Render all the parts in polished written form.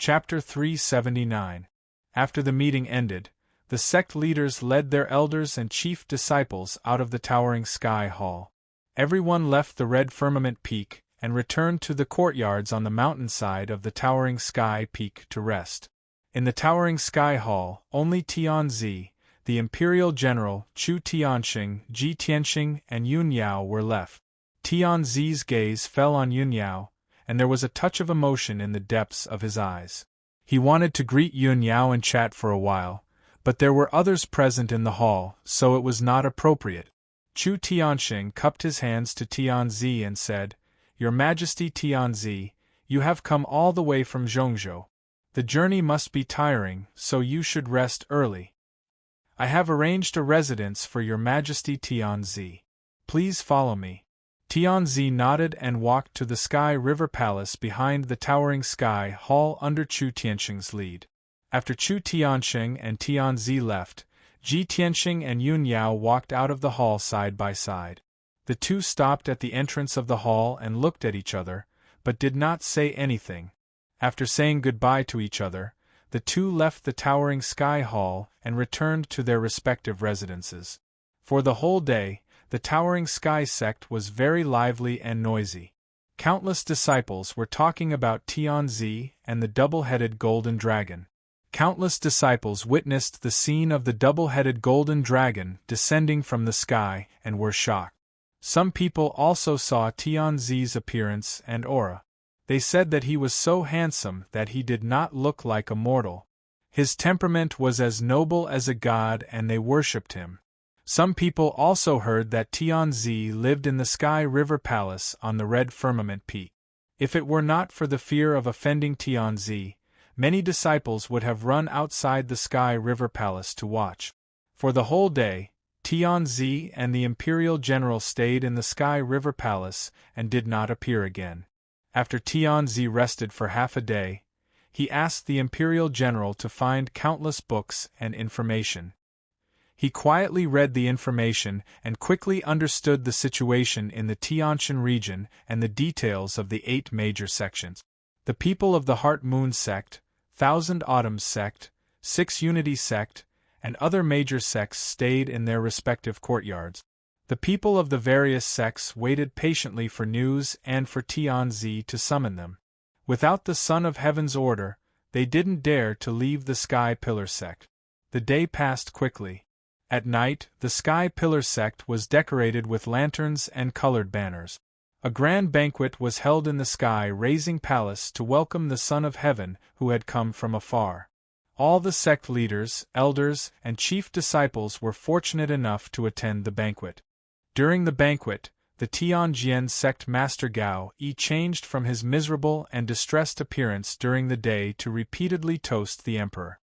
Chapter 379. After the meeting ended, the sect leaders led their elders and chief disciples out of the towering sky hall. Everyone left the red firmament peak and returned to the courtyards on the mountainside of the towering sky peak to rest. In the towering sky hall, only Tianzi, the imperial general, Chu Tianxing, Ji Tianxing, and Yun Yao were left. Tianzi's gaze fell on Yun Yao, and there was a touch of emotion in the depths of his eyes. He wanted to greet Yun Yao and chat for a while, but there were others present in the hall, so it was not appropriate. Chu Tianxing cupped his hands to Tianzi and said, "Your Majesty Tianzi, you have come all the way from Zhongzhou. The journey must be tiring, so you should rest early. I have arranged a residence for Your Majesty Tianzi. Please follow me." Tianzi nodded and walked to the Sky River Palace behind the towering sky hall under Chu Tianxing's lead. After Chu Tianxing and Tianzi left, Ji Tianxing and Yun Yao walked out of the hall side by side. The two stopped at the entrance of the hall and looked at each other, but did not say anything. After saying goodbye to each other, the two left the towering sky hall and returned to their respective residences. For the whole day, the towering sky sect was very lively and noisy. Countless disciples were talking about Tianzi and the double-headed golden dragon. Countless disciples witnessed the scene of the double-headed golden dragon descending from the sky and were shocked. Some people also saw Tianzi's appearance and aura. They said that he was so handsome that he did not look like a mortal. His temperament was as noble as a god and they worshipped him. Some people also heard that Tianzi lived in the Sky River Palace on the red firmament peak. If it were not for the fear of offending Tianzi, many disciples would have run outside the Sky River Palace to watch. For the whole day, Tianzi and the imperial general stayed in the Sky River Palace and did not appear again. After Tianzi rested for half a day, he asked the imperial general to find countless books and information. He quietly read the information and quickly understood the situation in the Tianshan region and the details of the 8 major sections. The people of the Heart Moon sect, Thousand Autumns sect, Six Unity sect, and other major sects stayed in their respective courtyards. The people of the various sects waited patiently for news and for Tianzi to summon them. Without the Son of Heaven's order, they didn't dare to leave the Sky Pillar sect. The day passed quickly. At night, the Sky Pillar sect was decorated with lanterns and colored banners. A grand banquet was held in the sky-raising palace to welcome the Son of Heaven who had come from afar. All the sect leaders, elders, and chief disciples were fortunate enough to attend the banquet. During the banquet, the Tianjian sect master Gao Yi changed from his miserable and distressed appearance during the day to repeatedly toast the emperor.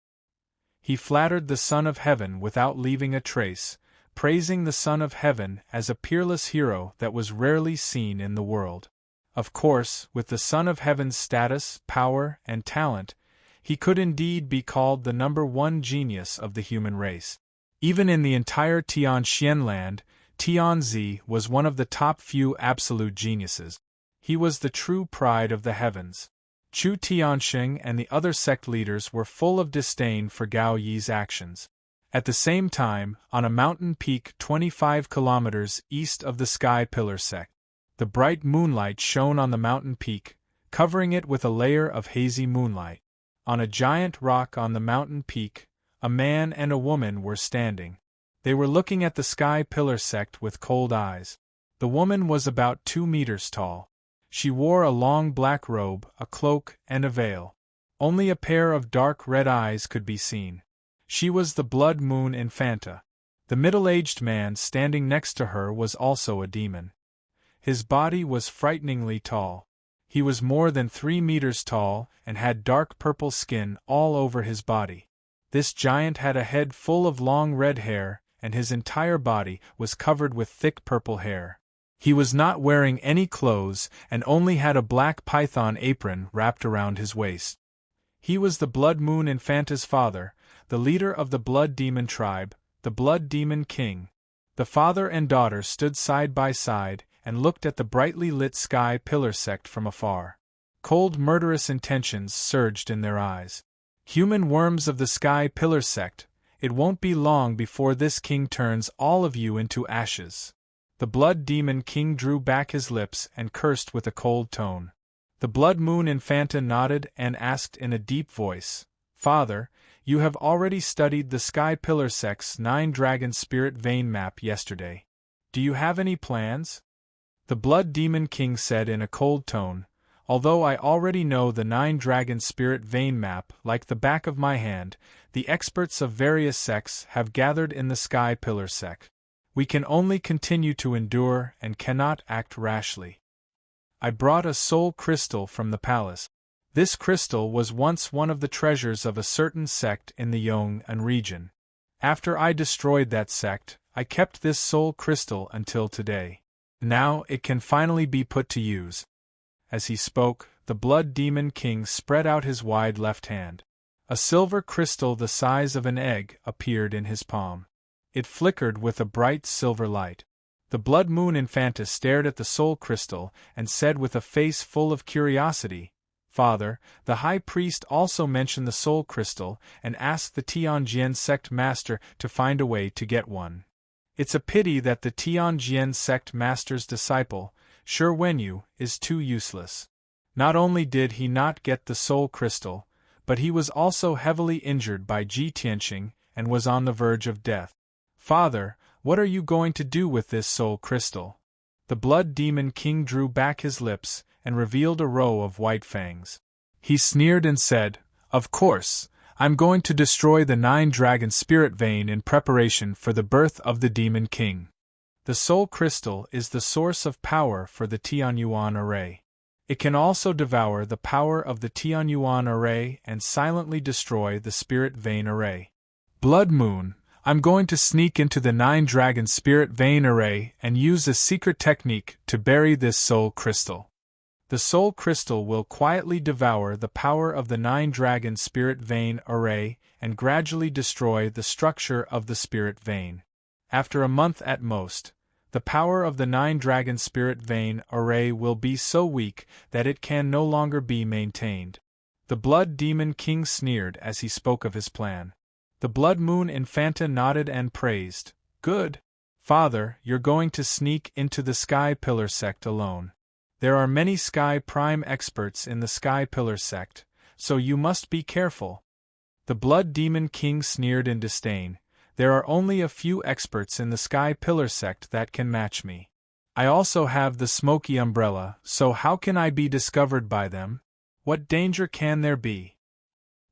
He flattered the Son of Heaven without leaving a trace, praising the Son of Heaven as a peerless hero that was rarely seen in the world. Of course, with the Son of Heaven's status, power, and talent, he could indeed be called the #1 genius of the human race. Even in the entire Tianxian land, Tianzi was one of the top few absolute geniuses. He was the true pride of the heavens. Chu Tianxing and the other sect leaders were full of disdain for Gao Yi's actions. At the same time, on a mountain peak 25 kilometers east of the Sky Pillar sect, the bright moonlight shone on the mountain peak, covering it with a layer of hazy moonlight. On a giant rock on the mountain peak, a man and a woman were standing. They were looking at the Sky Pillar sect with cold eyes. The woman was about 2 meters tall. She wore a long black robe, a cloak, and a veil. Only a pair of dark red eyes could be seen. She was the Blood Moon Infanta. The middle-aged man standing next to her was also a demon. His body was frighteningly tall. He was more than 3 meters tall and had dark purple skin all over his body. This giant had a head full of long red hair, and his entire body was covered with thick purple hair. He was not wearing any clothes and only had a black python apron wrapped around his waist. He was the Blood Moon Infanta's father, the leader of the Blood Demon tribe, the Blood Demon King. The father and daughter stood side by side and looked at the brightly lit Sky Pillar sect from afar. Cold murderous intentions surged in their eyes. Human worms of the Sky Pillar sect, it won't be long before this king turns all of you into ashes. The Blood Demon King drew back his lips and cursed with a cold tone. The Blood Moon Infanta nodded and asked in a deep voice, Father, you have already studied the Sky Pillar sect's 9 Dragon Spirit Vein map yesterday. Do you have any plans? The Blood Demon King said in a cold tone, Although I already know the 9 Dragon Spirit Vein map like the back of my hand, the experts of various sects have gathered in the Sky Pillar sect. We can only continue to endure and cannot act rashly. I brought a soul crystal from the palace. This crystal was once one of the treasures of a certain sect in the Yong'an region. After I destroyed that sect, I kept this soul crystal until today. Now it can finally be put to use. As he spoke, the Blood Demon King spread out his wide left hand. A silver crystal the size of an egg appeared in his palm. It flickered with a bright silver light. The Blood Moon Infanta stared at the soul crystal and said with a face full of curiosity, Father, the High Priest also mentioned the soul crystal and asked the Tianjian sect master to find a way to get one. It's a pity that the Tianjian sect master's disciple, Shi Wenyu, is too useless. Not only did he not get the soul crystal, but he was also heavily injured by Ji Tianqing and was on the verge of death. Father, what are you going to do with this soul crystal? The Blood Demon King drew back his lips and revealed a row of white fangs. He sneered and said, Of course, I'm going to destroy the 9 Dragon Spirit Vein in preparation for the birth of the Demon King. The soul crystal is the source of power for the Tianyuan array. It can also devour the power of the Tianyuan array and silently destroy the Spirit Vein array. Blood Moon, I'm going to sneak into the 9 Dragon Spirit Vein array and use a secret technique to bury this soul crystal. The soul crystal will quietly devour the power of the 9 Dragon Spirit Vein array and gradually destroy the structure of the Spirit Vein. After a month at most, the power of the 9 Dragon Spirit Vein array will be so weak that it can no longer be maintained. The Blood Demon King sneered as he spoke of his plan. The Blood Moon Infanta nodded and praised, Good. Father, you're going to sneak into the Sky Pillar sect alone. There are many Sky Prime experts in the Sky Pillar sect, so you must be careful. The Blood Demon King sneered in disdain. There are only a few experts in the Sky Pillar sect that can match me. I also have the smoky umbrella, so how can I be discovered by them? What danger can there be?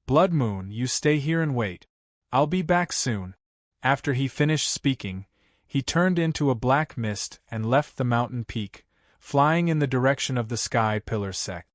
Blood Moon, you stay here and wait. I'll be back soon. After he finished speaking, he turned into a black mist and left the mountain peak, flying in the direction of the Sky Pillar sect.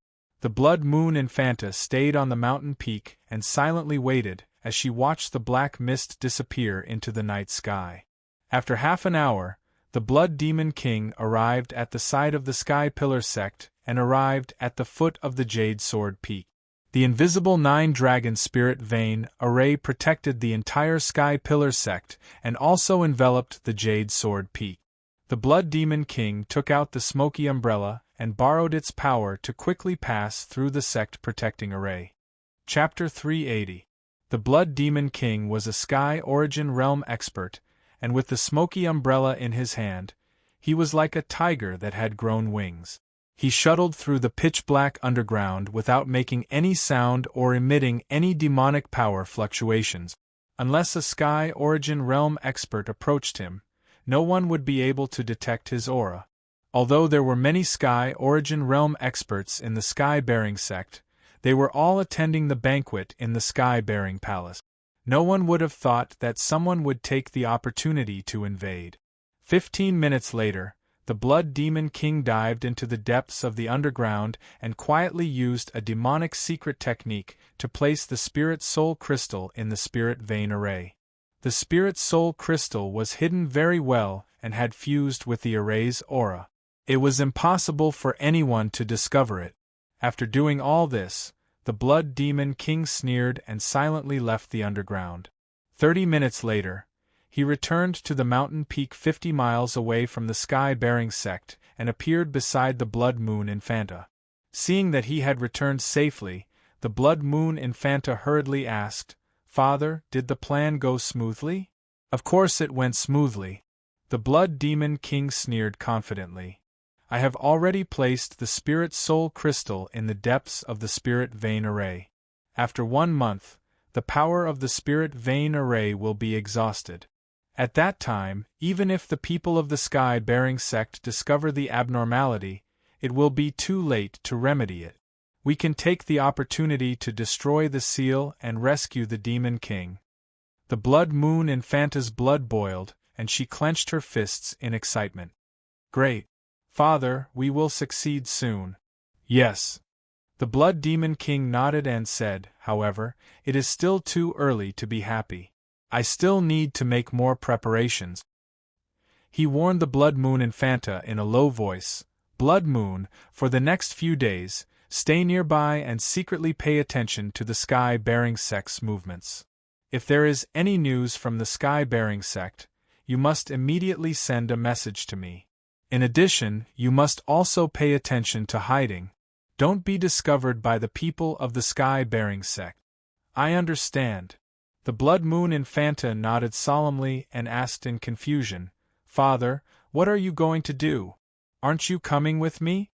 The Blood Moon Infanta stayed on the mountain peak and silently waited as she watched the black mist disappear into the night sky. After half an hour, the Blood Demon King arrived at the side of the Sky Pillar sect and arrived at the foot of the Jade Sword Peak. The invisible 9 Dragon Spirit Vein array protected the entire Sky Pillar sect and also enveloped the Jade Sword Peak. The Blood Demon King took out the smoky umbrella and borrowed its power to quickly pass through the sect protecting array. Chapter 380. The Blood Demon King was a Sky Origin Realm expert, and with the smoky umbrella in his hand, he was like a tiger that had grown wings. He shuttled through the pitch-black underground without making any sound or emitting any demonic power fluctuations. Unless a Sky Origin Realm expert approached him, no one would be able to detect his aura. Although there were many Sky Origin Realm experts in the Sky-Bearing sect, they were all attending the banquet in the Sky-Bearing Palace. No one would have thought that someone would take the opportunity to invade. 15 minutes later, the Blood Demon King dived into the depths of the underground and quietly used a demonic secret technique to place the Spirit Soul Crystal in the Spirit Vein array. The Spirit Soul Crystal was hidden very well and had fused with the array's aura. It was impossible for anyone to discover it. After doing all this, the Blood Demon King sneered and silently left the underground. 30 minutes later, he returned to the mountain peak 50 miles away from the Sky-Bearing sect and appeared beside the Blood Moon Infanta. Seeing that he had returned safely, the Blood Moon Infanta hurriedly asked, "Father, did the plan go smoothly?" "Of course it went smoothly." The Blood Demon King sneered confidently. "I have already placed the Spirit Soul Crystal in the depths of the Spirit Vein Array. After 1 month, the power of the Spirit Vein Array will be exhausted. At that time, even if the people of the Sky-bearing sect discover the abnormality, it will be too late to remedy it. We can take the opportunity to destroy the seal and rescue the Demon King." The Blood Moon Infanta's blood boiled, and she clenched her fists in excitement. "Great! Father, we will succeed soon." "Yes." The Blood Demon King nodded and said, "However, it is still too early to be happy. I still need to make more preparations." He warned the Blood Moon Infanta in a low voice, "Blood Moon, for the next few days, stay nearby and secretly pay attention to the Sky-bearing sect's movements. If there is any news from the Sky-bearing sect, you must immediately send a message to me. In addition, you must also pay attention to hiding. Don't be discovered by the people of the Sky-bearing sect." "I understand." The Blood Moon Infanta nodded solemnly and asked in confusion, "Father, what are you going to do? Aren't you coming with me?"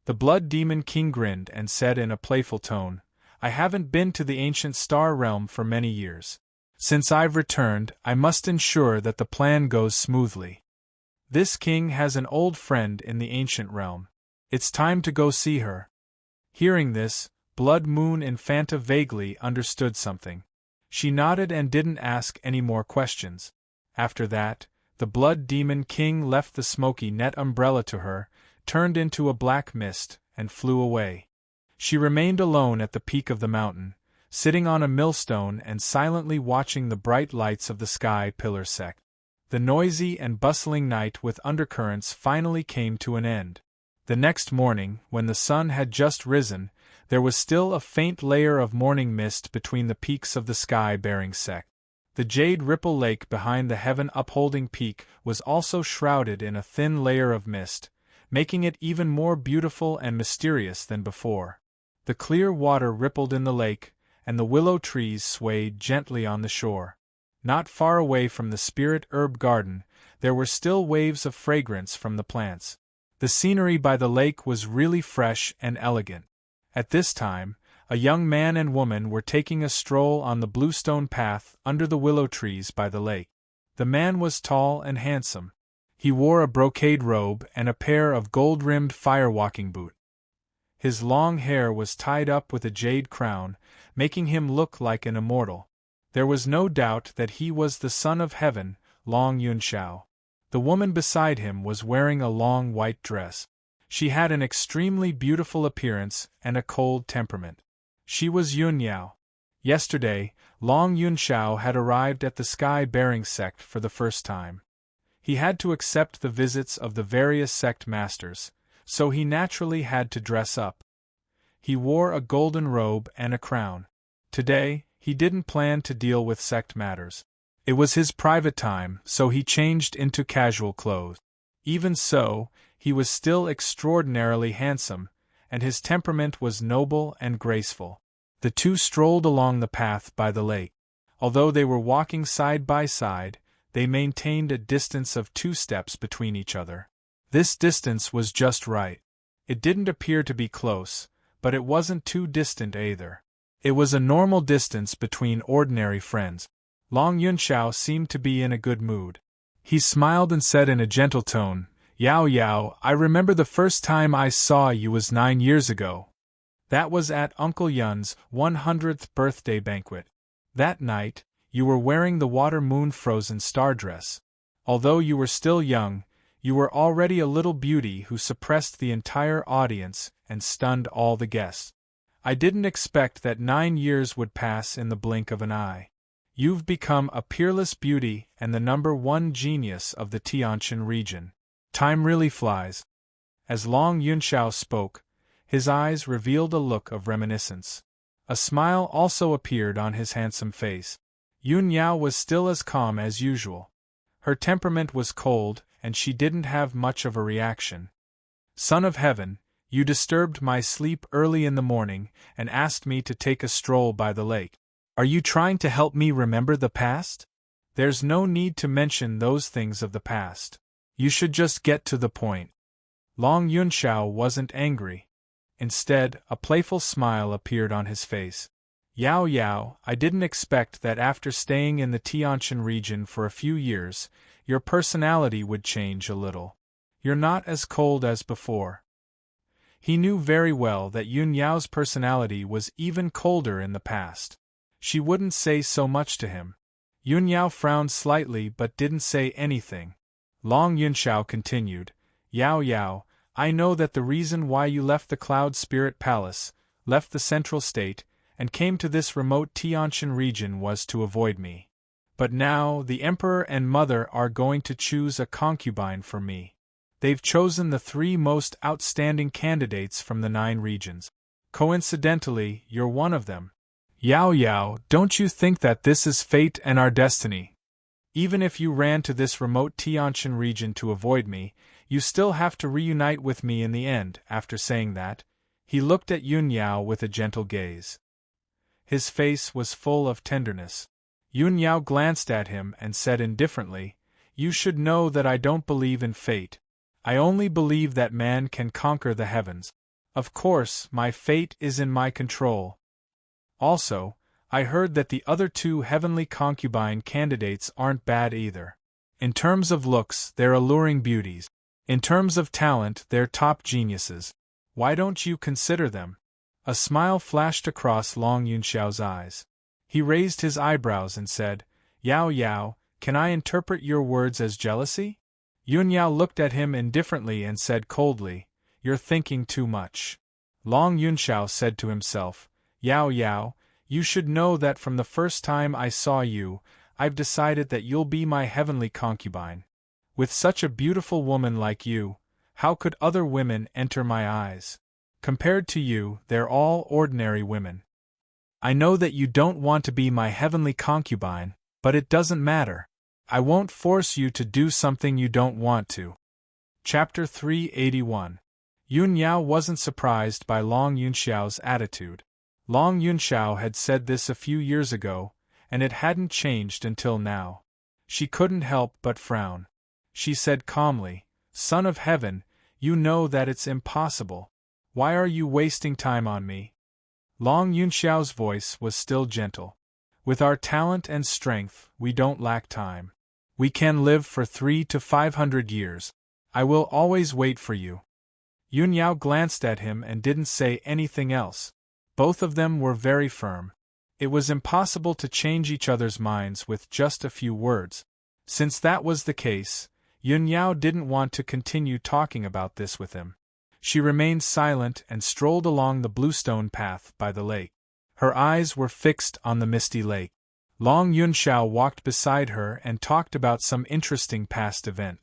The Blood Demon King grinned and said in a playful tone, "I haven't been to the ancient star realm for many years. Since I've returned, I must ensure that the plan goes smoothly. This king has an old friend in the ancient realm. It's time to go see her." Hearing this, Blood Moon Infanta vaguely understood something. She nodded and didn't ask any more questions. After that, the Blood Demon King left the smoky net umbrella to her, turned into a black mist, and flew away. She remained alone at the peak of the mountain, sitting on a millstone and silently watching the bright lights of the Sky Pillar sect. The noisy and bustling night with undercurrents finally came to an end. The next morning, when the sun had just risen, there was still a faint layer of morning mist between the peaks of the Sky-bearing sect. The jade ripple lake behind the heaven-upholding peak was also shrouded in a thin layer of mist, making it even more beautiful and mysterious than before. The clear water rippled in the lake, and the willow trees swayed gently on the shore. Not far away from the Spirit Herb Garden, there were still waves of fragrance from the plants. The scenery by the lake was really fresh and elegant. At this time, a young man and woman were taking a stroll on the bluestone path under the willow trees by the lake. The man was tall and handsome. He wore a brocade robe and a pair of gold-rimmed firewalking boots. His long hair was tied up with a jade crown, making him look like an immortal. There was no doubt that he was the son of heaven, Long Yunxiao. The woman beside him was wearing a long white dress. She had an extremely beautiful appearance and a cold temperament. She was Yun Yao. Yesterday, Long Yunxiao had arrived at the Sky-bearing sect for the first time. He had to accept the visits of the various sect masters, so he naturally had to dress up. He wore a golden robe and a crown. Today, he didn't plan to deal with sect matters. It was his private time, so he changed into casual clothes. Even so, he was still extraordinarily handsome, and his temperament was noble and graceful. The two strolled along the path by the lake. Although they were walking side by side, they maintained a distance of 2 steps between each other. This distance was just right. It didn't appear to be close, but it wasn't too distant either. It was a normal distance between ordinary friends. Long Yunxiao seemed to be in a good mood. He smiled and said in a gentle tone, "Yao Yao, I remember the first time I saw you was 9 years ago. That was at Uncle Yun's 100th birthday banquet. That night, you were wearing the water moon frozen star dress. Although you were still young, you were already a little beauty who suppressed the entire audience and stunned all the guests. I didn't expect that 9 years would pass in the blink of an eye. You've become a peerless beauty and the #1 genius of the Tianqian region. Time really flies." As Long Yunxiao spoke, his eyes revealed a look of reminiscence. A smile also appeared on his handsome face. Yun Yao was still as calm as usual. Her temperament was cold, and she didn't have much of a reaction. "Son of Heaven, You disturbed my sleep early in the morning and asked me to take a stroll by the lake. Are you trying to help me remember the past? There's no need to mention those things of the past. You should just get to the point. Long Yunxiao wasn't angry. Instead, a playful smile appeared on his face. Yao Yao, I didn't expect that after staying in the Tianshan region for a few years, your personality would change a little. You're not as cold as before. He knew very well that Yun Yao's personality was even colder in the past. She wouldn't say so much to him. Yun Yao frowned slightly but didn't say anything. Long Yunxiao continued, Yao Yao, I know that the reason why you left the Cloud Spirit Palace, left the Central State, and came to this remote Tianshan region was to avoid me. But now, the Emperor and Mother are going to choose a concubine for me. They've chosen the 3 most outstanding candidates from the 9 regions. Coincidentally, you're one of them. Yao Yao, don't you think that this is fate and our destiny? Even if you ran to this remote Tianshan region to avoid me, you still have to reunite with me in the end. After saying that, he looked at Yun Yao with a gentle gaze. His face was full of tenderness. Yun Yao glanced at him and said indifferently, You should know that I don't believe in fate. I only believe that man can conquer the heavens. Of course, my fate is in my control. Also, I heard that the other 2 heavenly concubine candidates aren't bad either. In terms of looks, they're alluring beauties. In terms of talent, they're top geniuses. Why don't you consider them? A smile flashed across Long Yunxiao's eyes. He raised his eyebrows and said, Yao Yao, can I interpret your words as jealousy? Yun Yao looked at him indifferently and said coldly, You're thinking too much. Long Yunxiao said to himself, Yao Yao, you should know that from the first time I saw you, I've decided that you'll be my heavenly concubine. With such a beautiful woman like you, how could other women enter my eyes? Compared to you, they're all ordinary women. I know that you don't want to be my heavenly concubine, but it doesn't matter. I won't force you to do something you don't want to. Chapter 381. Yun Yao wasn't surprised by Long Yunxiao's attitude. Long Yunxiao had said this a few years ago, and it hadn't changed until now. She couldn't help but frown. She said calmly, Son of Heaven, you know that it's impossible. Why are you wasting time on me? Long Yunxiao's voice was still gentle. With our talent and strength, we don't lack time. We can live for 300 to 500 years. I will always wait for you. Yun Yao glanced at him and didn't say anything else. Both of them were very firm. It was impossible to change each other's minds with just a few words. Since that was the case, Yun Yao didn't want to continue talking about this with him. She remained silent and strolled along the bluestone path by the lake. Her eyes were fixed on the misty lake. Long Yunxiao walked beside her and talked about some interesting past event.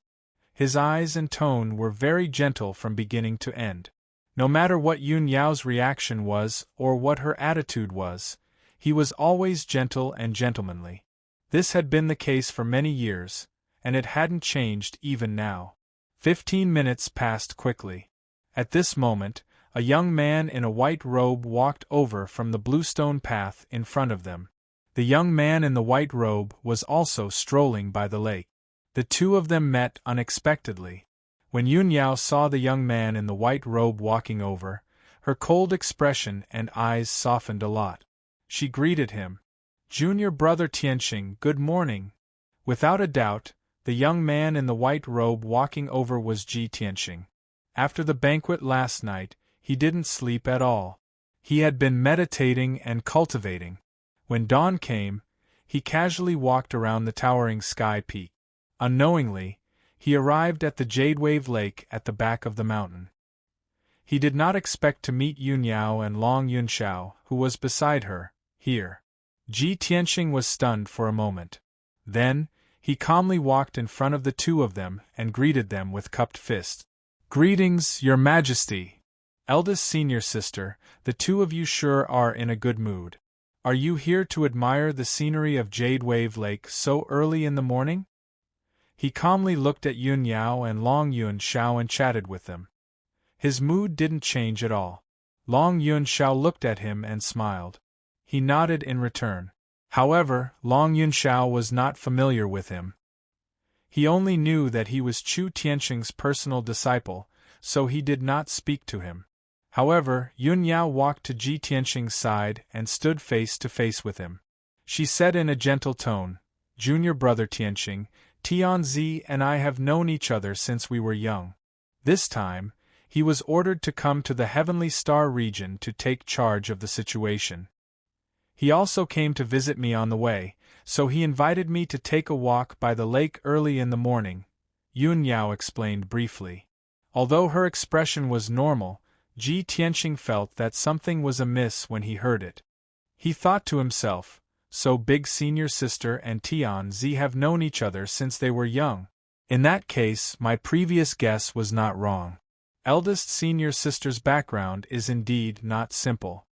His eyes and tone were very gentle from beginning to end. No matter what Yun Yao's reaction was or what her attitude was, he was always gentle and gentlemanly. This had been the case for many years, and it hadn't changed even now. 15 minutes passed quickly. At this moment, a young man in a white robe walked over from the bluestone path in front of them. The young man in the white robe was also strolling by the lake. The 2 of them met unexpectedly. When Yun Yao saw the young man in the white robe walking over, her cold expression and eyes softened a lot. She greeted him. Junior brother Tianxing, good morning. Without a doubt, the young man in the white robe walking over was Ji Tianxing. After the banquet last night, he didn't sleep at all. He had been meditating and cultivating. When dawn came, he casually walked around the towering sky peak. Unknowingly, he arrived at the Jade Wave Lake at the back of the mountain. He did not expect to meet Yun Yao and Long Yunxiao, who was beside her, here. Ji Tianxing was stunned for a moment. Then, he calmly walked in front of the 2 of them and greeted them with cupped fists. Greetings, Your Majesty. Eldest senior sister, the 2 of you sure are in a good mood. Are you here to admire the scenery of Jade Wave Lake so early in the morning? He calmly looked at Yun Yao and Long Yunxiao and chatted with them. His mood didn't change at all. Long Yunxiao looked at him and smiled. He nodded in return. However, Long Yunxiao was not familiar with him. He only knew that he was Chu Tianqing's personal disciple, so he did not speak to him. However, Yun Yao walked to Ji Tianqing's side and stood face to face with him. She said in a gentle tone, "Junior brother Tianqing, Tianzi and I have known each other since we were young. This time, he was ordered to come to the Heavenly Star region to take charge of the situation. He also came to visit me on the way, so he invited me to take a walk by the lake early in the morning," Yun Yao explained briefly. Although her expression was normal, Ji Tianqing felt that something was amiss when he heard it. He thought to himself, so Big Senior Sister and Tianzi have known each other since they were young. In that case, my previous guess was not wrong. Eldest Senior Sister's background is indeed not simple.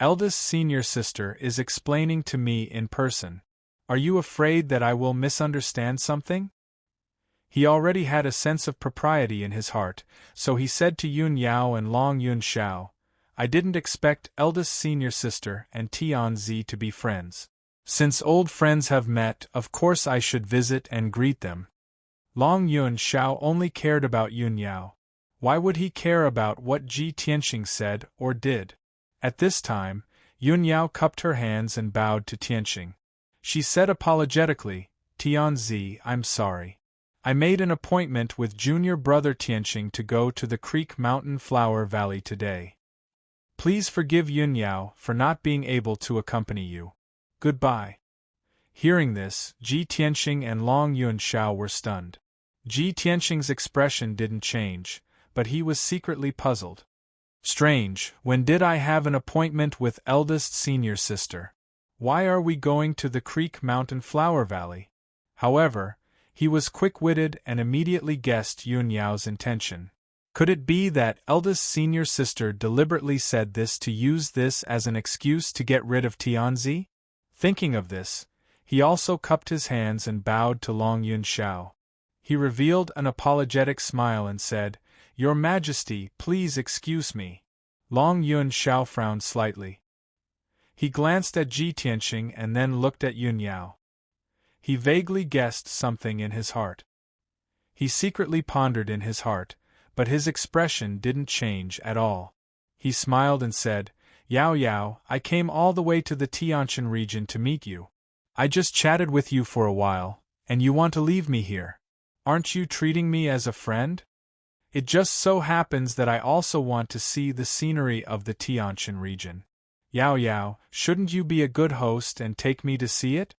Eldest Senior Sister is explaining to me in person. Are you afraid that I will misunderstand something? He already had a sense of propriety in his heart, so he said to Yun Yao and Long Yunxiao, "I didn't expect Eldest Senior Sister and Tianzi to be friends. Since old friends have met, of course I should visit and greet them." Long Yunxiao only cared about Yun Yao. Why would he care about what Ji Tianqing said or did? At this time, Yun Yao cupped her hands and bowed to Tianqing. She said apologetically, "Tianzi, I'm sorry. I made an appointment with junior brother Tianqing to go to the Creek Mountain Flower Valley today. Please forgive Yun Yao for not being able to accompany you. Goodbye." Hearing this, Ji Tianqing and Long Yunxiao were stunned. Ji Tianqing's expression didn't change, but he was secretly puzzled. Strange, when did I have an appointment with eldest senior sister? Why are we going to the Creek Mountain Flower Valley? However, he was quick-witted and immediately guessed Yun Yao's intention. Could it be that eldest senior sister deliberately said this to use this as an excuse to get rid of Tianzi? Thinking of this, he also cupped his hands and bowed to Long Yunxiao. He revealed an apologetic smile and said, "Your Majesty, please excuse me." Long Yunxiao frowned slightly. He glanced at Ji Tianqing and then looked at Yun Yao. He vaguely guessed something in his heart. He secretly pondered in his heart, but his expression didn't change at all. He smiled and said, "Yao Yao, I came all the way to the Tianqin region to meet you. I just chatted with you for a while, and you want to leave me here. Aren't you treating me as a friend? It just so happens that I also want to see the scenery of the Tianqin region. Yao Yao, shouldn't you be a good host and take me to see it?"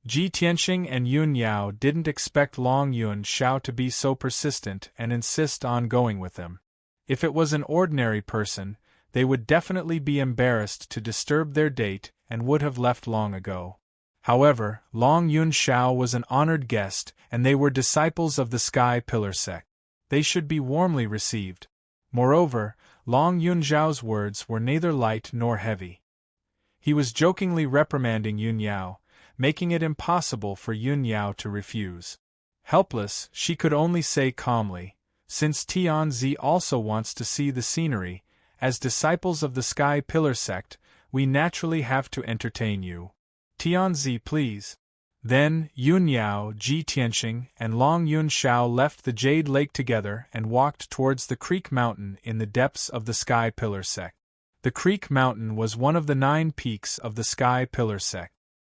Ji Tianqing and Yun Yao didn't expect Long Yunxiao to be so persistent and insist on going with them. If it was an ordinary person, they would definitely be embarrassed to disturb their date and would have left long ago. However, Long Yunxiao was an honored guest, and they were disciples of the Sky Pillar sect. They should be warmly received. Moreover, Long Yunxiao's words were neither light nor heavy. He was jokingly reprimanding Yun Yao, making it impossible for Yun Yao to refuse. Helpless, she could only say calmly, "Since Tianzi also wants to see the scenery, as disciples of the Sky Pillar sect, we naturally have to entertain you. Tianzi, please." Then, Yun Yao, Ji Tianqing, and Long Yunxiao left the Jade Lake together and walked towards the Creek Mountain in the depths of the Sky Pillar sect. The Creek Mountain was one of the 9 peaks of the Sky Pillar sect.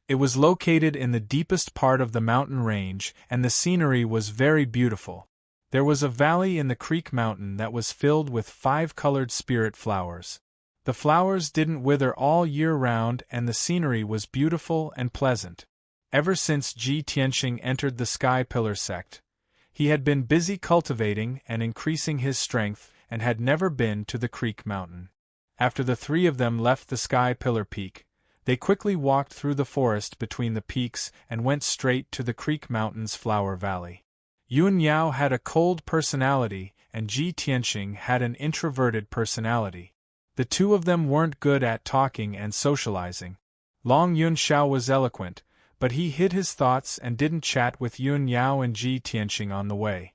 It was located in the deepest part of the mountain range, and the scenery was very beautiful. There was a valley in the Creek Mountain that was filled with 5-colored spirit flowers. The flowers didn't wither all year round, and the scenery was beautiful and pleasant. Ever since Ji Tianqing entered the Sky Pillar sect, he had been busy cultivating and increasing his strength and had never been to the Creek Mountain. After the 3 of them left the Sky Pillar Peak, they quickly walked through the forest between the peaks and went straight to the Creek Mountain's Flower Valley. Yun Yao had a cold personality and Ji Tianqing had an introverted personality. The 2 of them weren't good at talking and socializing. Long Yunxiao was eloquent, but he hid his thoughts and didn't chat with Yun Yao and Ji Tianqing on the way.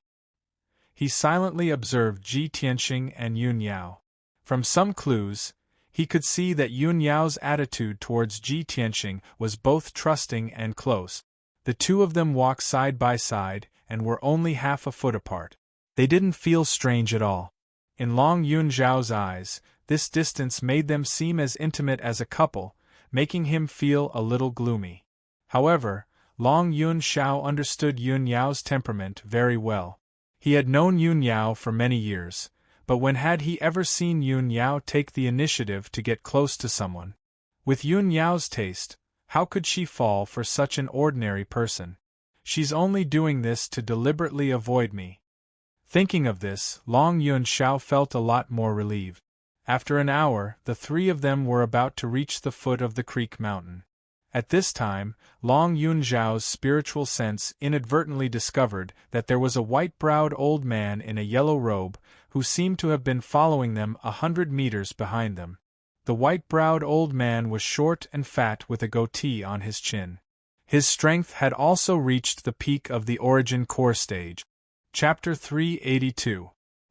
he silently observed Ji Tianxing and Yun Yao. From some clues, he could see that Yun Yao's attitude towards Ji Tianxing was both trusting and close. The two of them walked side by side and were only half a foot apart. They didn't feel strange at all. In Long Yun Zhao's eyes, this distance made them seem as intimate as a couple, making him feel a little gloomy. However, Long Yun Zhao understood Yun Yao's temperament very well. He had known Yun Yao for many years, but when had he ever seen Yun Yao take the initiative to get close to someone? With Yun Yao's taste, how could she fall for such an ordinary person? She's only doing this to deliberately avoid me. Thinking of this, Long Yun Zhao felt a lot more relieved. After an hour, the three of them were about to reach the foot of the Creek Mountain. At this time, Long Yun Zhao's spiritual sense inadvertently discovered that there was a white-browed old man in a yellow robe who seemed to have been following them 100 meters behind them. The white-browed old man was short and fat with a goatee on his chin. His strength had also reached the peak of the origin core stage. Chapter 382.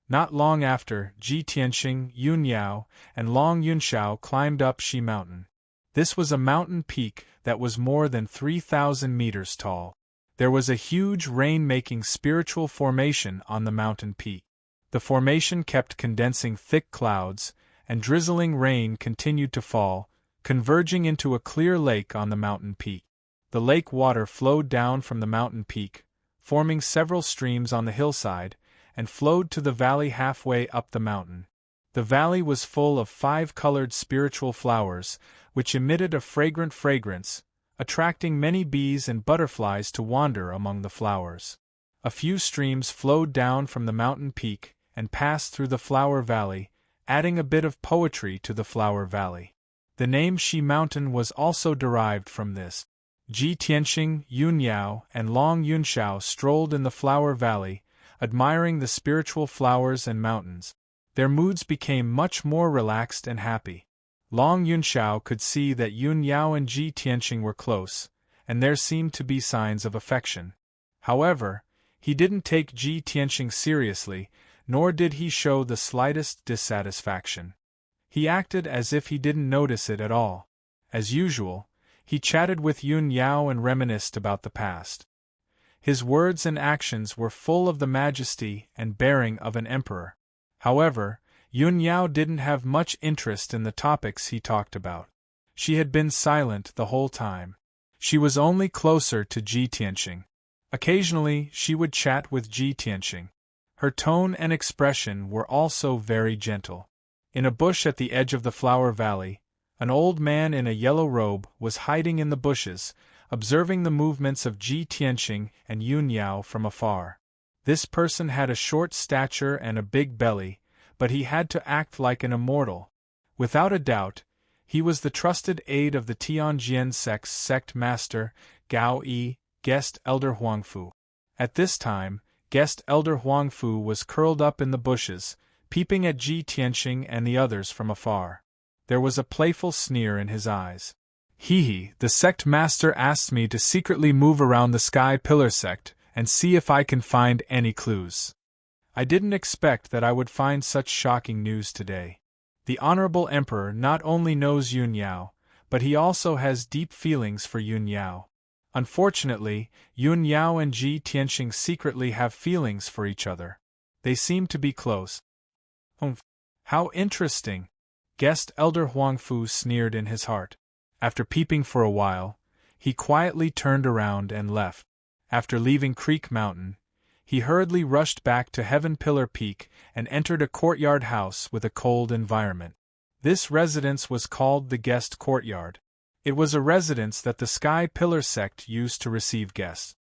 Not long after, Ji Tianxing, Yun Yao, and Long Yun Zhao climbed up Shi Mountain. This was a mountain peak that was more than 3,000 meters tall. There was a huge rain-making spiritual formation on the mountain peak. The formation kept condensing thick clouds, and drizzling rain continued to fall, converging into a clear lake on the mountain peak. The lake water flowed down from the mountain peak, forming several streams on the hillside, and flowed to the valley halfway up the mountain. The valley was full of 5-colored spiritual flowers, which emitted a fragrant fragrance, attracting many bees and butterflies to wander among the flowers. A few streams flowed down from the mountain peak and passed through the flower valley, adding a bit of poetry to the flower valley. The name Shi Mountain was also derived from this. Ji Tianxing, Yun Yao, and Long Yun Zhao strolled in the flower valley, admiring the spiritual flowers and mountains. Their moods became much more relaxed and happy. Long Yun Zhao could see that Yun Yao and Ji Tianxing were close, and there seemed to be signs of affection. However, he didn't take Ji Tianxing seriously, nor did he show the slightest dissatisfaction. He acted as if he didn't notice it at all. As usual, he chatted with Yun Yao and reminisced about the past. His words and actions were full of the majesty and bearing of an emperor. However, Yun Yao didn't have much interest in the topics he talked about. She had been silent the whole time. She was only closer to Ji Tianxing. Occasionally, she would chat with Ji Tianxing. Her tone and expression were also very gentle. In a bush at the edge of the flower valley, an old man in a yellow robe was hiding in the bushes, observing the movements of Ji Tianxing and Yun Yao from afar. This person had a short stature and a big belly, but he had to act like an immortal. Without a doubt, he was the trusted aide of the Tianjian sect's sect master, Gao Yi, guest elder Huangfu. At this time, guest elder Huangfu was curled up in the bushes, peeping at Ji Tianxing and the others from afar. There was a playful sneer in his eyes. "Hee, the sect master asked me to secretly move around the Sky Pillar sect and see if I can find any clues. I didn't expect that I would find such shocking news today. The Honorable Emperor not only knows Yun Yao, but he also has deep feelings for Yun Yao. Unfortunately, Yun Yao and Ji Tianxing secretly have feelings for each other. They seem to be close." "Humph! How interesting!" Guest Elder Huangfu sneered in his heart. After peeping for a while, he quietly turned around and left. After leaving Creek Mountain, he hurriedly rushed back to Heaven Pillar Peak and entered a courtyard house with a cold environment. This residence was called the Guest Courtyard. It was a residence that the Sky Pillar sect used to receive guests.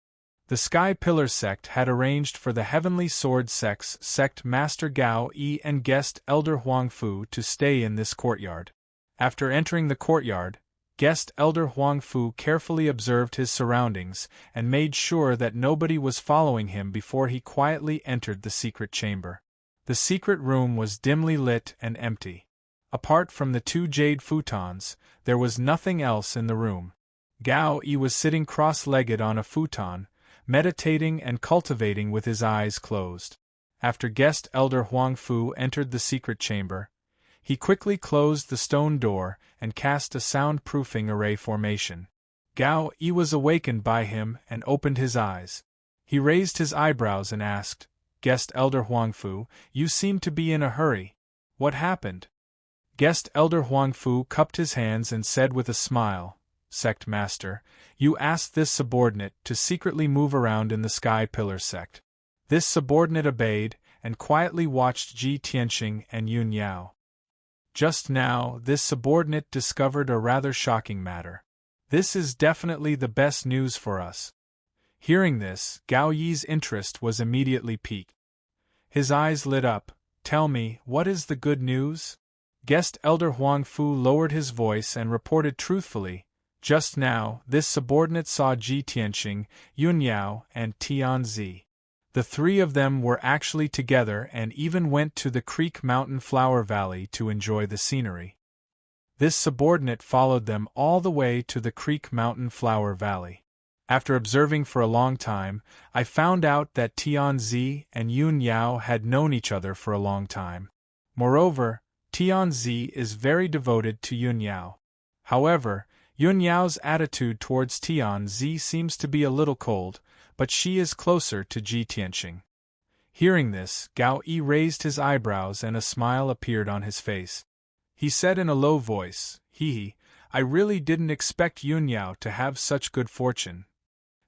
The Sky Pillar sect had arranged for the Heavenly Sword sect's sect master Gao Yi and guest Elder Huangfu to stay in this courtyard. After entering the courtyard, guest Elder Huangfu carefully observed his surroundings and made sure that nobody was following him before he quietly entered the secret chamber. The secret room was dimly lit and empty. Apart from the 2 jade futons, there was nothing else in the room. Gao Yi was sitting cross-legged on a futon, meditating and cultivating with his eyes closed. After guest elder Huangfu entered the secret chamber, he quickly closed the stone door and cast a soundproofing array formation. Gao Yi was awakened by him and opened his eyes. He raised his eyebrows and asked, "Guest elder Huangfu, you seem to be in a hurry. What happened?" Guest elder Huangfu cupped his hands and said with a smile, "Sect master, you asked this subordinate to secretly move around in the Sky Pillar sect." This subordinate obeyed and quietly watched Ji Tianxing and Yun Yao. Just now, this subordinate discovered a rather shocking matter. This is definitely the best news for us. Hearing this, Gao Yi's interest was immediately piqued. His eyes lit up. "Tell me, what is the good news?" Guest elder Huangfu lowered his voice and reported truthfully, "Just now, this subordinate saw Ji Tianxing, Yun Yao, and Tianzi. The three of them were actually together and even went to the Creek Mountain Flower Valley to enjoy the scenery. This subordinate followed them all the way to the Creek Mountain Flower Valley. After observing for a long time, I found out that Tianzi and Yun Yao had known each other for a long time. Moreover, Tianzi is very devoted to Yun Yao. However, Yun Yao's attitude towards Tianzi seems to be a little cold, but she is closer to Ji Tianxing." Hearing this, Gao Yi raised his eyebrows and a smile appeared on his face. He said in a low voice, I really didn't expect Yun Yao to have such good fortune.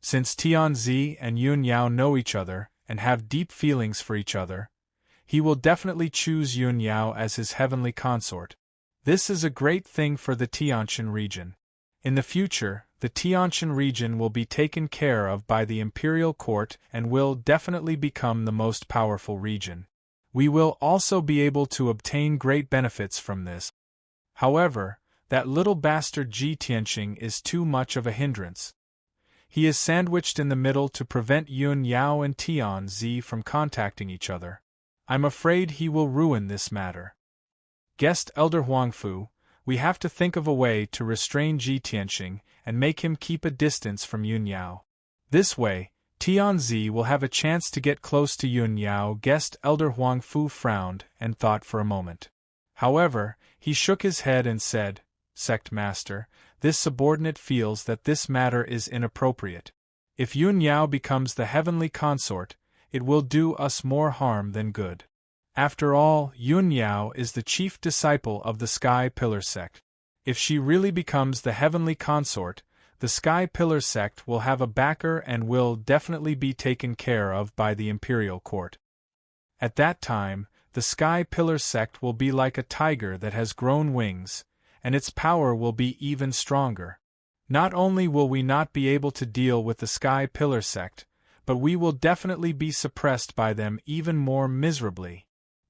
Since Tianzi and Yun Yao know each other and have deep feelings for each other, he will definitely choose Yun Yao as his heavenly consort. This is a great thing for the Tianxin region. In the future, the Tianxin region will be taken care of by the imperial court and will definitely become the most powerful region. We will also be able to obtain great benefits from this. However, that little bastard Ji Tianxing is too much of a hindrance. He is sandwiched in the middle to prevent Yun Yao and Tianzi from contacting each other. I'm afraid he will ruin this matter. Guest elder Huangfu, we have to think of a way to restrain Ji Tianxing and make him keep a distance from Yun Yao. This way, Tianzi will have a chance to get close to Yun Yao. Guest elder Huangfu frowned and thought for a moment. However, he shook his head and said, "Sect master, this subordinate feels that this matter is inappropriate. If Yun Yao becomes the heavenly consort, it will do us more harm than good. After all, Yun Yao is the chief disciple of the Sky Pillar sect. If she really becomes the heavenly consort, the Sky Pillar sect will have a backer and will definitely be taken care of by the imperial court. At that time, the Sky Pillar sect will be like a tiger that has grown wings, and its power will be even stronger. Not only will we not be able to deal with the Sky Pillar sect, but we will definitely be suppressed by them even more miserably."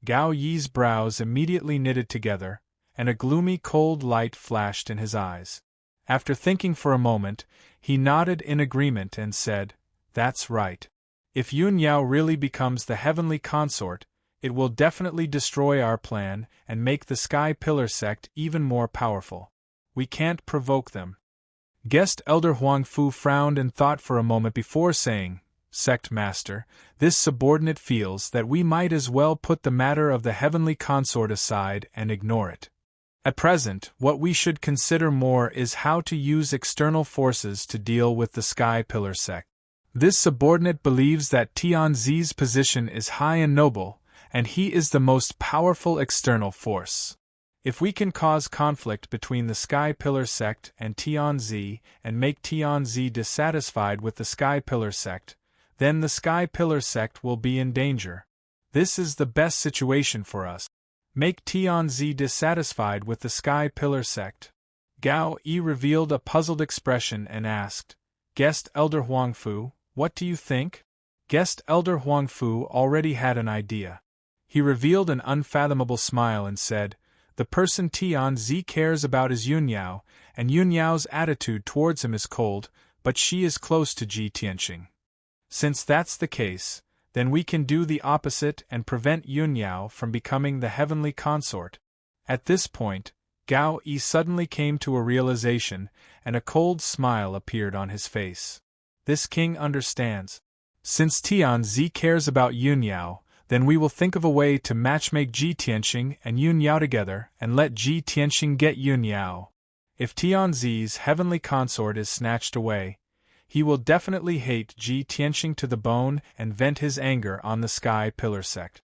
Gao Yi's brows immediately knitted together, and a gloomy cold light flashed in his eyes. After thinking for a moment, he nodded in agreement and said, "That's right. If Yun Yao really becomes the heavenly consort, it will definitely destroy our plan and make the Sky Pillar sect even more powerful. We can't provoke them." Guest elder Huangfu frowned and thought for a moment before saying, "Sect master, this subordinate feels that we might as well put the matter of the heavenly consort aside and ignore it. At present, what we should consider more is how to use external forces to deal with the Sky Pillar sect. This subordinate believes that Tianzi's position is high and noble, and he is the most powerful external force. If we can cause conflict between the Sky Pillar sect and Tianzi and make Tianzi dissatisfied with the Sky Pillar sect, then the Sky Pillar sect will be in danger. This is the best situation for us. Make Tianzi dissatisfied with the Sky Pillar sect." Gao Yi revealed a puzzled expression and asked, "Guest elder Huangfu, what do you think?" Guest elder Huangfu already had an idea. He revealed an unfathomable smile and said, "The person Tianzi cares about is Yun Yao, and Yun Yao's attitude towards him is cold, but she is close to Ji Tianxing. Since that's the case, then we can do the opposite and prevent Yun Yao from becoming the heavenly consort." At this point, Gao Yi suddenly came to a realization, and a cold smile appeared on his face. This king understands. Since Tianzi cares about Yun Yao, Then we will think of a way to matchmake Ji Tianxing and Yun Yao together and let Ji Tianxing get Yun Yao. If Tianzi's heavenly consort is snatched away, he will definitely hate Ji Tianxing to the bone and vent his anger on the Sky Pillar sect.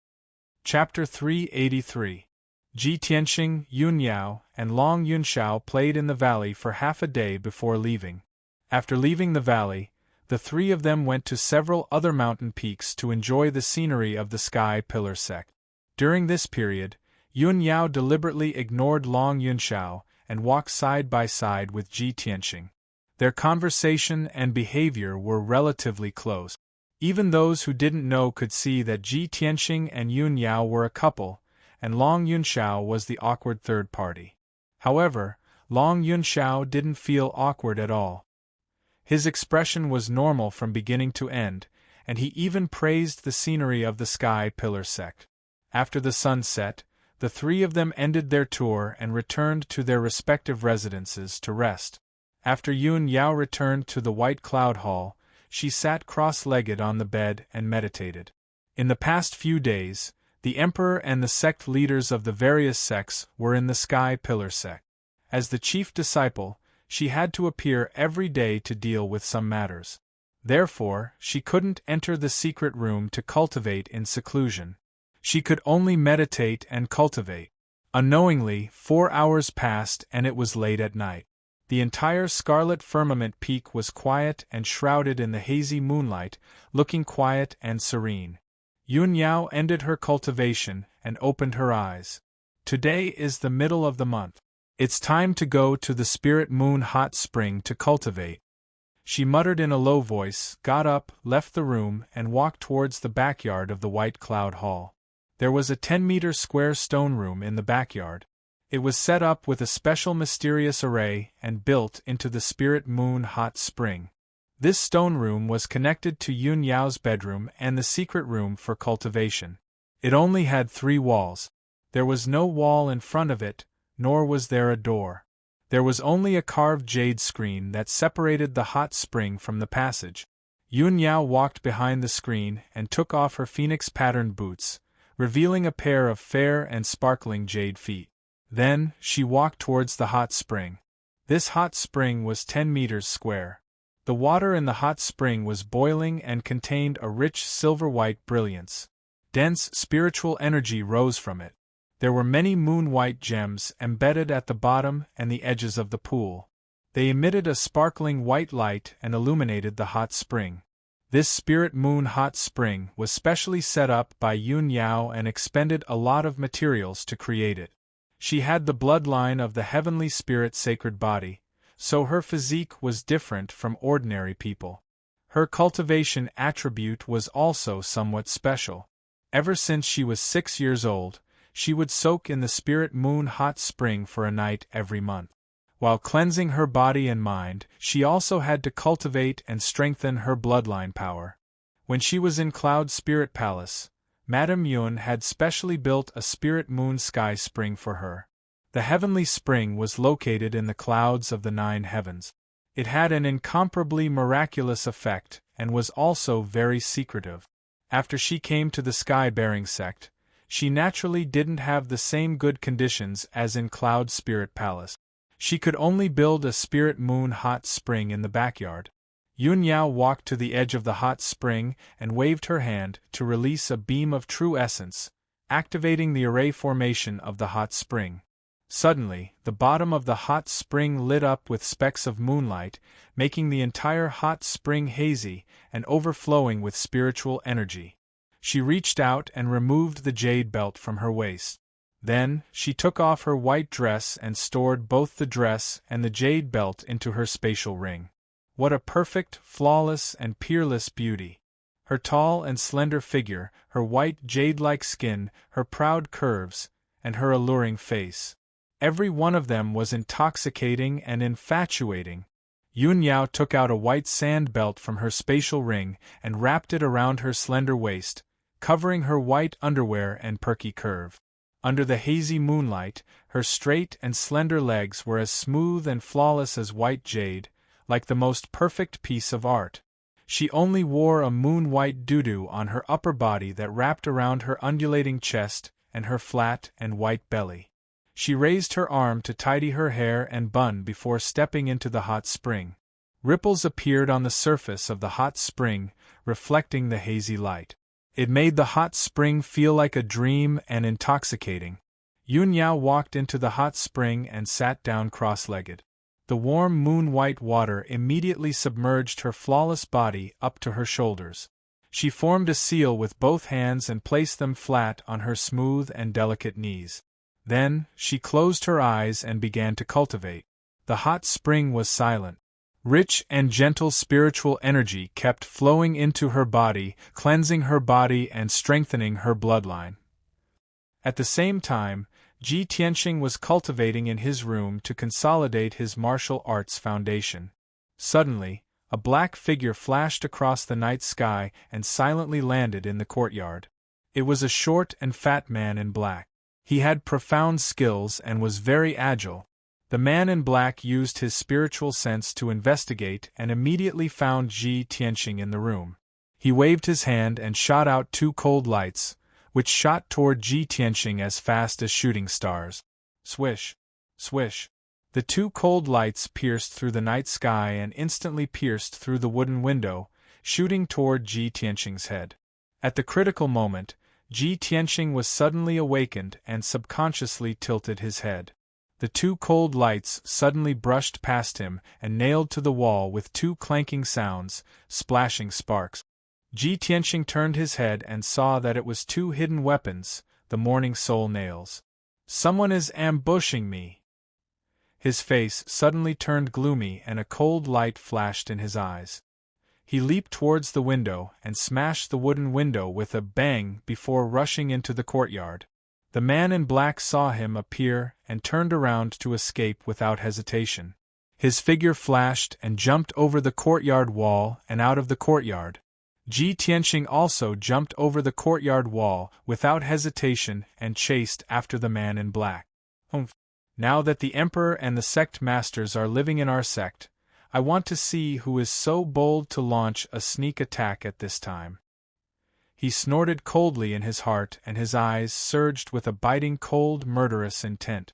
Chapter 383. Ji Tianxing, Yun Yao, and Long Yunshao played in the valley for half a day before leaving. After leaving the valley, the three of them went to several other mountain peaks to enjoy the scenery of the Sky Pillar sect. During this period, Yun Yao deliberately ignored Long Yunshao and walked side by side with Ji Tianxing. Their conversation and behavior were relatively close. Even those who didn't know could see that Ji Tianxing and Yun Yao were a couple, and Long Yunshao was the awkward third party. However, Long Yunshao didn't feel awkward at all. His expression was normal from beginning to end, and he even praised the scenery of the Sky Pillar sect. After the sun set, the three of them ended their tour and returned to their respective residences to rest. After Yun Yao returned to the White Cloud Hall, she sat cross-legged on the bed and meditated. In the past few days, the Emperor and the sect leaders of the various sects were in the Sky Pillar sect. As the chief disciple, she had to appear every day to deal with some matters. Therefore, she couldn't enter the secret room to cultivate in seclusion. She could only meditate and cultivate. Unknowingly, 4 hours passed and it was late at night. The entire scarlet firmament peak was quiet and shrouded in the hazy moonlight, looking quiet and serene. Yun Yao ended her cultivation and opened her eyes. Today is the middle of the month. It's time to go to the Spirit Moon Hot Spring to cultivate. She muttered in a low voice, got up, left the room, and walked towards the backyard of the White Cloud Hall. There was a 10-meter square stone room in the backyard. It was set up with a special mysterious array and built into the Spirit Moon Hot Spring. This stone room was connected to Yun Yao's bedroom and the secret room for cultivation. It only had 3 walls. There was no wall in front of it, nor was there a door. There was only a carved jade screen that separated the hot spring from the passage. Yun Yao walked behind the screen and took off her phoenix-patterned boots, revealing a pair of fair and sparkling jade feet. Then, she walked towards the hot spring. This hot spring was 10 meters square. The water in the hot spring was boiling and contained a rich silver-white brilliance. Dense spiritual energy rose from it. There were many moon-white gems embedded at the bottom and the edges of the pool. They emitted a sparkling white light and illuminated the hot spring. This Spirit Moon Hot Spring was specially set up by Yun Yao and expended a lot of materials to create it. She had the bloodline of the heavenly spirit sacred body, so her physique was different from ordinary people. Her cultivation attribute was also somewhat special. Ever since she was 6 years old, she would soak in the Spirit Moon Hot Spring for a night every month. While cleansing her body and mind, she also had to cultivate and strengthen her bloodline power. When she was in Cloud Spirit Palace, Madame Yun had specially built a Spirit Moon Sky Spring for her. The heavenly spring was located in the clouds of the 9 heavens. It had an incomparably miraculous effect and was also very secretive. After she came to the Sky-bearing sect, she naturally didn't have the same good conditions as in Cloud Spirit Palace. She could only build a Spirit Moon Hot Spring in the backyard. Yun Yao walked to the edge of the hot spring and waved her hand to release a beam of true essence, activating the array formation of the hot spring. Suddenly, the bottom of the hot spring lit up with specks of moonlight, making the entire hot spring hazy and overflowing with spiritual energy. She reached out and removed the jade belt from her waist. Then, she took off her white dress and stored both the dress and the jade belt into her spatial ring. What a perfect, flawless, and peerless beauty! Her tall and slender figure, her white jade-like skin, her proud curves, and her alluring face. Every one of them was intoxicating and infatuating. Yun Yao took out a white sand belt from her spatial ring and wrapped it around her slender waist, covering her white underwear and perky curve. Under the hazy moonlight, her straight and slender legs were as smooth and flawless as white jade, like the most perfect piece of art. She only wore a moon-white doudou on her upper body that wrapped around her undulating chest and her flat and white belly. She raised her arm to tidy her hair and bun before stepping into the hot spring. Ripples appeared on the surface of the hot spring, reflecting the hazy light. It made the hot spring feel like a dream and intoxicating. Yunyao walked into the hot spring and sat down cross-legged. The warm moon-white water immediately submerged her flawless body up to her shoulders. She formed a seal with both hands and placed them flat on her smooth and delicate knees. Then, she closed her eyes and began to cultivate. The hot spring was silent. Rich and gentle spiritual energy kept flowing into her body, cleansing her body and strengthening her bloodline. At the same time, Ji Tianxing was cultivating in his room to consolidate his martial arts foundation. Suddenly, a black figure flashed across the night sky and silently landed in the courtyard. It was a short and fat man in black. He had profound skills and was very agile. The man in black used his spiritual sense to investigate and immediately found Ji Tianxing in the room. He waved his hand and shot out 2 cold lights, which shot toward Ji Tianxing as fast as shooting stars. Swish! Swish! The 2 cold lights pierced through the night sky and instantly pierced through the wooden window, shooting toward Ji Tianxing's head. At the critical moment, Ji Tianxing was suddenly awakened and subconsciously tilted his head. The 2 cold lights suddenly brushed past him and nailed to the wall with 2 clanking sounds, splashing sparks. Ji Tianxing turned his head and saw that it was 2 hidden weapons, the morning soul nails. "Someone is ambushing me." His face suddenly turned gloomy and a cold light flashed in his eyes. He leaped towards the window and smashed the wooden window with a bang before rushing into the courtyard. The man in black saw him appear and turned around to escape without hesitation. His figure flashed and jumped over the courtyard wall and out of the courtyard. Ji Tianxing also jumped over the courtyard wall without hesitation and chased after the man in black. Now that the Emperor and the sect masters are living in our sect, I want to see who is so bold to launch a sneak attack at this time. He snorted coldly in his heart and his eyes surged with a biting cold murderous intent.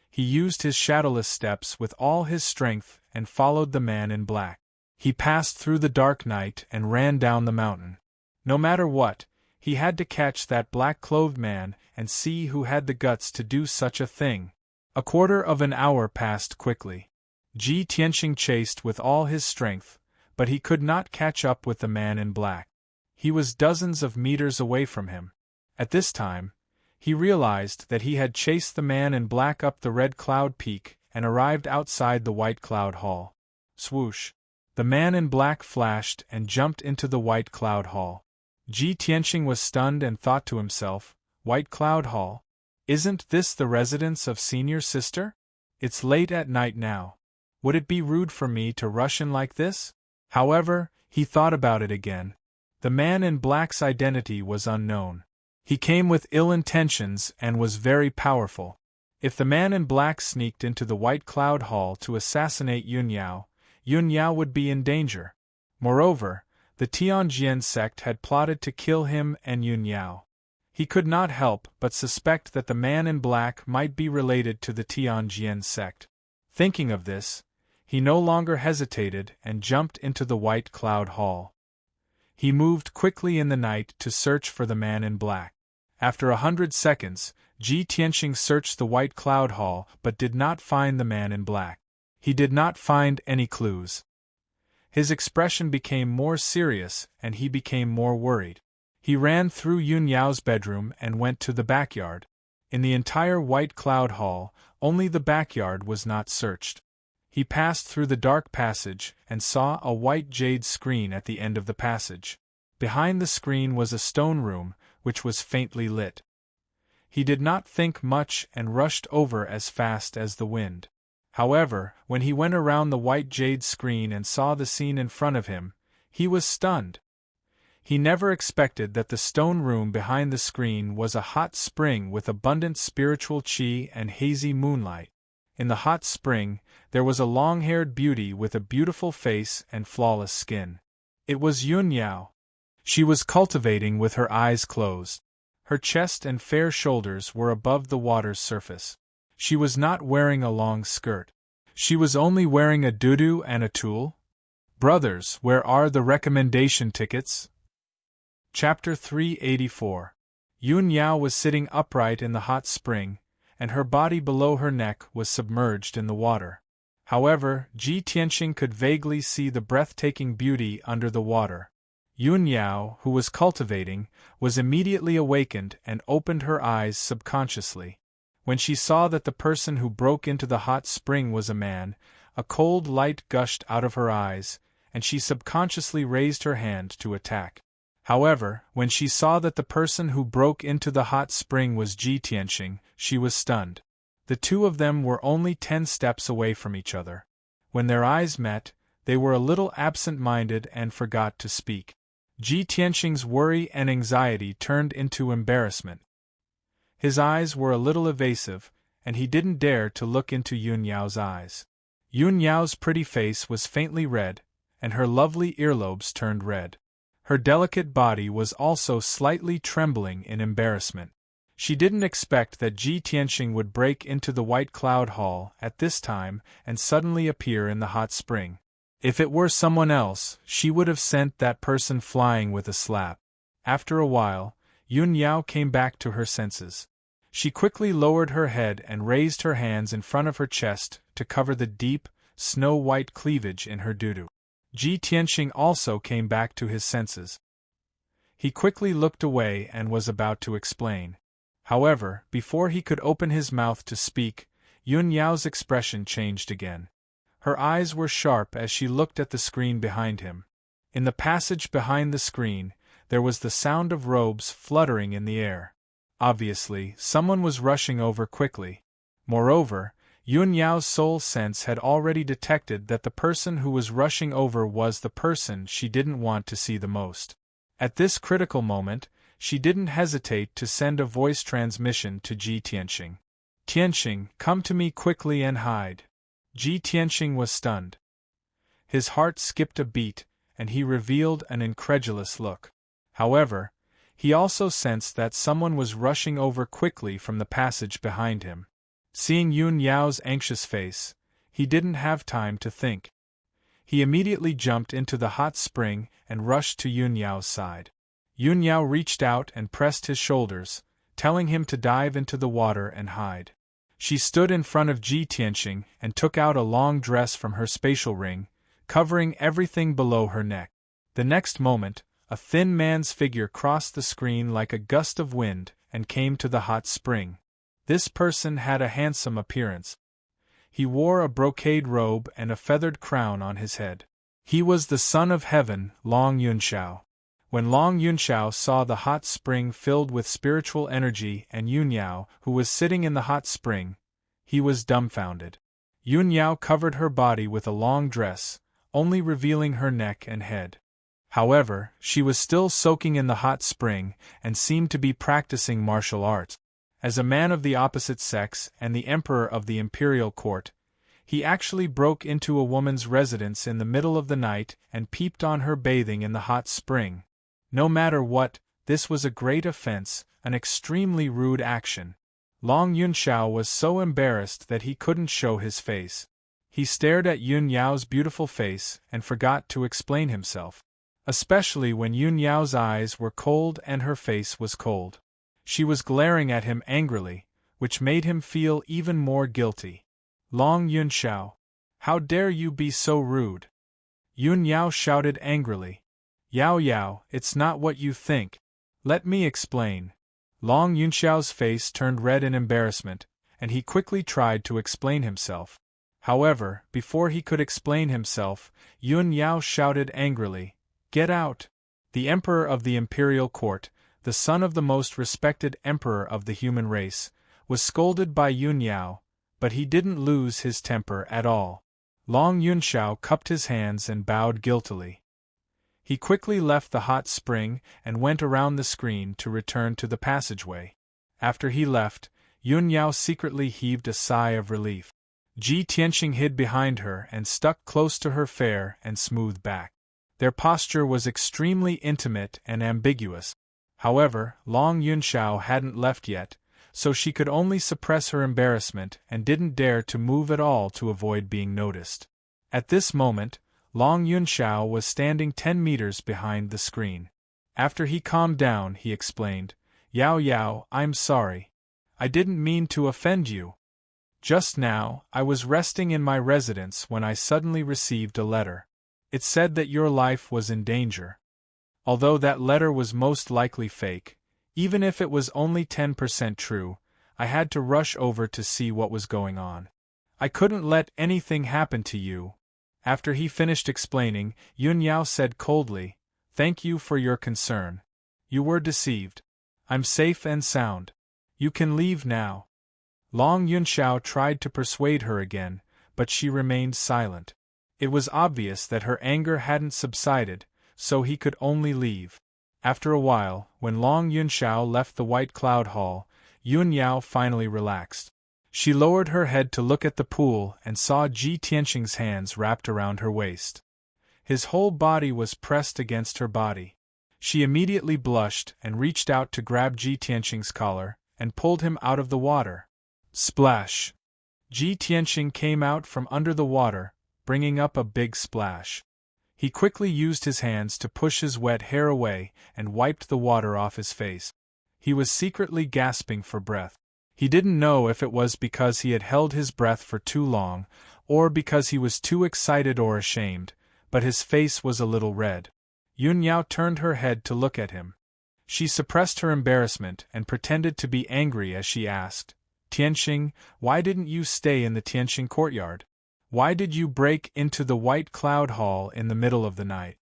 He used his shadowless steps with all his strength and followed the man in black. He passed through the dark night and ran down the mountain. No matter what, he had to catch that black-clothed man and see who had the guts to do such a thing. A quarter of an hour passed quickly. Ji Tianxing chased with all his strength, but he could not catch up with the man in black. He was dozens of meters away from him. At this time, he realized that he had chased the man in black up the red cloud peak and arrived outside the white cloud hall. Swoosh! The man in black flashed and jumped into the white cloud hall. Ji Tianxing was stunned and thought to himself, "White Cloud Hall? Isn't this the residence of Senior Sister? It's late at night now. Would it be rude for me to rush in like this?" However, he thought about it again. The man in black's identity was unknown. He came with ill intentions and was very powerful. If the man in black sneaked into the White Cloud Hall to assassinate Yunyao, Yunyao would be in danger. Moreover, the Tianjian sect had plotted to kill him and Yunyao. He could not help but suspect that the man in black might be related to the Tianjian sect. Thinking of this, he no longer hesitated and jumped into the White Cloud Hall. He moved quickly in the night to search for the man in black. After 100 seconds, Ji Tianxing searched the White Cloud Hall but did not find the man in black. He did not find any clues. His expression became more serious and he became more worried. He ran through Yunyao's bedroom and went to the backyard. In the entire White Cloud Hall, only the backyard was not searched. He passed through the dark passage and saw a white jade screen at the end of the passage. Behind the screen was a stone room, which was faintly lit. He did not think much and rushed over as fast as the wind. However, when he went around the white jade screen and saw the scene in front of him, he was stunned. He never expected that the stone room behind the screen was a hot spring with abundant spiritual qi and hazy moonlight. In the hot spring, there was a long-haired beauty with a beautiful face and flawless skin. It was Yun Yao. She was cultivating with her eyes closed. Her chest and fair shoulders were above the water's surface. She was not wearing a long skirt. She was only wearing a dudu and a tulle. Brothers, where are the recommendation tickets? Chapter 384. Yun Yao was sitting upright in the hot spring, and her body below her neck was submerged in the water. However, Ji Tianxing could vaguely see the breathtaking beauty under the water. Yun Yao, who was cultivating, was immediately awakened and opened her eyes subconsciously. When she saw that the person who broke into the hot spring was a man, a cold light gushed out of her eyes, and she subconsciously raised her hand to attack. However, when she saw that the person who broke into the hot spring was Ji Tianxing, she was stunned. The two of them were only 10 steps away from each other. When their eyes met, they were a little absent-minded and forgot to speak. Ji Tianxing's worry and anxiety turned into embarrassment. His eyes were a little evasive, and he didn't dare to look into Yun Yao's eyes. Yun Yao's pretty face was faintly red, and her lovely earlobes turned red. Her delicate body was also slightly trembling in embarrassment. She didn't expect that Ji Tianxing would break into the White Cloud Hall at this time and suddenly appear in the hot spring. If it were someone else, she would have sent that person flying with a slap. After a while, Yun Yao came back to her senses. She quickly lowered her head and raised her hands in front of her chest to cover the deep, snow-white cleavage in her dudu. Ji Tianxing also came back to his senses. He quickly looked away and was about to explain. However, before he could open his mouth to speak, Yun Yao's expression changed again. Her eyes were sharp as she looked at the screen behind him. In the passage behind the screen, there was the sound of robes fluttering in the air. Obviously, someone was rushing over quickly. Moreover, Yun Yao's soul sense had already detected that the person who was rushing over was the person she didn't want to see the most. At this critical moment, she didn't hesitate to send a voice transmission to Ji Tianxing. "Tianxing, come to me quickly and hide." Ji Tianxing was stunned. His heart skipped a beat, and he revealed an incredulous look. However, he also sensed that someone was rushing over quickly from the passage behind him. Seeing Yun Yao's anxious face, he didn't have time to think. He immediately jumped into the hot spring and rushed to Yun Yao's side. Yun Yao reached out and pressed his shoulders, telling him to dive into the water and hide. She stood in front of Ji Tianxing and took out a long dress from her spatial ring, covering everything below her neck. The next moment, a thin man's figure crossed the screen like a gust of wind and came to the hot spring. This person had a handsome appearance. He wore a brocade robe and a feathered crown on his head. He was the son of heaven, Long Yunxiao. When Long Yunxiao saw the hot spring filled with spiritual energy and Yun Yao, who was sitting in the hot spring, he was dumbfounded. Yun Yao covered her body with a long dress, only revealing her neck and head. However, she was still soaking in the hot spring and seemed to be practicing martial arts. As a man of the opposite sex and the emperor of the imperial court, he actually broke into a woman's residence in the middle of the night and peeped on her bathing in the hot spring. No matter what, this was a great offense, an extremely rude action. Long Yunxiao was so embarrassed that he couldn't show his face. He stared at Yun Yao's beautiful face and forgot to explain himself. Especially when Yun Yao's eyes were cold and her face was cold. She was glaring at him angrily, which made him feel even more guilty. "Long Yunxiao, how dare you be so rude?" Yun Yao shouted angrily. "Yao Yao, it's not what you think. Let me explain." Long Yunxiao's face turned red in embarrassment, and he quickly tried to explain himself. However, before he could explain himself, Yun Yao shouted angrily, "Get out!" The emperor of the imperial court, the son of the most respected emperor of the human race, was scolded by Yun Yao, but he didn't lose his temper at all. Long Yunxiao cupped his hands and bowed guiltily. He quickly left the hot spring and went around the screen to return to the passageway. After he left, Yun Yao secretly heaved a sigh of relief. Ji Tianxing hid behind her and stuck close to her fair and smooth back. Their posture was extremely intimate and ambiguous. However, Long Yunxiao hadn't left yet, so she could only suppress her embarrassment and didn't dare to move at all to avoid being noticed. At this moment, Long Yunxiao was standing 10 meters behind the screen. After he calmed down, he explained, "Yao Yao, I'm sorry. I didn't mean to offend you. Just now, I was resting in my residence when I suddenly received a letter. It said that your life was in danger. Although that letter was most likely fake, even if it was only 10% true, I had to rush over to see what was going on. I couldn't let anything happen to you." After he finished explaining, Yun Yao said coldly, "Thank you for your concern. You were deceived. I'm safe and sound. You can leave now." Long Yunxiao tried to persuade her again, but she remained silent. It was obvious that her anger hadn't subsided, so he could only leave. After a while, when Long Yunxiao left the White Cloud Hall, Yun Yao finally relaxed. She lowered her head to look at the pool and saw Ji Tianqing's hands wrapped around her waist. His whole body was pressed against her body. She immediately blushed and reached out to grab Ji Tianqing's collar and pulled him out of the water. Splash! Ji Tianqing came out from under the water, bringing up a big splash. He quickly used his hands to push his wet hair away and wiped the water off his face. He was secretly gasping for breath. He didn't know if it was because he had held his breath for too long, or because he was too excited or ashamed, but his face was a little red. Yun Yao turned her head to look at him. She suppressed her embarrassment and pretended to be angry as she asked, "Tianqing, why didn't you stay in the Tianqing courtyard? Why did you break into the White Cloud Hall in the middle of the night?"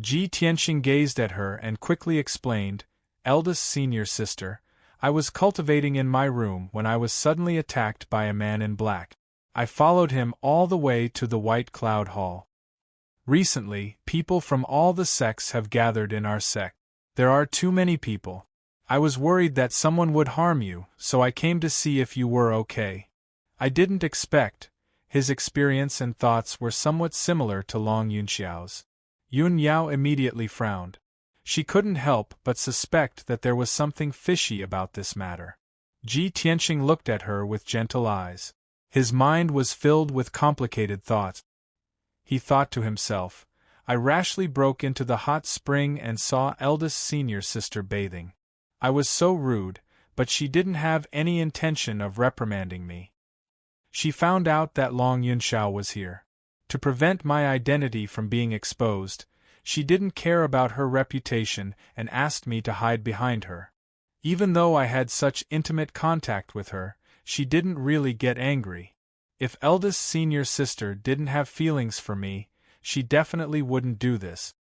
Ji Tianqing gazed at her and quickly explained, "Eldest senior sister, I was cultivating in my room when I was suddenly attacked by a man in black. I followed him all the way to the White Cloud Hall. Recently, people from all the sects have gathered in our sect. There are too many people. I was worried that someone would harm you, so I came to see if you were okay." I didn't expect. His experience and thoughts were somewhat similar to Long Yunxiao's. Yun Yao immediately frowned. She couldn't help but suspect that there was something fishy about this matter. Ji Tianqing looked at her with gentle eyes. His mind was filled with complicated thoughts. He thought to himself, "I rashly broke into the hot spring and saw eldest senior sister bathing. I was so rude, but she didn't have any intention of reprimanding me. She found out that Long Yunxiao was here. To prevent my identity from being exposed, she didn't care about her reputation and asked me to hide behind her. Even though I had such intimate contact with her, she didn't really get angry. If eldest senior sister didn't have feelings for me, she definitely wouldn't do this."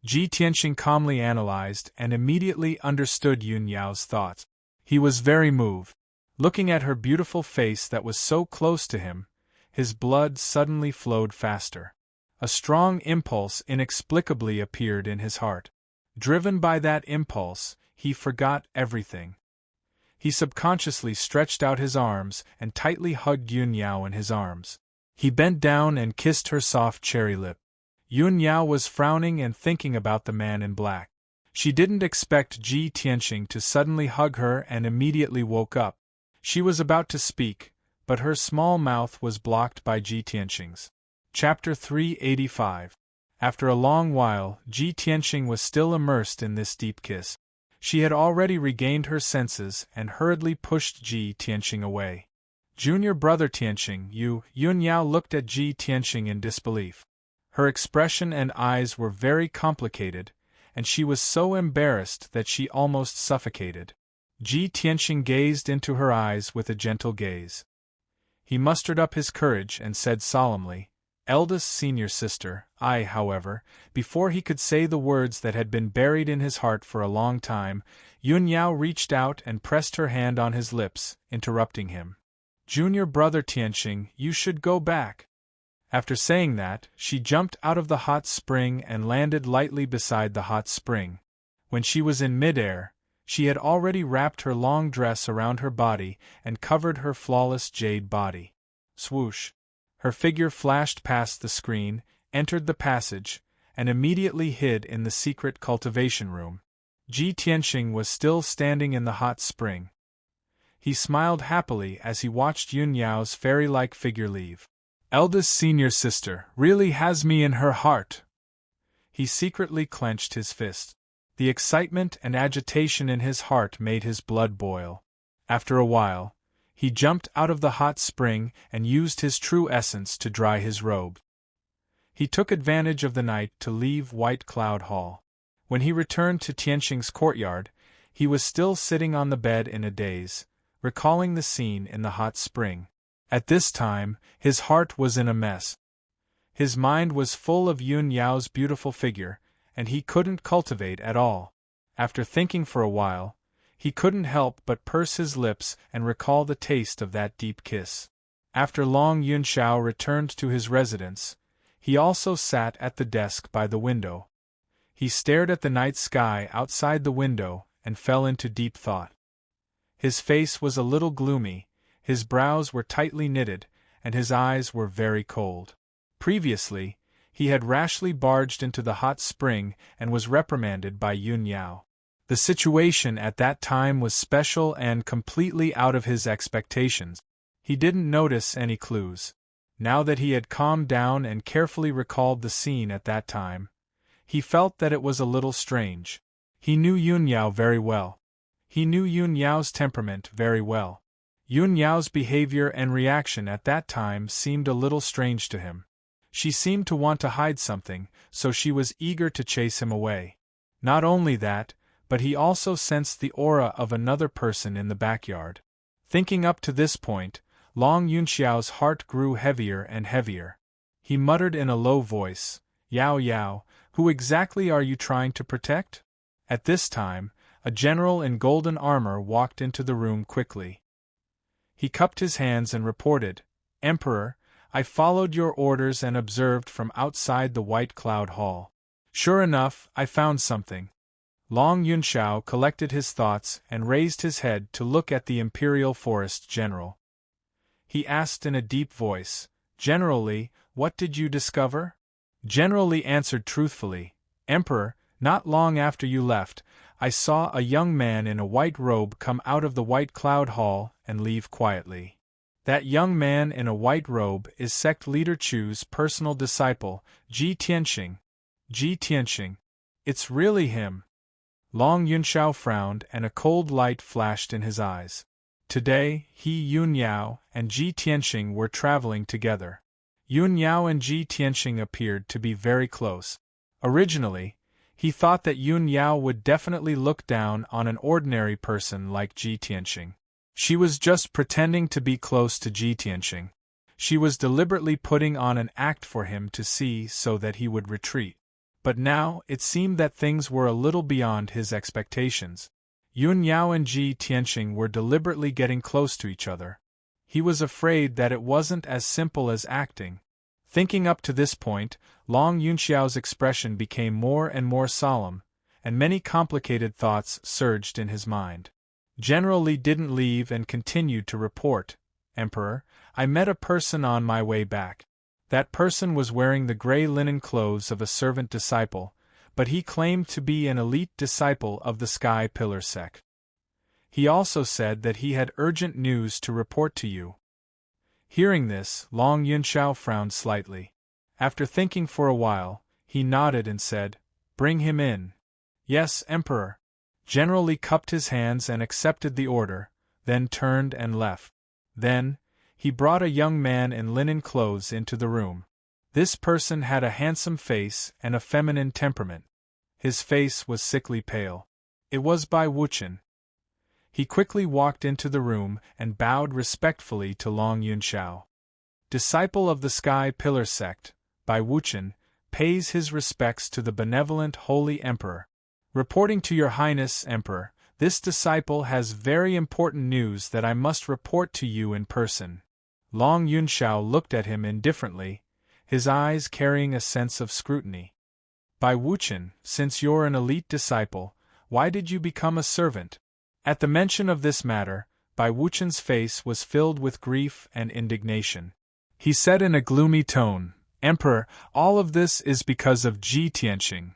Ji Tianqing calmly analyzed and immediately understood Yun Yao's thoughts. He was very moved. Looking at her beautiful face that was so close to him, his blood suddenly flowed faster. A strong impulse inexplicably appeared in his heart. Driven by that impulse, he forgot everything. He subconsciously stretched out his arms and tightly hugged Yun Yao in his arms. He bent down and kissed her soft cherry lip. Yun Yao was frowning and thinking about the man in black. She didn't expect Ji Tianqing to suddenly hug her and immediately woke up. She was about to speak, but her small mouth was blocked by Ji Tianqing's. Chapter 385. After a long while, Ji Tianqing was still immersed in this deep kiss. She had already regained her senses and hurriedly pushed Ji Tianqing away. "Junior brother Tianqing, Yun Yao looked at Ji Tianqing in disbelief. Her expression and eyes were very complicated, and she was so embarrassed that she almost suffocated. Ji Tianqing gazed into her eyes with a gentle gaze. He mustered up his courage and said solemnly, "Eldest senior sister, however, before he could say the words that had been buried in his heart for a long time, Yun Yao reached out and pressed her hand on his lips, interrupting him. "Junior brother Tianqing, you should go back." After saying that, she jumped out of the hot spring and landed lightly beside the hot spring. When she was in midair, she had already wrapped her long dress around her body and covered her flawless jade body. Swoosh! Her figure flashed past the screen, entered the passage, and immediately hid in the secret cultivation room. Ji Tianxing was still standing in the hot spring. He smiled happily as he watched Yun Yao's fairy-like figure leave. Eldest senior sister really has me in her heart. He secretly clenched his fist. The excitement and agitation in his heart made his blood boil. After a while, he jumped out of the hot spring and used his true essence to dry his robe. He took advantage of the night to leave White Cloud Hall. When he returned to Tianxing's courtyard, he was still sitting on the bed in a daze, recalling the scene in the hot spring. At this time, his heart was in a mess. His mind was full of Yun Yao's beautiful figure, and he couldn't cultivate at all. After thinking for a while, he couldn't help but purse his lips and recall the taste of that deep kiss. After long, Yun Xiao returned to his residence. He also sat at the desk by the window. He stared at the night sky outside the window and fell into deep thought. His face was a little gloomy, his brows were tightly knitted, and his eyes were very cold. Previously, he had rashly barged into the hot spring and was reprimanded by Yun Yao. The situation at that time was special and completely out of his expectations. He didn't notice any clues. Now that he had calmed down and carefully recalled the scene at that time, he felt that it was a little strange. He knew Yun Yao very well. He knew Yun Yao's temperament very well. Yun Yao's behavior and reaction at that time seemed a little strange to him. She seemed to want to hide something, so she was eager to chase him away. Not only that, but he also sensed the aura of another person in the backyard. Thinking up to this point, Long Yunxiao's heart grew heavier and heavier. He muttered in a low voice, "Yao Yao, who exactly are you trying to protect?" At this time, a general in golden armor walked into the room quickly. He cupped his hands and reported, "Emperor, I followed your orders and observed from outside the White Cloud Hall. Sure enough, I found something." Long Yunxiao collected his thoughts and raised his head to look at the Imperial Forest General. He asked in a deep voice, "General Li, what did you discover?" General Li answered truthfully, "Emperor, not long after you left, I saw a young man in a white robe come out of the White Cloud Hall and leave quietly. That young man in a white robe is sect leader Chu's personal disciple, Ji Tianxing. Ji Tianxing. It's really him." Long Yunxiao frowned and a cold light flashed in his eyes. Today, he, Yun Yao, and Ji Tianxing were traveling together. Yun Yao and Ji Tianxing appeared to be very close. Originally, he thought that Yun Yao would definitely look down on an ordinary person like Ji Tianxing. She was just pretending to be close to Ji Tianxing. She was deliberately putting on an act for him to see so that he would retreat. But now, it seemed that things were a little beyond his expectations. Yun Yao and Ji Tianxing were deliberately getting close to each other. He was afraid that it wasn't as simple as acting. Thinking up to this point, Long Yunxiao's expression became more and more solemn, and many complicated thoughts surged in his mind. General Li didn't leave and continued to report, "Emperor, I met a person on my way back. That person was wearing the gray linen clothes of a servant disciple, but he claimed to be an elite disciple of the Sky Pillar sect. He also said that he had urgent news to report to you." Hearing this, Long Yunxiao frowned slightly. After thinking for a while, he nodded and said, "Bring him in." "Yes, Emperor." General Li cupped his hands and accepted the order, then turned and left. Then, he brought a young man in linen clothes into the room. This person had a handsome face and a feminine temperament. His face was sickly pale. It was Bai Wuchen. He quickly walked into the room and bowed respectfully to Long Yunxiao. Disciple of the Sky Pillar sect, Bai Wuchen, pays his respects to the benevolent Holy Emperor. "Reporting to Your Highness, Emperor, this disciple has very important news that I must report to you in person." Long Yunxiao looked at him indifferently, his eyes carrying a sense of scrutiny. "Bai Wuchen, since you're an elite disciple, why did you become a servant?" At the mention of this matter, Bai Wuchen's face was filled with grief and indignation. He said in a gloomy tone, Emperor, all of this is because of Ji Tianqing.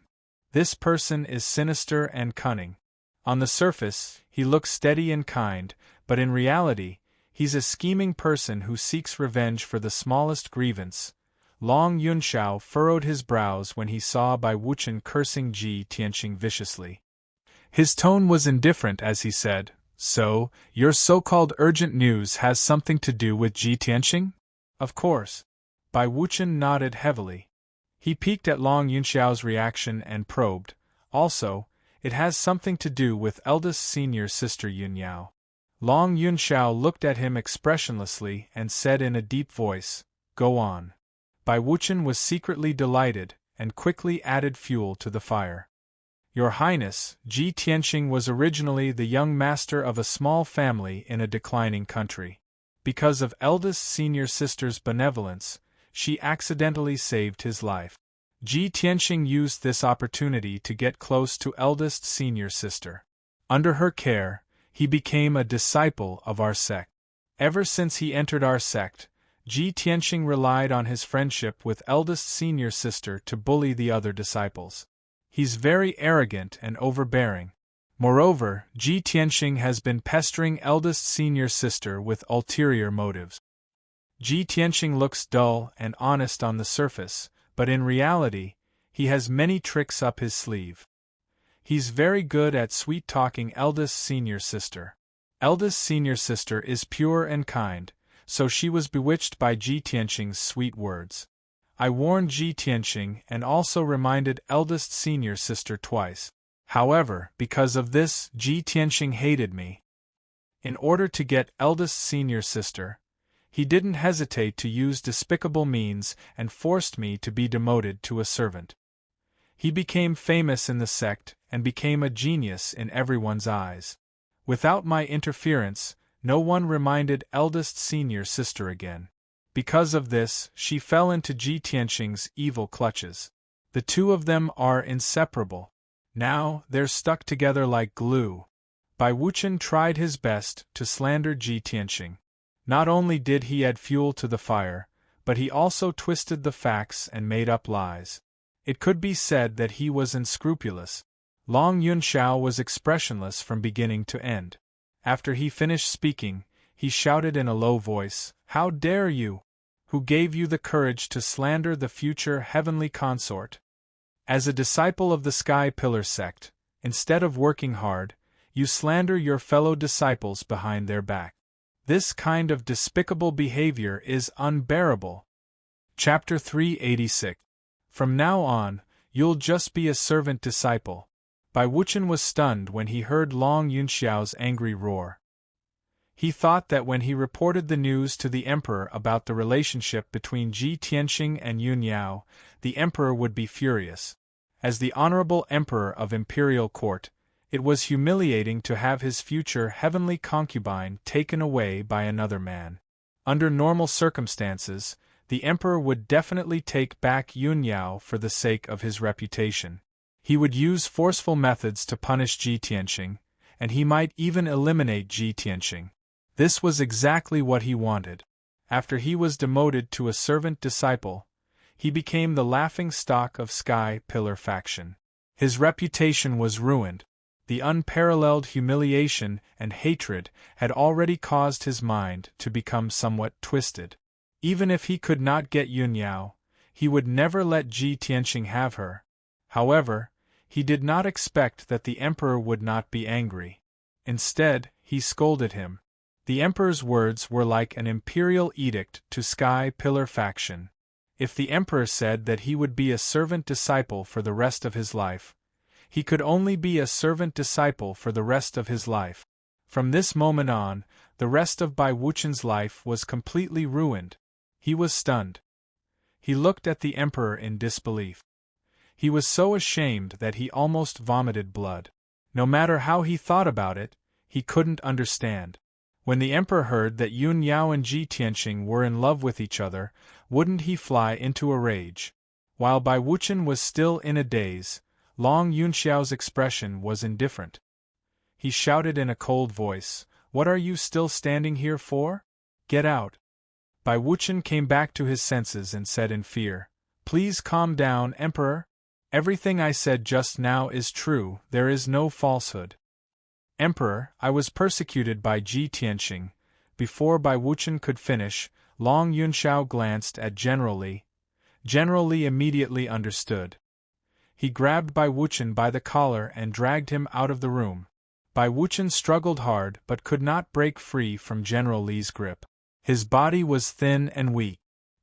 This person is sinister and cunning. On the surface, he looks steady and kind, but in reality, he's a scheming person who seeks revenge for the smallest grievance. Long Yunxiao furrowed his brows when he saw Bai Wuchen cursing Ji Tianqing viciously. His tone was indifferent as he said, "So, your so-called urgent news has something to do with Ji Tianqing?" "Of course." Bai Wuchen nodded heavily. He peeked at Long Yunxiao's reaction and probed, "Also, it has something to do with eldest senior sister Yunyao." Long Yunxiao looked at him expressionlessly and said in a deep voice, "Go on." Bai Wuchen was secretly delighted, and quickly added fuel to the fire. "Your Highness, Ji Tianqing was originally the young master of a small family in a declining country. Because of eldest senior sister's benevolence, she accidentally saved his life. Ji Tianqing used this opportunity to get close to eldest senior sister. Under her care, he became a disciple of our sect. Ever since he entered our sect, Ji Tianqing relied on his friendship with eldest senior sister to bully the other disciples. He's very arrogant and overbearing. Moreover, Ji Tianqing has been pestering eldest senior sister with ulterior motives. Ji Tianqing looks dull and honest on the surface, but in reality, he has many tricks up his sleeve. He's very good at sweet-talking eldest senior sister. Eldest senior sister is pure and kind, so she was bewitched by Ji Tianqing's sweet words. I warned Ji Tianqing and also reminded eldest senior sister twice. However, because of this, Ji Tianqing hated me. In order to get eldest senior sister, he didn't hesitate to use despicable means and forced me to be demoted to a servant. He became famous in the sect and became a genius in everyone's eyes. Without my interference, no one reminded eldest senior sister again. Because of this, she fell into Ji Tianqing's evil clutches. The two of them are inseparable. Now, they're stuck together like glue. Bai Wuchen tried his best to slander Ji Tianqing. Not only did he add fuel to the fire, but he also twisted the facts and made up lies. It could be said that he was unscrupulous. Long Yunxiao was expressionless from beginning to end. After he finished speaking, he shouted in a low voice, "How dare you? Who gave you the courage to slander the future heavenly consort? As a disciple of the Sky Pillar sect, instead of working hard, you slander your fellow disciples behind their back. This kind of despicable behavior is unbearable." Chapter 386. From now on, you'll just be a servant disciple. Bai Wuchen was stunned when he heard Long Yunxiao's angry roar. He thought that when he reported the news to the emperor about the relationship between Ji Tianqing and Yunyao, the emperor would be furious. As the honorable emperor of imperial court, it was humiliating to have his future heavenly concubine taken away by another man. Under normal circumstances, the emperor would definitely take back Yunyao for the sake of his reputation. He would use forceful methods to punish Ji Tianqing, and he might even eliminate Ji Tianqing. This was exactly what he wanted. After he was demoted to a servant disciple, he became the laughingstock of Sky Pillar faction. His reputation was ruined. The unparalleled humiliation and hatred had already caused his mind to become somewhat twisted. Even if he could not get Yunyao, he would never let Ji Tianqing have her. However, he did not expect that the emperor would not be angry. Instead, he scolded him. The emperor's words were like an imperial edict to Sky Pillar faction. If the emperor said that he would be a servant disciple for the rest of his life, he could only be a servant disciple for the rest of his life. From this moment on, the rest of Bai Wuchen's life was completely ruined. He was stunned. He looked at the emperor in disbelief. He was so ashamed that he almost vomited blood. No matter how he thought about it, he couldn't understand. When the emperor heard that Yunyao and Ji Tianqing were in love with each other, wouldn't he fly into a rage? While Bai Wuchen was still in a daze, Long Yunxiao's expression was indifferent. He shouted in a cold voice, "What are you still standing here for? Get out!" Bai Wuchen came back to his senses and said in fear, Please calm down, Emperor. Everything I said just now is true, there is no falsehood. Emperor, I was persecuted by Ji Tianxing. Before Bai Wuchen could finish, Long Yunxiao glanced at General Li. General Li immediately understood. He grabbed Bai Wuchen by the collar and dragged him out of the room. Bai Wuchen struggled hard but could not break free from General Li's grip. His body was thin and weak.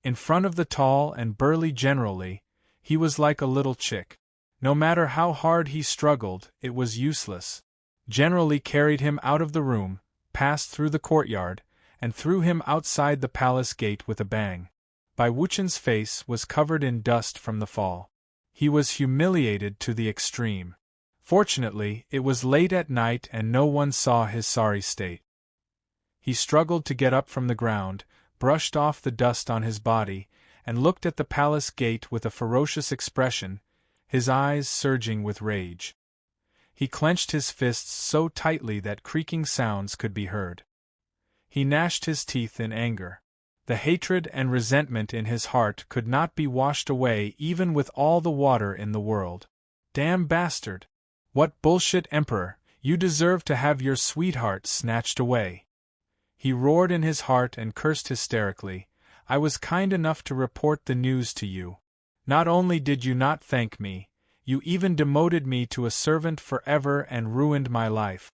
In front of the tall and burly General Li, he was like a little chick. No matter how hard he struggled, it was useless. General Li carried him out of the room, passed through the courtyard, and threw him outside the palace gate with a bang. Bai Wuchen's face was covered in dust from the fall. He was humiliated to the extreme. Fortunately, it was late at night and no one saw his sorry state. He struggled to get up from the ground, brushed off the dust on his body, and looked at the palace gate with a ferocious expression, his eyes surging with rage. He clenched his fists so tightly that creaking sounds could be heard. He gnashed his teeth in anger. The hatred and resentment in his heart could not be washed away even with all the water in the world. Damn bastard! What bullshit, Emperor! You deserve to have your sweetheart snatched away. He roared in his heart and cursed hysterically. I was kind enough to report the news to you. Not only did you not thank me, you even demoted me to a servant forever and ruined my life.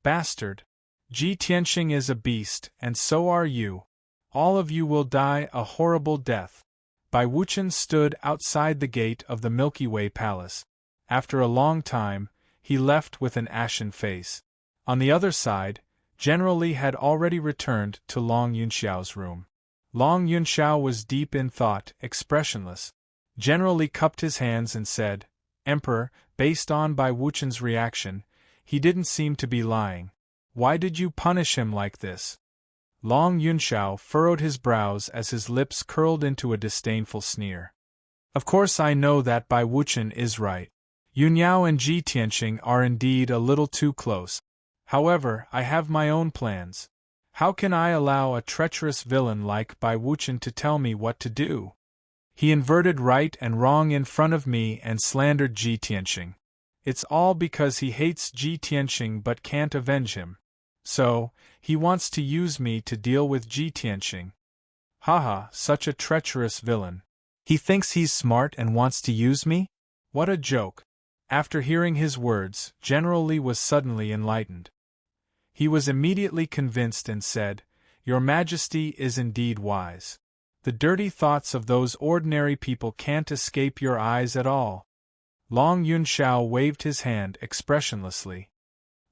Bastard! Ji Tianxing is a beast, and so are you. All of you will die a horrible death. Bai Wuchen stood outside the gate of the Milky Way Palace. After a long time, he left with an ashen face. On the other side, General Li had already returned to Long Yunxiao's room. Long Yunxiao was deep in thought, expressionless. General Li cupped his hands and said, Emperor, based on Bai Wuchen's reaction, he didn't seem to be lying. Why did you punish him like this? Long Yunxiao furrowed his brows as his lips curled into a disdainful sneer. Of course I know that Bai Wuchen is right. Yunyao and Ji Tianxing are indeed a little too close. However, I have my own plans. How can I allow a treacherous villain like Bai Wuchen to tell me what to do? He inverted right and wrong in front of me and slandered Ji Tianxing. It's all because he hates Ji Tianxing but can't avenge him. So, he wants to use me to deal with Ji Tianxing. Haha, such a treacherous villain. He thinks he's smart and wants to use me? What a joke. After hearing his words, General Li was suddenly enlightened. He was immediately convinced and said, Your Majesty is indeed wise. The dirty thoughts of those ordinary people can't escape your eyes at all. Long Yunxiao waved his hand expressionlessly.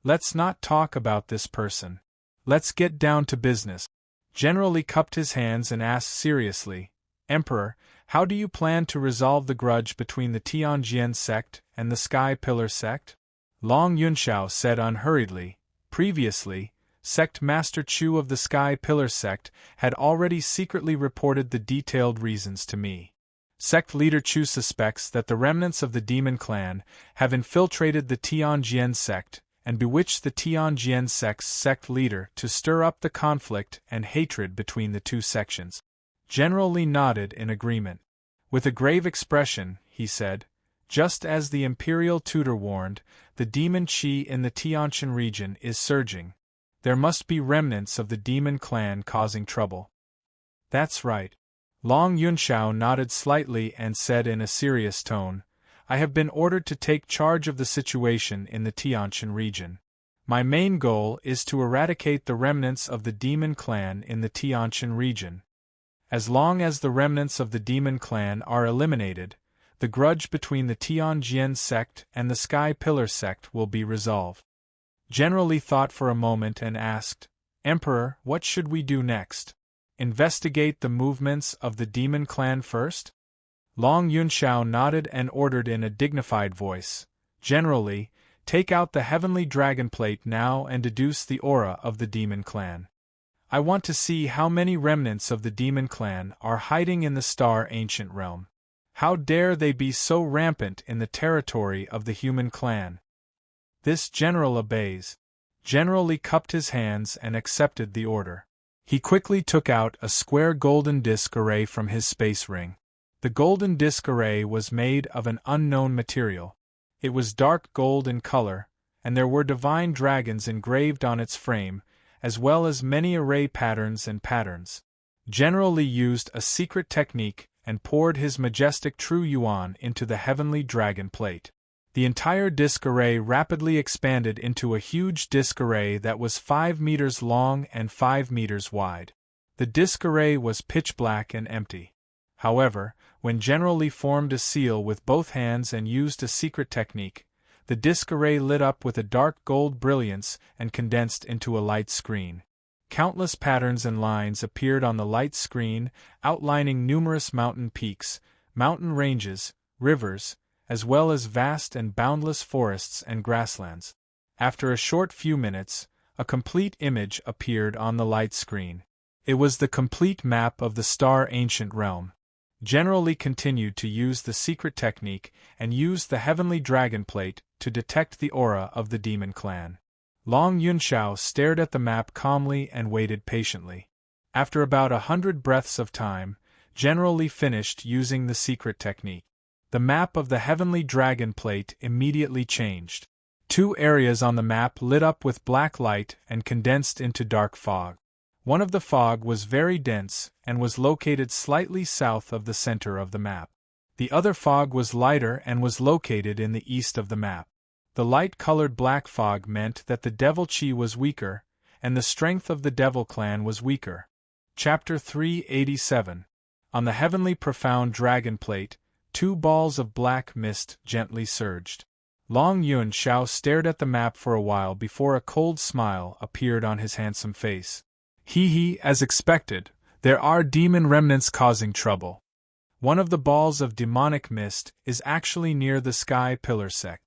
Let's not talk about this person. Let's get down to business. General Li cupped his hands and asked seriously, Emperor, how do you plan to resolve the grudge between the Tianjian sect and the Sky Pillar sect? Long Yunxiao said unhurriedly, Previously, Sect Master Chu of the Sky Pillar sect had already secretly reported the detailed reasons to me. Sect leader Chu suspects that the remnants of the demon clan have infiltrated the Tianjian sect and bewitched the Tianjian sect's sect leader to stir up the conflict and hatred between the two sections. General Li nodded in agreement. With a grave expression, he said, Just as the imperial tutor warned, the demon qi in the Tianjin region is surging. There must be remnants of the demon clan causing trouble. That's right. Long Yunxiao nodded slightly and said in a serious tone, I have been ordered to take charge of the situation in the Tianjin region. My main goal is to eradicate the remnants of the demon clan in the Tianjin region. As long as the remnants of the demon clan are eliminated, the grudge between the Tianjian sect and the Sky Pillar sect will be resolved. General Li thought for a moment and asked, Emperor, what should we do next? Investigate the movements of the demon clan first? Long Yunxiao nodded and ordered in a dignified voice, General Li, take out the heavenly dragon plate now and deduce the aura of the demon clan. I want to see how many remnants of the demon clan are hiding in the star ancient realm. How dare they be so rampant in the territory of the human clan? This general obeys. General Li cupped his hands and accepted the order. He quickly took out a square golden disc array from his space ring. The golden disc array was made of an unknown material. It was dark gold in color, and there were divine dragons engraved on its frame, as well as many array patterns and patterns. General Li used a secret technique and poured his majestic true yuan into the heavenly dragon plate. The entire disc array rapidly expanded into a huge disc array that was 5 meters long and 5 meters wide. The disc array was pitch black and empty. However, when General Li formed a seal with both hands and used a secret technique, the disc array lit up with a dark gold brilliance and condensed into a light screen. Countless patterns and lines appeared on the light screen, outlining numerous mountain peaks, mountain ranges, rivers, as well as vast and boundless forests and grasslands. After a short few minutes, a complete image appeared on the light screen. It was the complete map of the Star Ancient Realm. General Li continued to use the secret technique and used the heavenly dragon plate to detect the aura of the demon clan. Long Yunxiao stared at the map calmly and waited patiently. After about 100 breaths of time, General Li finished using the secret technique. The map of the heavenly dragon plate immediately changed. 2 areas on the map lit up with black light and condensed into dark fog. One of the fog was very dense and was located slightly south of the center of the map. The other fog was lighter and was located in the east of the map. The light-colored black fog meant that the devil chi was weaker, and the strength of the devil clan was weaker. Chapter 387. On the heavenly profound dragon plate, 2 balls of black mist gently surged. Long Yunxiao stared at the map for a while before a cold smile appeared on his handsome face. He, as expected, there are demon remnants causing trouble. One of the balls of demonic mist is actually near the sky pillar sect.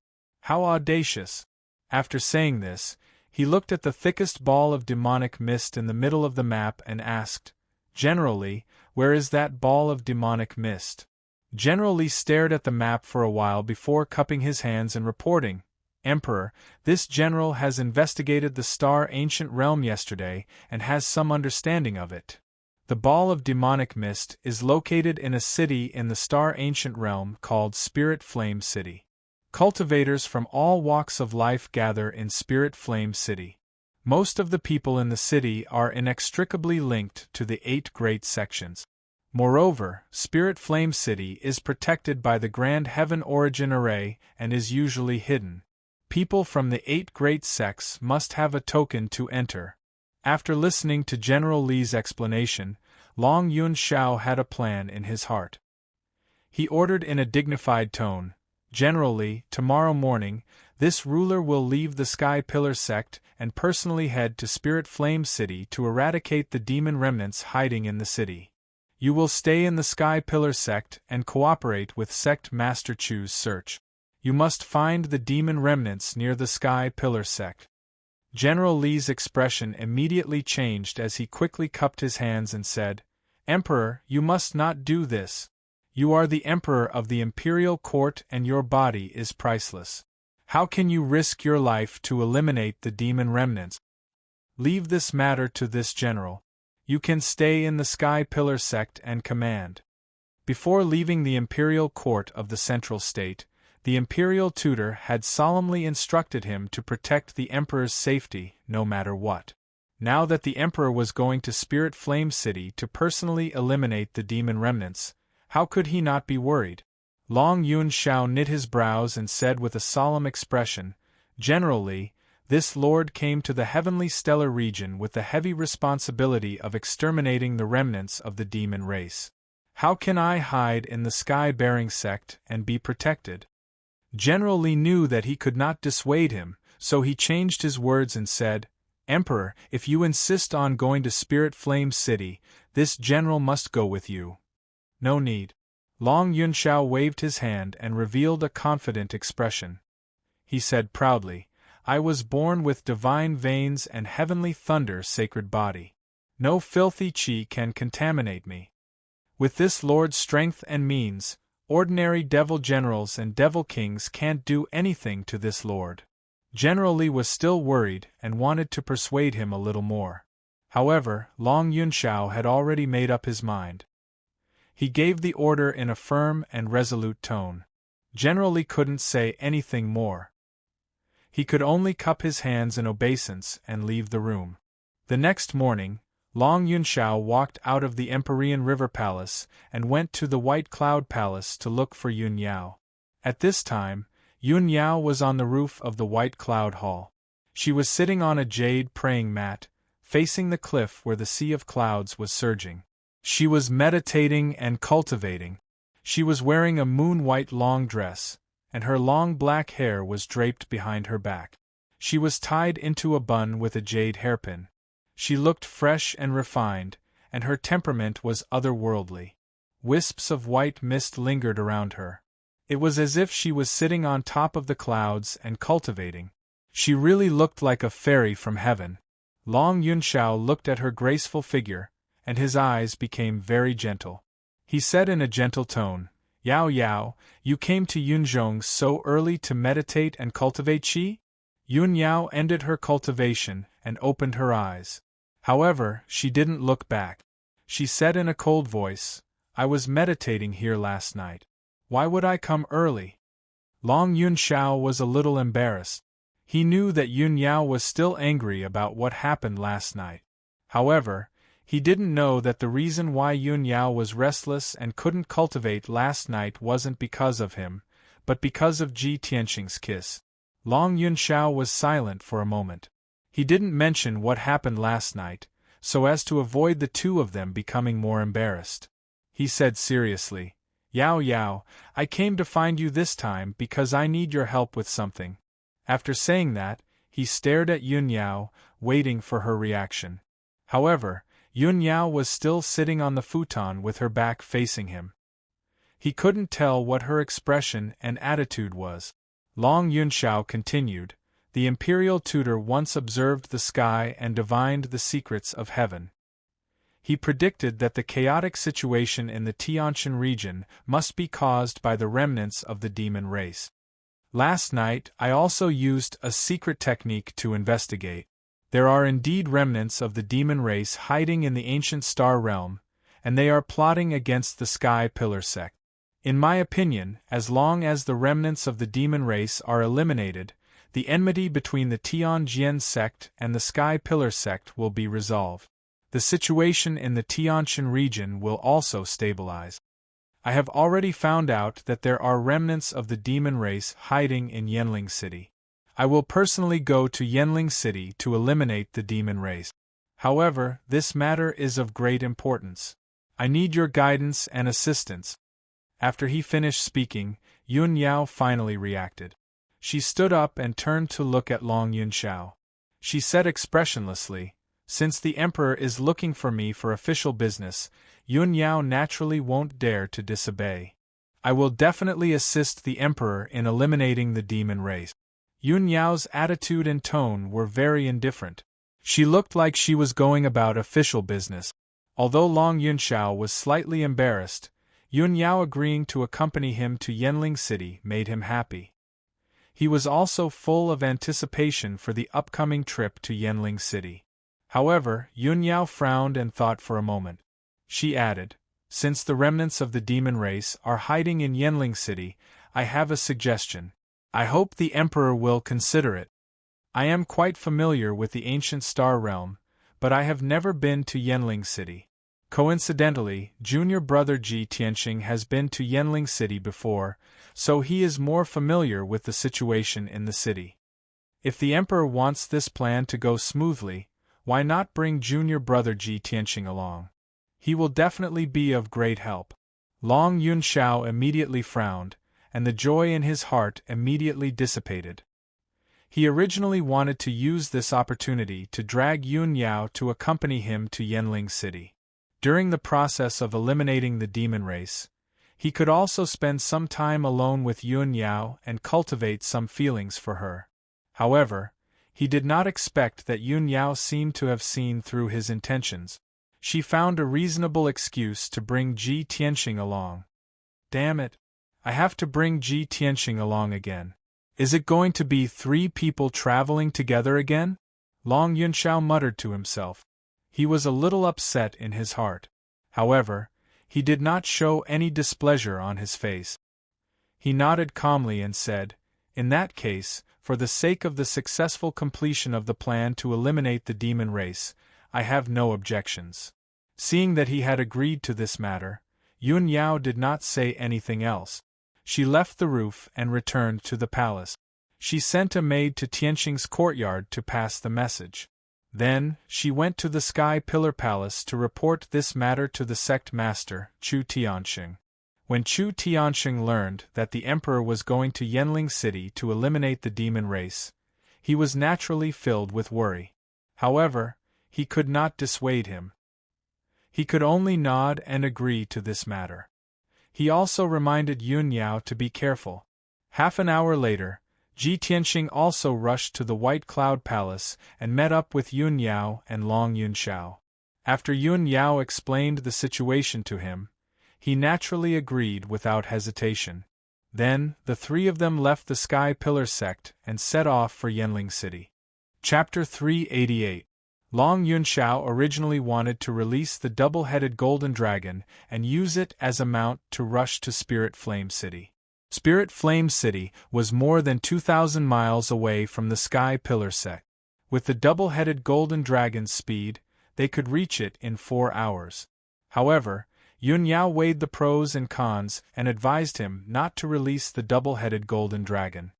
How audacious! After saying this, he looked at the thickest ball of demonic mist in the middle of the map and asked, General Li, where is that ball of demonic mist? General Li stared at the map for a while before cupping his hands and reporting, Emperor, this general has investigated the Star Ancient Realm yesterday and has some understanding of it. The ball of demonic mist is located in a city in the Star Ancient Realm called Spirit Flame City. Cultivators from all walks of life gather in Spirit Flame City. Most of the people in the city are inextricably linked to the 8 great sections. Moreover, Spirit Flame City is protected by the Grand Heaven Origin Array and is usually hidden. People from the 8 great sects must have a token to enter. After listening to General Li's explanation, Long Yunxiao had a plan in his heart. He ordered in a dignified tone, General Li, tomorrow morning, this ruler will leave the Sky Pillar sect and personally head to Spirit Flame City to eradicate the demon remnants hiding in the city. You will stay in the Sky Pillar sect and cooperate with Sect Master Chu's search. You must find the demon remnants near the Sky Pillar sect. General Li's expression immediately changed as he quickly cupped his hands and said, Emperor, you must not do this. You are the Emperor of the Imperial Court and your body is priceless. How can you risk your life to eliminate the demon remnants? Leave this matter to this general. You can stay in the Sky Pillar sect and command. Before leaving the Imperial Court of the Central State, the Imperial Tutor had solemnly instructed him to protect the Emperor's safety, no matter what. Now that the Emperor was going to Spirit Flame City to personally eliminate the demon remnants, how could he not be worried? Long Yunxiao knit his brows and said with a solemn expression, General Li, this lord came to the heavenly stellar region with the heavy responsibility of exterminating the remnants of the demon race. How can I hide in the sky-bearing sect and be protected? General Li knew that he could not dissuade him, so he changed his words and said, Emperor, if you insist on going to Spirit Flame City, this general must go with you. No need. Long Yunxiao waved his hand and revealed a confident expression. He said proudly, I was born with divine veins and heavenly thunder sacred body. No filthy chi can contaminate me. With this lord's strength and means, ordinary devil generals and devil kings can't do anything to this lord. General Li was still worried and wanted to persuade him a little more. However, Long Yunxiao had already made up his mind. He gave the order in a firm and resolute tone. General Li couldn't say anything more. He could only cup his hands in obeisance and leave the room. The next morning, Long Yunxiao walked out of the Empyrean River Palace and went to the White Cloud Palace to look for Yun Yao. At this time, Yun Yao was on the roof of the White Cloud Hall. She was sitting on a jade praying mat, facing the cliff where the sea of clouds was surging. She was meditating and cultivating. She was wearing a moon-white long dress, and her long black hair was draped behind her back. She was tied into a bun with a jade hairpin. She looked fresh and refined, and her temperament was otherworldly. Wisps of white mist lingered around her. It was as if she was sitting on top of the clouds and cultivating. She really looked like a fairy from heaven. Long Yunxiao looked at her graceful figure, and his eyes became very gentle. He said in a gentle tone, "Yao Yao, you came to Yunzhong so early to meditate and cultivate qi?" Yun Yao ended her cultivation and opened her eyes. However, she didn't look back. She said in a cold voice, "I was meditating here last night. Why would I come early?" Long Yunxiao was a little embarrassed. He knew that Yun Yao was still angry about what happened last night. However, he didn't know that the reason why Yun Yao was restless and couldn't cultivate last night wasn't because of him, but because of Ji Tianxing's kiss. Long Yunxiao was silent for a moment. He didn't mention what happened last night, so as to avoid the two of them becoming more embarrassed. He said seriously, "Yao Yao, I came to find you this time because I need your help with something." After saying that, he stared at Yun Yao, waiting for her reaction. However, Yun Yao was still sitting on the futon with her back facing him. He couldn't tell what her expression and attitude was. Long Yunxiao continued, "The imperial tutor once observed the sky and divined the secrets of heaven. He predicted that the chaotic situation in the Tianqian region must be caused by the remnants of the demon race. Last night I also used a secret technique to investigate. There are indeed remnants of the demon race hiding in the ancient star realm, and they are plotting against the Sky Pillar sect. In my opinion, as long as the remnants of the demon race are eliminated, the enmity between the Tianjian sect and the Sky Pillar sect will be resolved. The situation in the Tianqian region will also stabilize. I have already found out that there are remnants of the demon race hiding in Yanling City. I will personally go to Yanling City to eliminate the demon race. However, this matter is of great importance. I need your guidance and assistance." After he finished speaking, Yun Yao finally reacted. She stood up and turned to look at Long Yunxiao. She said expressionlessly, "Since the Emperor is looking for me for official business, Yun Yao naturally won't dare to disobey. I will definitely assist the Emperor in eliminating the demon race." Yun Yao's attitude and tone were very indifferent. She looked like she was going about official business. Although Long Yunxiao was slightly embarrassed, Yun Yao agreeing to accompany him to Yanling City made him happy. He was also full of anticipation for the upcoming trip to Yanling City. However, Yun Yao frowned and thought for a moment. She added, "Since the remnants of the demon race are hiding in Yanling City, I have a suggestion. I hope the Emperor will consider it. I am quite familiar with the ancient star realm, but I have never been to Yanling City. Coincidentally, junior brother Ji Tianxing has been to Yanling City before, so he is more familiar with the situation in the city. If the Emperor wants this plan to go smoothly, why not bring junior brother Ji Tianxing along? He will definitely be of great help." Long Yunxiao immediately frowned, and the joy in his heart immediately dissipated. He originally wanted to use this opportunity to drag Yun Yao to accompany him to Yanling City. During the process of eliminating the demon race, he could also spend some time alone with Yun Yao and cultivate some feelings for her. However, he did not expect that Yun Yao seemed to have seen through his intentions. She found a reasonable excuse to bring Ji Tianxing along. "Damn it! I have to bring Ji Tianxing along again. Is it going to be 3 people traveling together again?" Long Yunxiao muttered to himself. He was a little upset in his heart. However, He did not show any displeasure on his face. He nodded calmly and said, "In that case, for the sake of the successful completion of the plan to eliminate the demon race, I have no objections." Seeing that he had agreed to this matter, Yun Yao did not say anything else. She left the roof and returned to the palace. She sent a maid to Tianxing's courtyard to pass the message. Then, she went to the Sky Pillar Palace to report this matter to the sect master, Chu Tianxing. When Chu Tianxing learned that the emperor was going to Yanling City to eliminate the demon race, he was naturally filled with worry. However, he could not dissuade him. He could only nod and agree to this matter. He also reminded Yun Yao to be careful. Half an hour later, Ji Tianxing also rushed to the White Cloud Palace and met up with Yun Yao and Long Yunxiao. After Yun Yao explained the situation to him, he naturally agreed without hesitation. Then, the three of them left the Sky Pillar sect and set off for Yanling City. Chapter 388. Long Yunxiao originally wanted to release the double-headed golden dragon and use it as a mount to rush to Spirit Flame City. Spirit Flame City was more than 2,000 miles away from the Sky Pillar sect. With the double-headed golden dragon's speed, they could reach it in 4 hours. However, Yun Yao weighed the pros and cons and advised him not to release the double-headed golden dragon.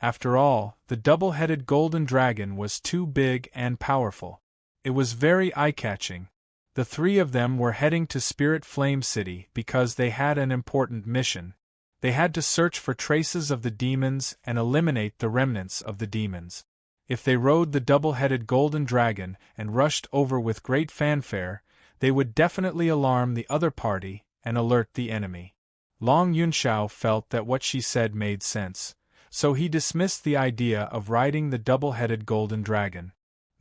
After all, the double-headed golden dragon was too big and powerful. It was very eye-catching. The three of them were heading to Spirit Flame City because they had an important mission. They had to search for traces of the demons and eliminate the remnants of the demons. If they rode the double-headed golden dragon and rushed over with great fanfare, they would definitely alarm the other party and alert the enemy. Long Yunxiao felt that what she said made sense, so he dismissed the idea of riding the double-headed golden dragon.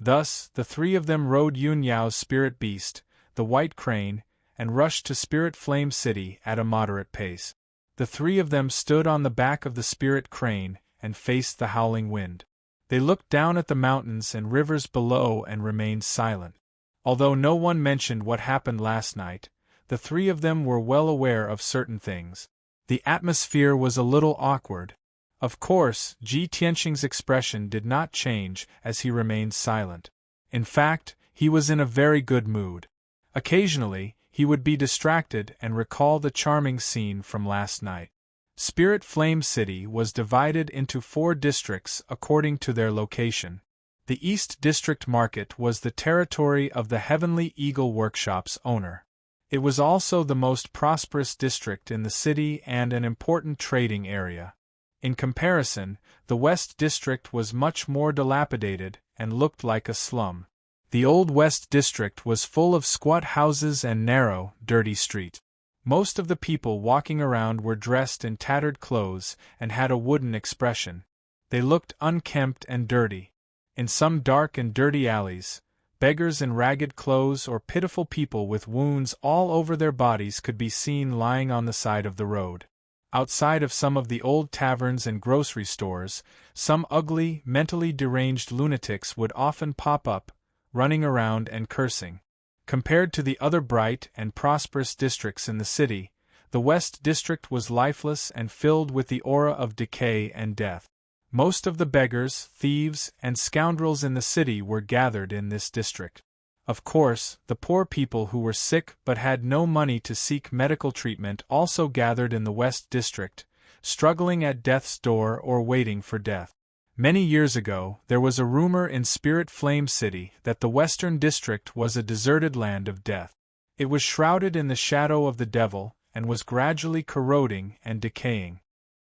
Thus, the three of them rode Yun Yao's spirit beast, the White Crane, and rushed to Spirit Flame City at a moderate pace. The three of them stood on the back of the Spirit Crane and faced the howling wind. They looked down at the mountains and rivers below and remained silent. Although no one mentioned what happened last night, the three of them were well aware of certain things. The atmosphere was a little awkward. Of course, Ji Tianxing's expression did not change as he remained silent. In fact, he was in a very good mood. Occasionally, he would be distracted and recall the charming scene from last night. Spirit Flame City was divided into 4 districts according to their location. The East District Market was the territory of the Heavenly Eagle Workshop's owner. It was also the most prosperous district in the city and an important trading area. In comparison, the West District was much more dilapidated and looked like a slum. The Old West District was full of squat houses and narrow, dirty streets. Most of the people walking around were dressed in tattered clothes and had a wooden expression. They looked unkempt and dirty. In some dark and dirty alleys, beggars in ragged clothes or pitiful people with wounds all over their bodies could be seen lying on the side of the road. Outside of some of the old taverns and grocery stores, some ugly, mentally deranged lunatics would often pop up, running around and cursing. Compared to the other bright and prosperous districts in the city, the West District was lifeless and filled with the aura of decay and death. Most of the beggars, thieves, and scoundrels in the city were gathered in this district. Of course, the poor people who were sick but had no money to seek medical treatment also gathered in the West District, struggling at death's door or waiting for death. Many years ago, there was a rumor in Spirit Flame City that the Western District was a deserted land of death. It was shrouded in the shadow of the devil and was gradually corroding and decaying.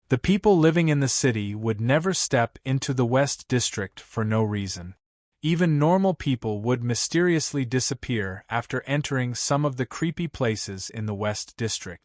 The people living in the city would never step into the West District for no reason. Even normal people would mysteriously disappear after entering some of the creepy places in the West District.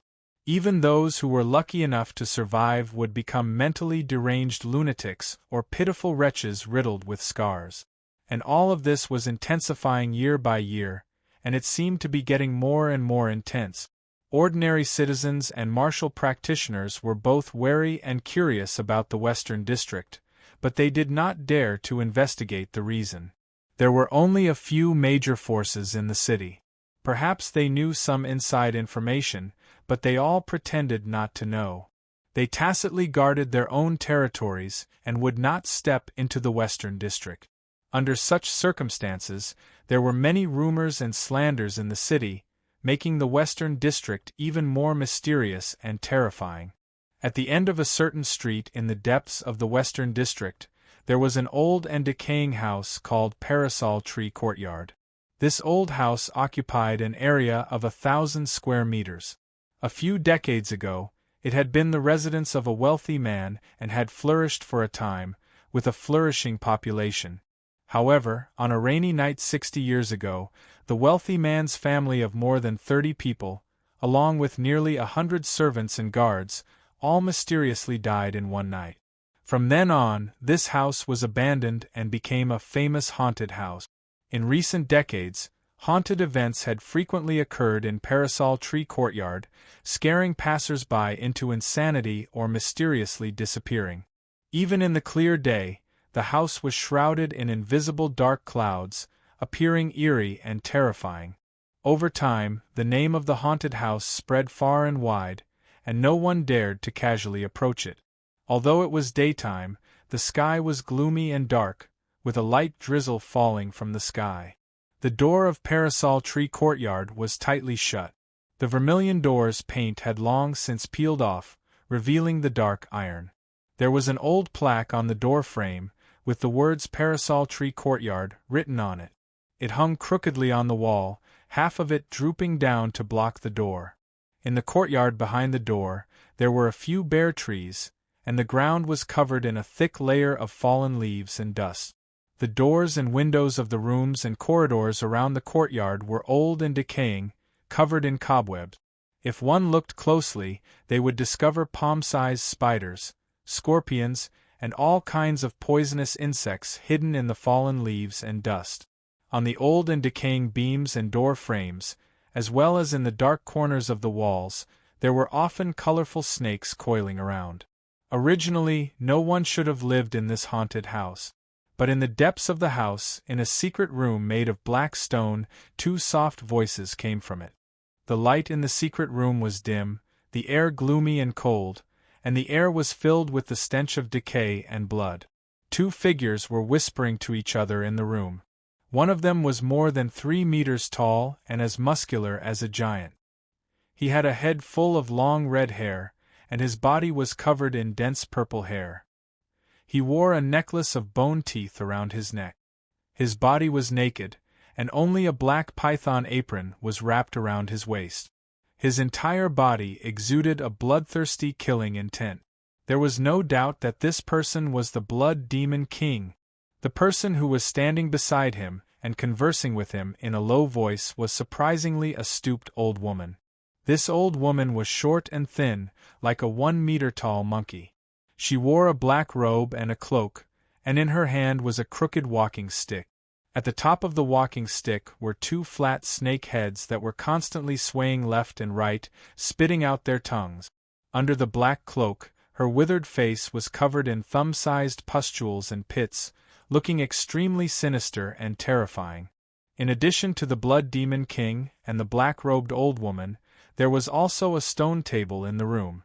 Even those who were lucky enough to survive would become mentally deranged lunatics or pitiful wretches riddled with scars. And all of this was intensifying year by year, and it seemed to be getting more and more intense. Ordinary citizens and martial practitioners were both wary and curious about the Western District, but they did not dare to investigate the reason. There were only a few major forces in the city. Perhaps they knew some inside information, but they all pretended not to know. They tacitly guarded their own territories and would not step into the Western District. Under such circumstances, there were many rumors and slanders in the city, making the Western District even more mysterious and terrifying. At the end of a certain street in the depths of the Western District, there was an old and decaying house called Parasol Tree Courtyard. This old house occupied an area of 1,000 square meters. A few decades ago, it had been the residence of a wealthy man and had flourished for a time, with a flourishing population. However, on a rainy night 60 years ago, the wealthy man's family of more than 30 people, along with nearly 100 servants and guards, all mysteriously died in one night. From then on, this house was abandoned and became a famous haunted house. In recent decades, haunted events had frequently occurred in Parasol Tree Courtyard, scaring passers-by into insanity or mysteriously disappearing. Even in the clear day, the house was shrouded in invisible dark clouds, appearing eerie and terrifying. Over time, the name of the haunted house spread far and wide, and no one dared to casually approach it. Although it was daytime, the sky was gloomy and dark, with a light drizzle falling from the sky. The door of Parasol Tree Courtyard was tightly shut. The vermilion door's paint had long since peeled off, revealing the dark iron. There was an old plaque on the door frame, with the words Parasol Tree Courtyard written on it. It hung crookedly on the wall, half of it drooping down to block the door. In the courtyard behind the door, there were a few bare trees, and the ground was covered in a thick layer of fallen leaves and dust. The doors and windows of the rooms and corridors around the courtyard were old and decaying, covered in cobwebs. If one looked closely, they would discover palm-sized spiders, scorpions, and all kinds of poisonous insects hidden in the fallen leaves and dust. On the old and decaying beams and door frames, as well as in the dark corners of the walls, there were often colorful snakes coiling around. Originally, no one should have lived in this haunted house. But in the depths of the house, in a secret room made of black stone, two soft voices came from it. The light in the secret room was dim, the air gloomy and cold, and the air was filled with the stench of decay and blood. Two figures were whispering to each other in the room. One of them was more than 3 meters tall and as muscular as a giant. He had a head full of long red hair, and his body was covered in dense purple hair. He wore a necklace of bone teeth around his neck. His body was naked, and only a black python apron was wrapped around his waist. His entire body exuded a bloodthirsty killing intent. There was no doubt that this person was the Blood Demon King. The person who was standing beside him and conversing with him in a low voice was surprisingly a stooped old woman. This old woman was short and thin, like a 1-meter-tall monkey. She wore a black robe and a cloak, and in her hand was a crooked walking stick. At the top of the walking stick were 2 flat snake heads that were constantly swaying left and right, spitting out their tongues. Under the black cloak, her withered face was covered in thumb-sized pustules and pits, looking extremely sinister and terrifying. In addition to the Blood Demon King and the black-robed old woman, there was also a stone table in the room.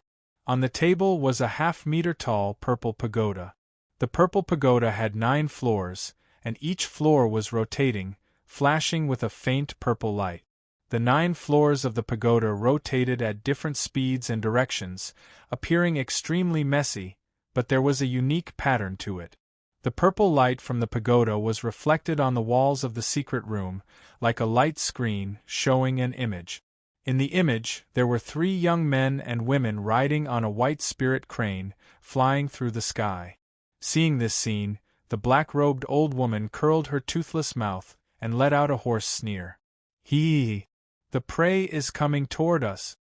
On the table was a 1/2-meter-tall purple pagoda. The purple pagoda had 9 floors, and each floor was rotating, flashing with a faint purple light. The 9 floors of the pagoda rotated at different speeds and directions, appearing extremely messy, but there was a unique pattern to it. The purple light from the pagoda was reflected on the walls of the secret room, like a light screen showing an image. In the image, there were 3 young men and women riding on a white spirit crane, flying through the sky. Seeing this scene, the black-robed old woman curled her toothless mouth and let out a hoarse sneer. Hee! The prey is coming toward us.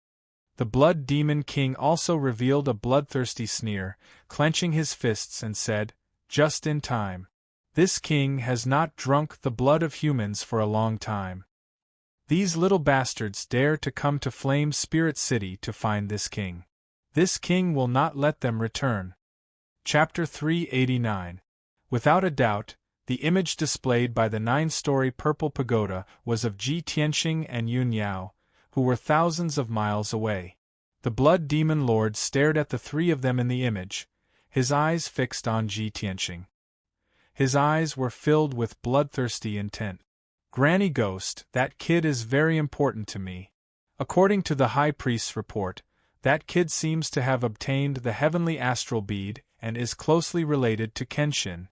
The Blood Demon King also revealed a bloodthirsty sneer, clenching his fists and said, "Just in time. This king has not drunk the blood of humans for a long time. These little bastards dare to come to Flame Spirit City to find this king. This king will not let them return." Chapter 389. Without a doubt, The image displayed by the 9-story purple pagoda was of Ji Tianxing and Yun Yao, who were thousands of miles away. The blood demon lord stared at the three of them in the image, his eyes fixed on Ji Tianxing. His eyes were filled with bloodthirsty intent. "Granny Ghost, that kid is very important to me. According to the High Priest's report, that kid seems to have obtained the heavenly astral bead and is closely related to Kenshin.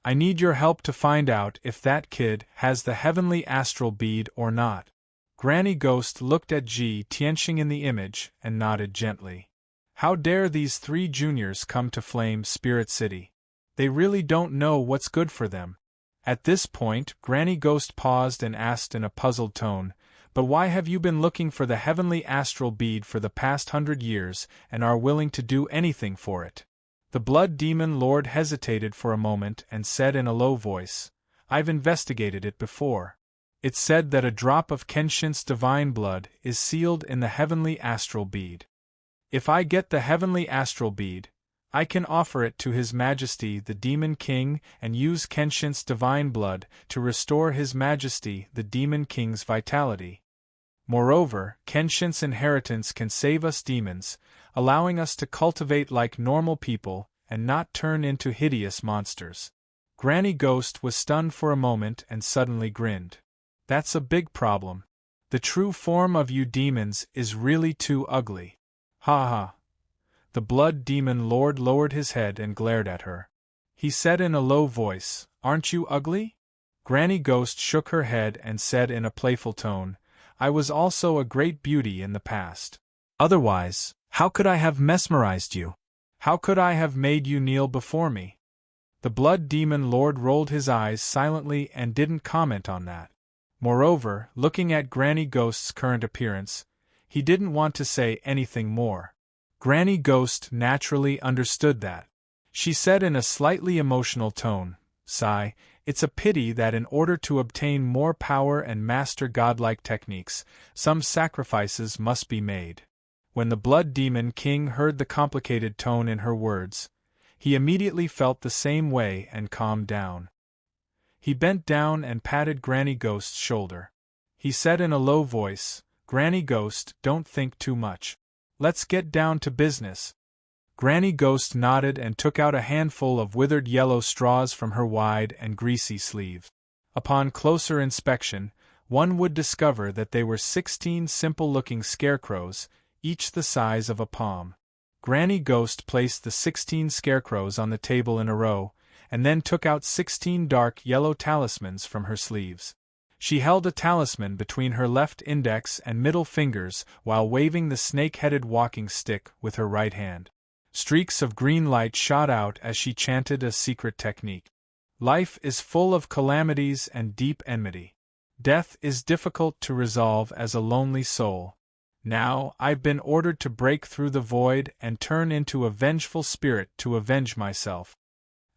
I need your help to find out if that kid has the heavenly astral bead or not." Granny Ghost looked at Ji Tianxing in the image and nodded gently. How dare these three juniors come to Flame Spirit City? They really don't know what's good for them. At this point, Granny Ghost paused and asked in a puzzled tone, "But why have you been looking for the heavenly astral bead for the past 100 years and are willing to do anything for it?" The blood demon lord hesitated for a moment and said in a low voice, "I've investigated it before. It's said that a drop of Kenshin's divine blood is sealed in the heavenly astral bead. If I get the heavenly astral bead, I can offer it to His Majesty the Demon King and use Kenshin's divine blood to restore His Majesty the Demon King's vitality. Moreover, Kenshin's inheritance can save us demons, allowing us to cultivate like normal people and not turn into hideous monsters." Granny Ghost was stunned for a moment and suddenly grinned. "That's a big problem. The true form of you demons is really too ugly. Ha ha." The blood demon lord lowered his head and glared at her. He said in a low voice, "Aren't you ugly?" Granny Ghost shook her head and said in a playful tone, "I was also a great beauty in the past. Otherwise, how could I have mesmerized you? How could I have made you kneel before me?" The blood demon lord rolled his eyes silently and didn't comment on that. Moreover, looking at Granny Ghost's current appearance, he didn't want to say anything more. Granny Ghost naturally understood that. She said in a slightly emotional tone, "Sigh, it's a pity that in order to obtain more power and master godlike techniques, some sacrifices must be made." When the Blood Demon King heard the complicated tone in her words, he immediately felt the same way and calmed down. He bent down and patted Granny Ghost's shoulder. He said in a low voice, "Granny Ghost, don't think too much. Let's get down to business." Granny Ghost nodded and took out a handful of withered yellow straws from her wide and greasy sleeve. Upon closer inspection, one would discover that they were 16 simple-looking scarecrows, each the size of a palm. Granny Ghost placed the 16 scarecrows on the table in a row, and then took out 16 dark yellow talismans from her sleeves. She held a talisman between her left index and middle fingers while waving the snake-headed walking stick with her right hand. Streaks of green light shot out as she chanted a secret technique. "Life is full of calamities and deep enmity. Death is difficult to resolve as a lonely soul. Now, I've been ordered to break through the void and turn into a vengeful spirit to avenge myself."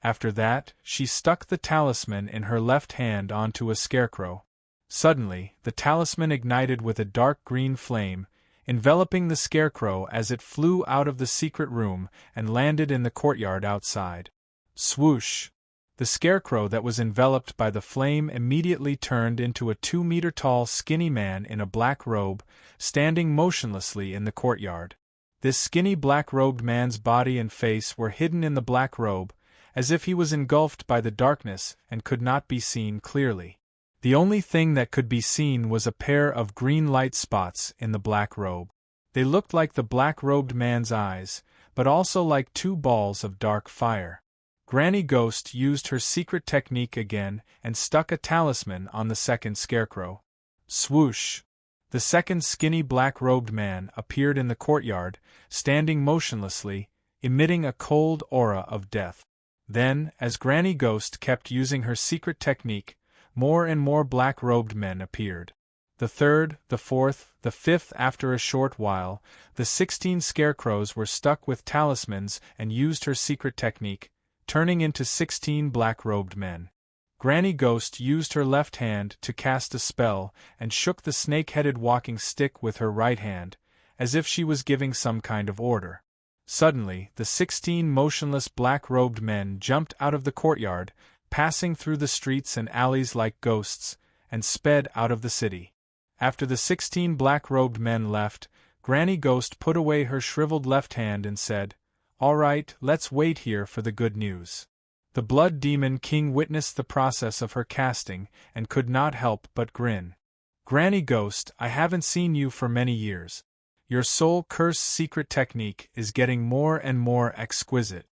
After that, she stuck the talisman in her left hand onto a scarecrow. Suddenly, the talisman ignited with a dark green flame, enveloping the scarecrow as it flew out of the secret room and landed in the courtyard outside. Swoosh! The scarecrow that was enveloped by the flame immediately turned into a 2-meter-tall skinny man in a black robe, standing motionlessly in the courtyard. This skinny black-robed man's body and face were hidden in the black robe, as if he was engulfed by the darkness and could not be seen clearly. The only thing that could be seen was a pair of green light spots in the black robe. They looked like the black-robed man's eyes, but also like 2 balls of dark fire. Granny Ghost used her secret technique again and stuck a talisman on the second scarecrow. Swoosh! The second skinny black-robed man appeared in the courtyard, standing motionlessly, emitting a cold aura of death. Then, as Granny Ghost kept using her secret technique, more and more black-robed men appeared. The third, the fourth, the fifth. After a short while, the 16 scarecrows were stuck with talismans and used her secret technique, turning into 16 black-robed men. Granny Ghost used her left hand to cast a spell and shook the snake-headed walking stick with her right hand, as if she was giving some kind of order. Suddenly, the 16 motionless black-robed men jumped out of the courtyard, passing through the streets and alleys like ghosts, and sped out of the city. After the 16 black-robed men left, Granny Ghost put away her shriveled left hand and said, "All right, let's wait here for the good news." The Blood Demon King witnessed the process of her casting and could not help but grin. "Granny Ghost, I haven't seen you for many years. Your soul curse secret technique is getting more and more exquisite."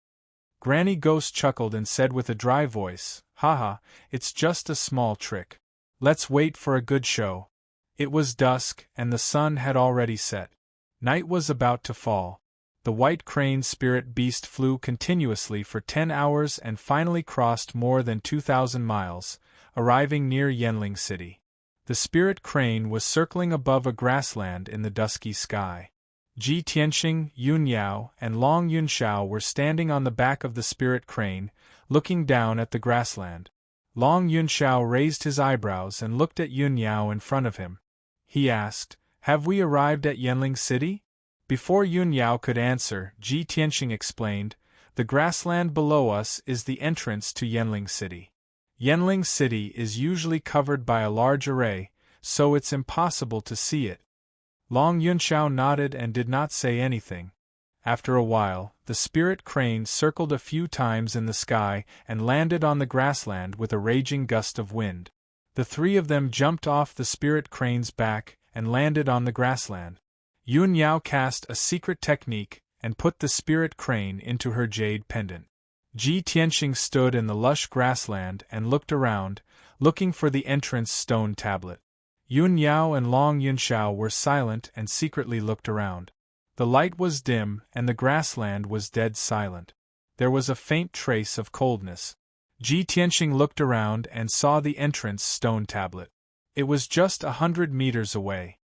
Granny Ghost chuckled and said with a dry voice, "Haha, it's just a small trick. Let's wait for a good show." It was dusk, and the sun had already set. Night was about to fall. The white crane spirit beast flew continuously for 10 hours and finally crossed more than 2,000 miles, arriving near Yenling City. The spirit crane was circling above a grassland in the dusky sky. Ji Tianxing, Yun Yao, and Long Yunxiao were standing on the back of the spirit crane, looking down at the grassland. Long Yunxiao raised his eyebrows and looked at Yun Yao in front of him. He asked, "Have we arrived at Yenling City?" Before Yun Yao could answer, Ji Tianxing explained, "The grassland below us is the entrance to Yenling City. Yenling City is usually covered by a large array, so it's impossible to see it." Long Yunxiao nodded and did not say anything. After a while, the spirit crane circled a few times in the sky and landed on the grassland with a raging gust of wind. The three of them jumped off the spirit crane's back and landed on the grassland. Yun Yao cast a secret technique and put the spirit crane into her jade pendant. Ji Tianxing stood in the lush grassland and looked around, looking for the entrance stone tablet. Yun Yao and Long Yunxiao were silent and secretly looked around. The light was dim and the grassland was dead silent. There was a faint trace of coldness. Ji Tianxing looked around and saw the entrance stone tablet. It was just 100 meters away.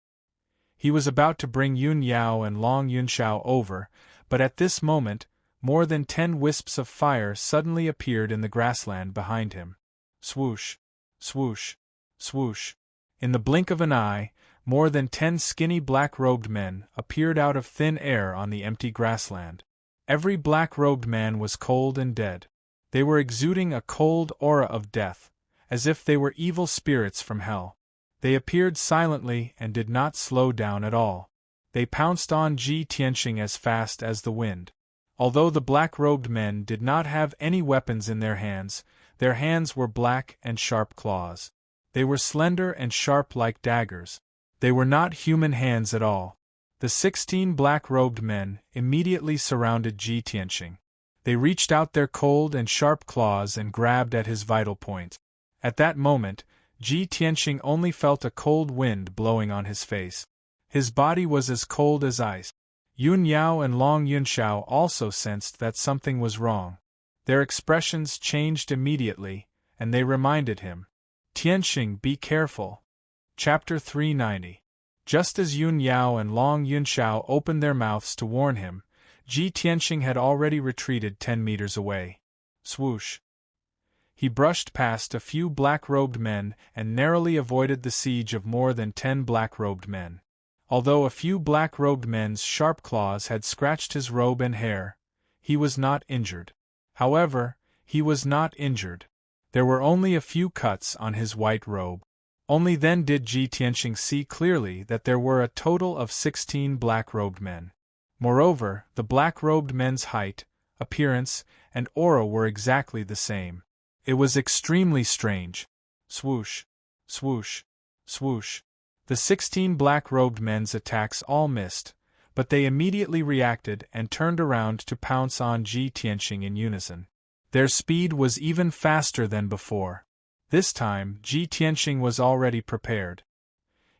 He was about to bring Yun Yao and Long Yunxiao over, but at this moment, more than 10 wisps of fire suddenly appeared in the grassland behind him. Swoosh! Swoosh! Swoosh! In the blink of an eye, more than 10 skinny black-robed men appeared out of thin air on the empty grassland. Every black-robed man was cold and dead. They were exuding a cold aura of death, as if they were evil spirits from hell. They appeared silently and did not slow down at all. They pounced on Ji Tianxing as fast as the wind. Although the black-robed men did not have any weapons in their hands were black and sharp claws. They were slender and sharp like daggers. They were not human hands at all. The 16 black-robed men immediately surrounded Ji Tianxing. They reached out their cold and sharp claws and grabbed at his vital point. At that moment, Ji Tianxing only felt a cold wind blowing on his face. His body was as cold as ice. Yun Yao and Long Yunxiao also sensed that something was wrong. Their expressions changed immediately, and they reminded him, "Tianxing, be careful." Chapter 390. Just as Yun Yao and Long Yunxiao opened their mouths to warn him, Ji Tianxing had already retreated 10 meters away. Swoosh! He brushed past a few black-robed men and narrowly avoided the siege of more than 10 black-robed men. Although a few black-robed men's sharp claws had scratched his robe and hair, he was not injured. However, he was not injured. There were only a few cuts on his white robe. Only then did Ji Tianxing see clearly that there were a total of 16 black-robed men. Moreover, the black-robed men's height, appearance, and aura were exactly the same. It was extremely strange. Swoosh! Swoosh! Swoosh! The 16 black-robed men's attacks all missed, but they immediately reacted and turned around to pounce on Ji Tianxing in unison. Their speed was even faster than before. This time, Ji Tianxing was already prepared.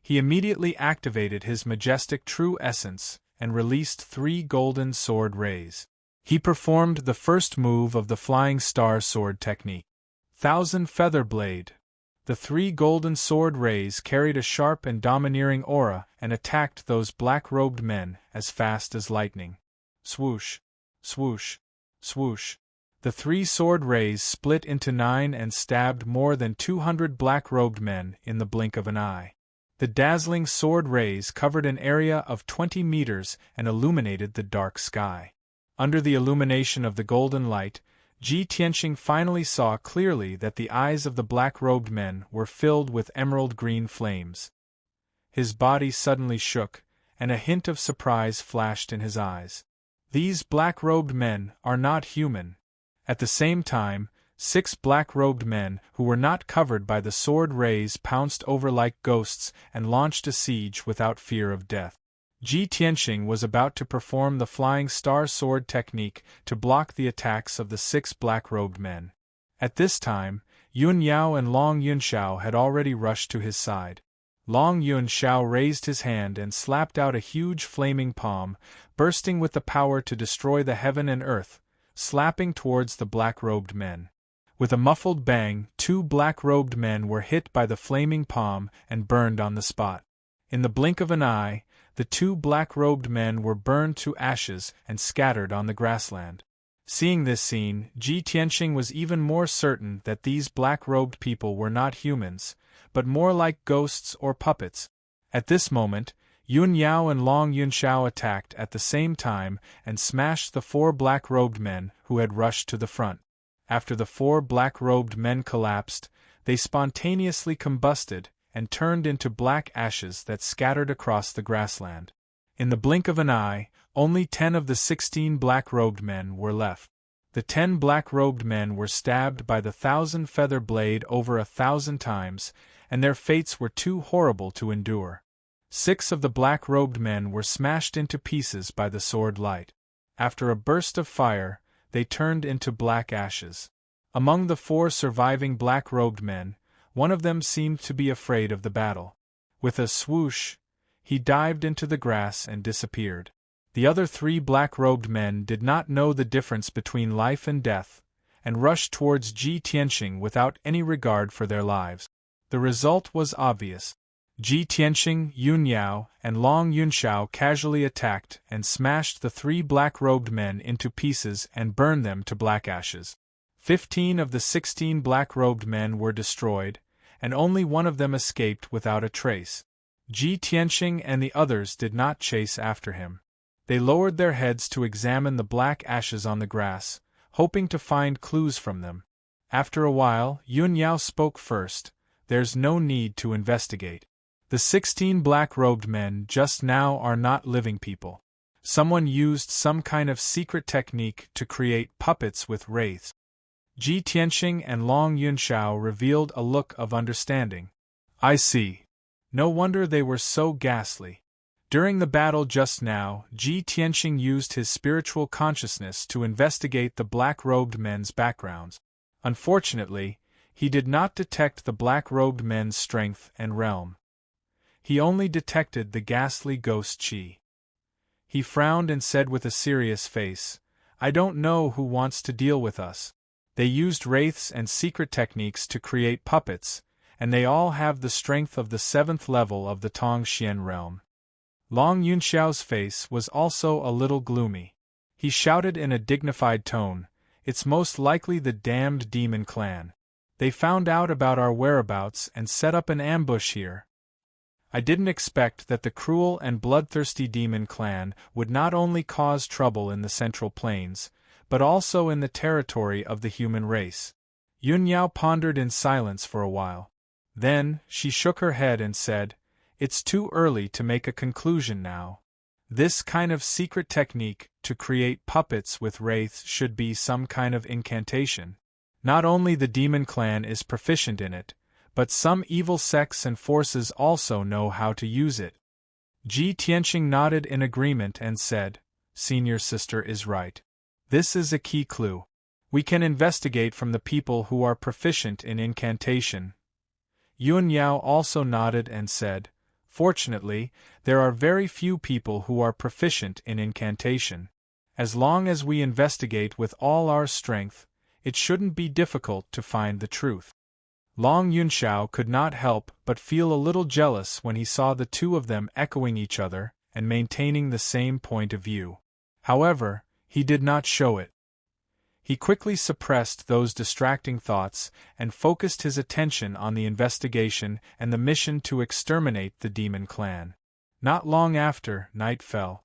He immediately activated his majestic true essence and released 3 golden sword rays. He performed the first move of the flying star sword technique. Thousand Feather Blade. The 3 golden sword rays carried a sharp and domineering aura and attacked those black-robed men as fast as lightning. Swoosh! Swoosh! Swoosh! The 3 sword rays split into 9 and stabbed more than 200 black-robed men in the blink of an eye. The dazzling sword rays covered an area of 20 meters and illuminated the dark sky. Under the illumination of the golden light, Ji Tianqing finally saw clearly that the eyes of the black-robed men were filled with emerald-green flames. His body suddenly shook, and a hint of surprise flashed in his eyes. These black-robed men are not human. At the same time, 6 black-robed men who were not covered by the sword rays pounced over like ghosts and launched a siege without fear of death. Ji Tianqing was about to perform the flying star sword technique to block the attacks of the 6 black-robed men. At this time, Yun Yao and Long Yunxiao had already rushed to his side. Long Yunxiao raised his hand and slapped out a huge flaming palm, bursting with the power to destroy the heaven and earth, slapping towards the black-robed men. With a muffled bang, 2 black-robed men were hit by the flaming palm and burned on the spot. In the blink of an eye, the 2 black-robed men were burned to ashes and scattered on the grassland. Seeing this scene, Ji Tianqing was even more certain that these black-robed people were not humans, but more like ghosts or puppets. At this moment, Yun Yao and Long Yunxiao attacked at the same time and smashed the 4 black-robed men who had rushed to the front. After the 4 black-robed men collapsed, they spontaneously combusted and turned into black ashes that scattered across the grassland. In the blink of an eye, only 10 of the 16 black-robed men were left. The 10 black-robed men were stabbed by the 1,000-feather blade over 1,000 times, and their fates were too horrible to endure. 6 of the black-robed men were smashed into pieces by the sword light. After a burst of fire, they turned into black ashes. Among the 4 surviving black-robed men, one of them seemed to be afraid of the battle. With a swoosh, he dived into the grass and disappeared. The other 3 black-robed men did not know the difference between life and death, and rushed towards Ji Tianqing without any regard for their lives. The result was obvious. Ji Tianqing, Yun Yao, and Long Yunxiao casually attacked and smashed the 3 black-robed men into pieces and burned them to black ashes. 15 of the 16 black-robed men were destroyed, and only one of them escaped without a trace. Ji Tianqing and the others did not chase after him. They lowered their heads to examine the black ashes on the grass, hoping to find clues from them. After a while, Yun Yao spoke first. There's no need to investigate. The 16 black-robed men just now are not living people. Someone used some kind of secret technique to create puppets with wraiths. Ji Tianqing and Long Yunxiao revealed a look of understanding. I see. No wonder they were so ghastly. During the battle just now, Ji Tianqing used his spiritual consciousness to investigate the black-robed men's backgrounds. Unfortunately, he did not detect the black-robed men's strength and realm. He only detected the ghastly ghost Qi. He frowned and said with a serious face, I don't know who wants to deal with us. They used wraiths and secret techniques to create puppets, and they all have the strength of the 7th level of the Tongxian realm. Long Yunxiao's face was also a little gloomy. He shouted in a dignified tone, It's most likely the damned demon clan. They found out about our whereabouts and set up an ambush here. I didn't expect that the cruel and bloodthirsty demon clan would not only cause trouble in the Central Plains, but also in the territory of the human race. Yun Yao pondered in silence for a while. Then, she shook her head and said, It's too early to make a conclusion now. This kind of secret technique to create puppets with wraiths should be some kind of incantation. Not only the demon clan is proficient in it, but some evil sects and forces also know how to use it. Ji Tianqing nodded in agreement and said, Senior sister is right. This is a key clue. We can investigate from the people who are proficient in incantation. Yun Yao also nodded and said, Fortunately, there are very few people who are proficient in incantation. As long as we investigate with all our strength, it shouldn't be difficult to find the truth. Long Yunxiao could not help but feel a little jealous when he saw the 2 of them echoing each other and maintaining the same point of view. However, he did not show it. He quickly suppressed those distracting thoughts and focused his attention on the investigation and the mission to exterminate the demon clan. Not long after, night fell.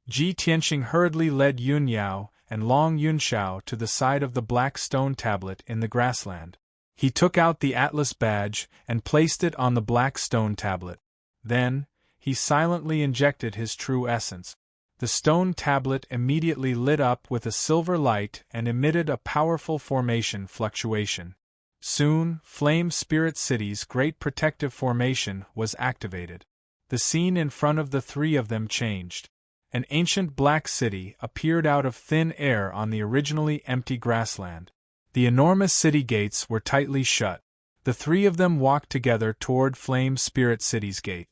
Ji Tianqing hurriedly led Yun Yao and Long Yunxiao to the side of the black stone tablet in the grassland. He took out the Atlas badge and placed it on the black stone tablet. Then, he silently injected his true essence. The stone tablet immediately lit up with a silver light and emitted a powerful formation fluctuation. Soon, Flame Spirit City's great protective formation was activated. The scene in front of the three of them changed. An ancient black city appeared out of thin air on the originally empty grassland. The enormous city gates were tightly shut. The three of them walked together toward Flame Spirit City's gate.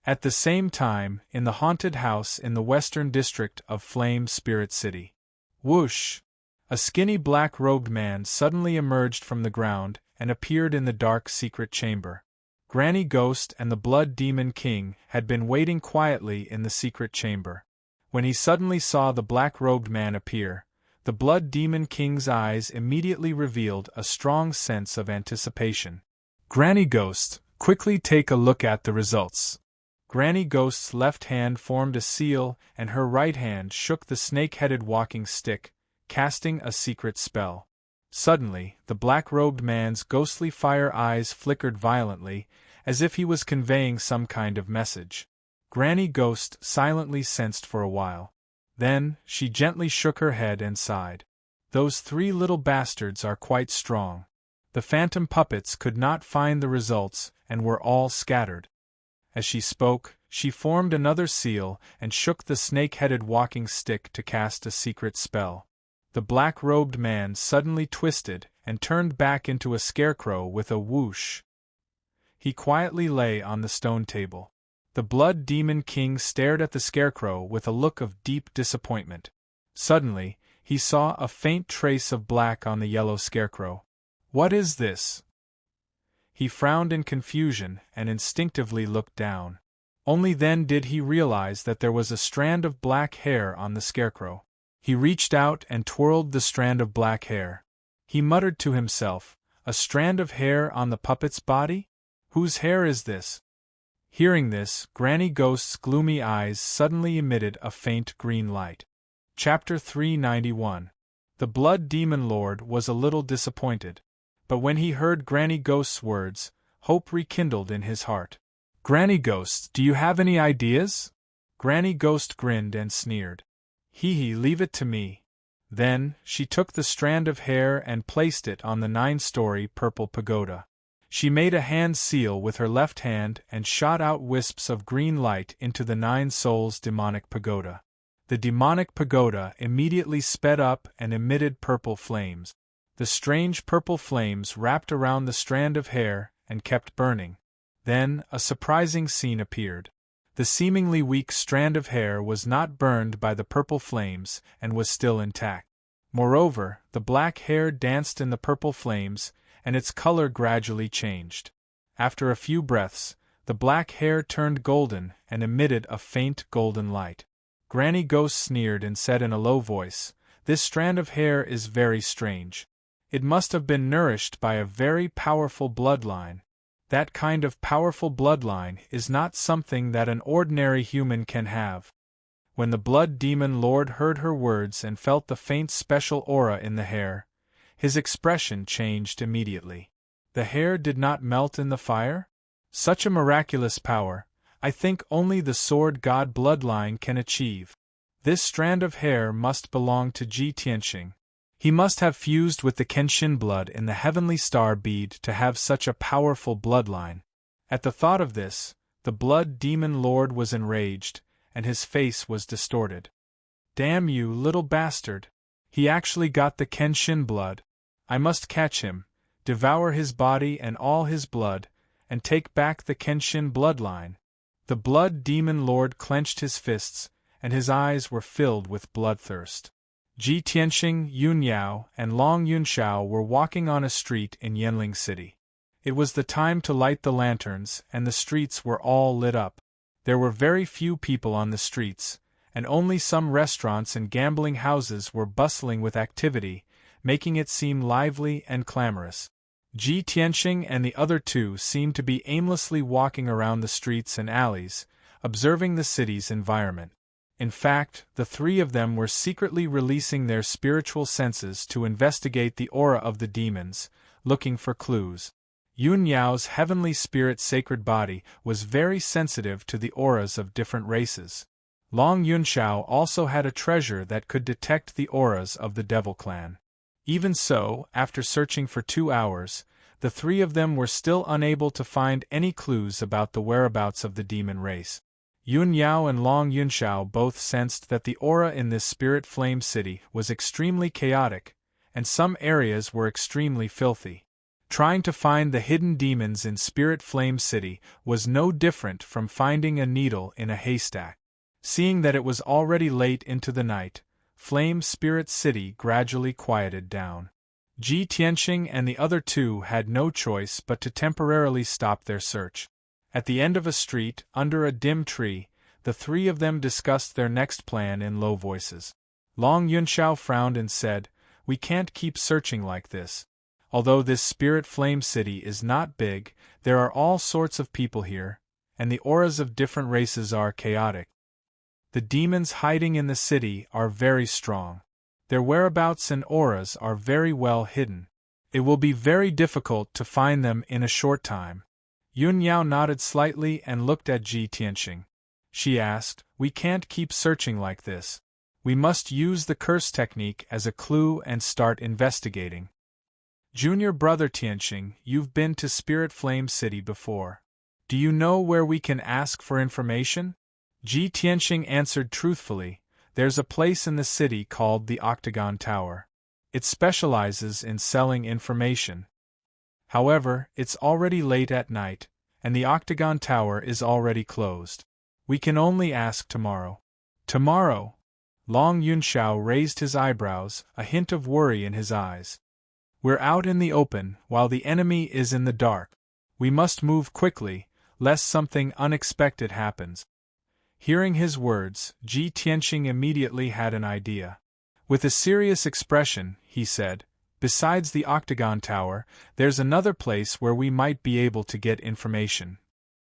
At the same time, in the haunted house in the western district of Flame Spirit City. Whoosh! A skinny black-robed man suddenly emerged from the ground and appeared in the dark secret chamber. Granny Ghost and the Blood Demon King had been waiting quietly in the secret chamber. When he suddenly saw the black-robed man appear, the Blood Demon King's eyes immediately revealed a strong sense of anticipation. Granny Ghost, quickly take a look at the results. Granny Ghost's left hand formed a seal and her right hand shook the snake-headed walking stick, casting a secret spell. Suddenly, the black-robed man's ghostly fire eyes flickered violently, as if he was conveying some kind of message. Granny Ghost silently sensed for a while. Then, she gently shook her head and sighed. Those three little bastards are quite strong. The phantom puppets could not find the results and were all scattered. As she spoke, she formed another seal and shook the snake-headed walking stick to cast a secret spell. The black-robed man suddenly twisted and turned back into a scarecrow with a whoosh. He quietly lay on the stone table. The Blood Demon King stared at the scarecrow with a look of deep disappointment. Suddenly, he saw a faint trace of black on the yellow scarecrow. What is this? He frowned in confusion and instinctively looked down. Only then did he realize that there was a strand of black hair on the scarecrow. He reached out and twirled the strand of black hair. He muttered to himself, "A strand of hair on the puppet's body? Whose hair is this?" Hearing this, Granny Ghost's gloomy eyes suddenly emitted a faint green light. Chapter 391. The Blood Demon Lord was a little disappointed. But when he heard Granny Ghost's words, hope rekindled in his heart. "Granny Ghost, do you have any ideas?" Granny Ghost grinned and sneered. "Hee, leave it to me." Then, she took the strand of hair and placed it on the 9-story purple pagoda. She made a hand seal with her left hand and shot out wisps of green light into the 9 Souls demonic pagoda. The demonic pagoda immediately sped up and emitted purple flames. The strange purple flames wrapped around the strand of hair and kept burning. Then, a surprising scene appeared. The seemingly weak strand of hair was not burned by the purple flames and was still intact. Moreover, the black hair danced in the purple flames, and its color gradually changed. After a few breaths, the black hair turned golden and emitted a faint golden light. Granny Ghost sneered and said in a low voice, "This strand of hair is very strange. It must have been nourished by a very powerful bloodline. That kind of powerful bloodline is not something that an ordinary human can have." When the Blood Demon Lord heard her words and felt the faint special aura in the hair, his expression changed immediately. The hair did not melt in the fire? Such a miraculous power, I think only the Sword God bloodline can achieve. This strand of hair must belong to Ji Tianxing. He must have fused with the Kenshin blood in the heavenly star bead to have such a powerful bloodline. At the thought of this, the Blood Demon Lord was enraged, and his face was distorted. "Damn you, little bastard! He actually got the Kenshin blood. I must catch him, devour his body and all his blood, and take back the Kenshin bloodline." The Blood Demon Lord clenched his fists, and his eyes were filled with bloodthirst. Ji Tianxing, Yun Yao, and Long Yunxiao were walking on a street in Yanling City. It was the time to light the lanterns, and the streets were all lit up. There were very few people on the streets, and only some restaurants and gambling houses were bustling with activity, making it seem lively and clamorous. Ji Tianxing and the other two seemed to be aimlessly walking around the streets and alleys, observing the city's environment. In fact, the three of them were secretly releasing their spiritual senses to investigate the aura of the demons, looking for clues. Yun Yao's heavenly spirit sacred body was very sensitive to the auras of different races. Long Yunshao also had a treasure that could detect the auras of the Devil Clan. Even so, after searching for 2 hours, the three of them were still unable to find any clues about the whereabouts of the demon race. Yun Yao and Long Yunshao both sensed that the aura in this spirit flame city was extremely chaotic, and some areas were extremely filthy. Trying to find the hidden demons in Spirit Flame City was no different from finding a needle in a haystack. Seeing that it was already late into the night, Flame Spirit City gradually quieted down. Ji Tianxing and the other two had no choice but to temporarily stop their search. At the end of a street, under a dim tree, the three of them discussed their next plan in low voices. Long Yunshao frowned and said, "We can't keep searching like this. Although this Spirit Flame City is not big, there are all sorts of people here, and the auras of different races are chaotic. The demons hiding in the city are very strong. Their whereabouts and auras are very well hidden. It will be very difficult to find them in a short time." Yun Yao nodded slightly and looked at Ji Tianxing. She asked, "We can't keep searching like this. We must use the curse technique as a clue and start investigating." "Junior brother Tianxing, you've been to Spirit Flame City before. Do you know where we can ask for information?" Ji Tianxing answered truthfully, "There's a place in the city called the Octagon Tower. It specializes in selling information. However, it's already late at night, and the Octagon Tower is already closed. We can only ask tomorrow." "Tomorrow?" Long Yunshao raised his eyebrows, a hint of worry in his eyes. "We're out in the open, while the enemy is in the dark. We must move quickly, lest something unexpected happens." Hearing his words, Ji Tianxing immediately had an idea. With a serious expression, he said, "Besides the Octagon Tower, there's another place where we might be able to get information.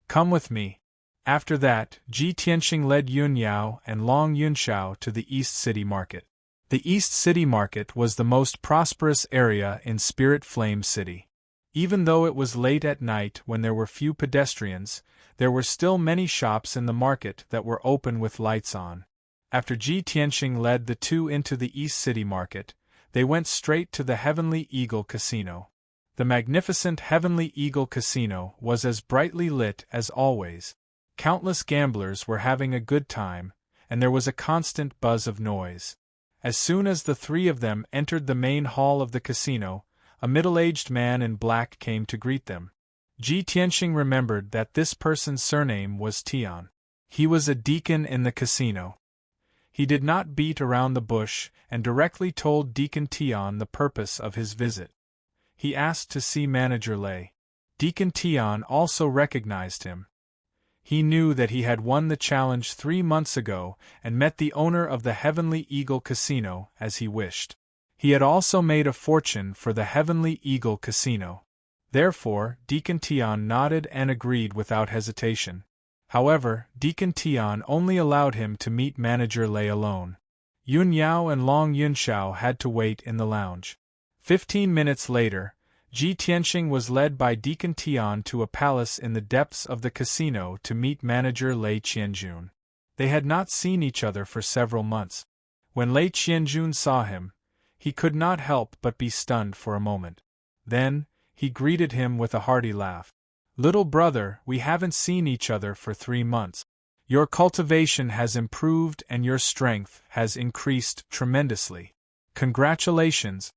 Come with me." After that, Ji Tianxing led Yun Yao and Long Yunshao to the East City Market. The East City Market was the most prosperous area in Spirit Flame City. Even though it was late at night when there were few pedestrians, there were still many shops in the market that were open with lights on. After Ji Tianxing led the two into the East City Market, they went straight to the Heavenly Eagle Casino. The magnificent Heavenly Eagle Casino was as brightly lit as always. Countless gamblers were having a good time, and there was a constant buzz of noise. As soon as the three of them entered the main hall of the casino, a middle-aged man in black came to greet them. Ji Tianxing remembered that this person's surname was Tian. He was a deacon in the casino. He did not beat around the bush and directly told Deacon Tian the purpose of his visit. He asked to see Manager Lei. Deacon Tian also recognized him. He knew that he had won the challenge 3 months ago and met the owner of the Heavenly Eagle Casino as he wished. He had also made a fortune for the Heavenly Eagle Casino. Therefore, Deacon Tian nodded and agreed without hesitation. However, Deacon Tian only allowed him to meet Manager Lei alone. Yun Yao and Long Yunshao had to wait in the lounge. 15 minutes later, Ji Tianxing was led by Deacon Tian to a palace in the depths of the casino to meet Manager Lei Qianjun. They had not seen each other for several months. When Lei Qianjun saw him, he could not help but be stunned for a moment. Then, he greeted him with a hearty laugh. "Little brother, we haven't seen each other for 3 months. Your cultivation has improved and your strength has increased tremendously. Congratulations."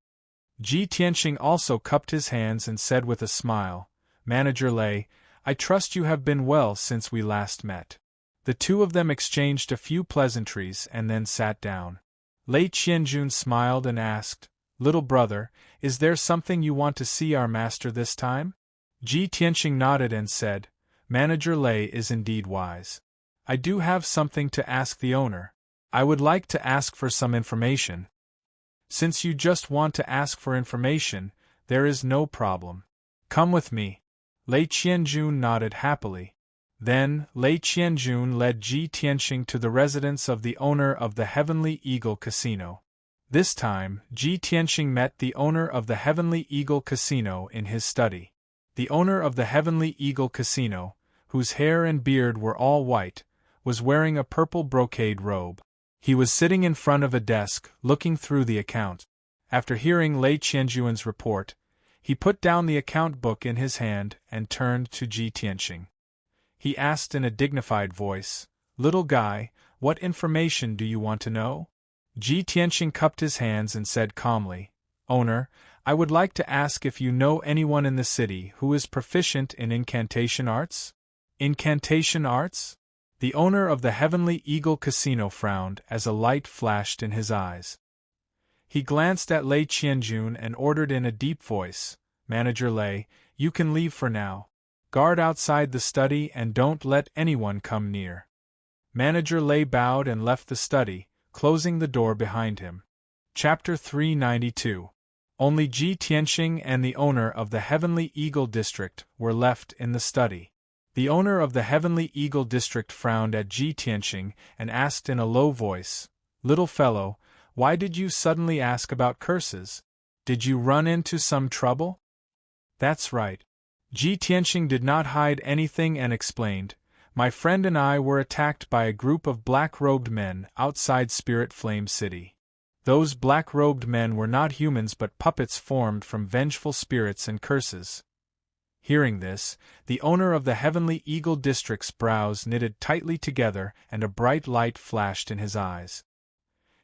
Ji Tianxing also cupped his hands and said with a smile, "Manager Lei, I trust you have been well since we last met." The two of them exchanged a few pleasantries and then sat down. Lei Qianjun smiled and asked, "Little brother, is there something you want to see our master this time?" Ji Tianxing nodded and said, "Manager Lei is indeed wise. I do have something to ask the owner. I would like to ask for some information." "Since you just want to ask for information, there is no problem. Come with me." Lei Qianjun nodded happily. Then, Lei Qianjun led Ji Tianxing to the residence of the owner of the Heavenly Eagle Casino. This time, Ji Tianxing met the owner of the Heavenly Eagle Casino in his study. The owner of the Heavenly Eagle Casino, whose hair and beard were all white, was wearing a purple brocade robe. He was sitting in front of a desk, looking through the account. After hearing Lei Qianjuan's report, he put down the account book in his hand and turned to Ji Tianxing. He asked in a dignified voice, "Little guy, what information do you want to know?" Ji Tianxing cupped his hands and said calmly, "Owner, I would like to ask if you know anyone in the city who is proficient in incantation arts?" Incantation arts? The owner of the Heavenly Eagle Casino frowned as a light flashed in his eyes. He glanced at Lei Qianjun and ordered in a deep voice, "Manager Lei, you can leave for now. Guard outside the study and don't let anyone come near." Manager Lei bowed and left the study, closing the door behind him. Chapter 392. Only Ji Tianxing and the owner of the Heavenly Eagle District were left in the study. The owner of the Heavenly Eagle District frowned at Ji Tianxing and asked in a low voice, "Little fellow, why did you suddenly ask about curses? Did you run into some trouble?" "That's right." Ji Tianxing did not hide anything and explained, "My friend and I were attacked by a group of black-robed men outside Spirit Flame City. Those black-robed men were not humans but puppets formed from vengeful spirits and curses." Hearing this, the owner of the Heavenly Eagle District's brows knitted tightly together and a bright light flashed in his eyes.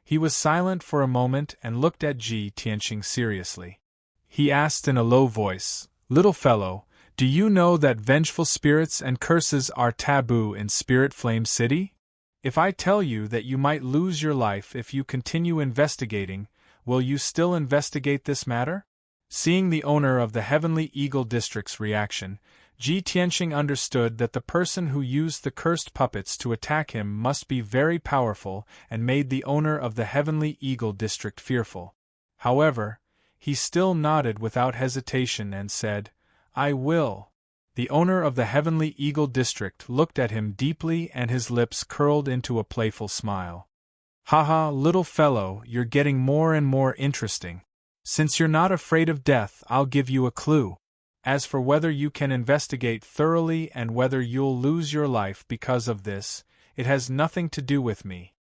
He was silent for a moment and looked at Ji Tianxing seriously. He asked in a low voice, "Little fellow, do you know that vengeful spirits and curses are taboo in Spirit Flame City? If I tell you that you might lose your life if you continue investigating, will you still investigate this matter?" Seeing the owner of the Heavenly Eagle District's reaction, Ji Tianxing understood that the person who used the cursed puppets to attack him must be very powerful and made the owner of the Heavenly Eagle District fearful. However, he still nodded without hesitation and said, "I will." The owner of the Heavenly Eagle District looked at him deeply and his lips curled into a playful smile. "Haha, little fellow, you're getting more and more interesting. Since you're not afraid of death, I'll give you a clue. As for whether you can investigate thoroughly and whether you'll lose your life because of this, it has nothing to do with me."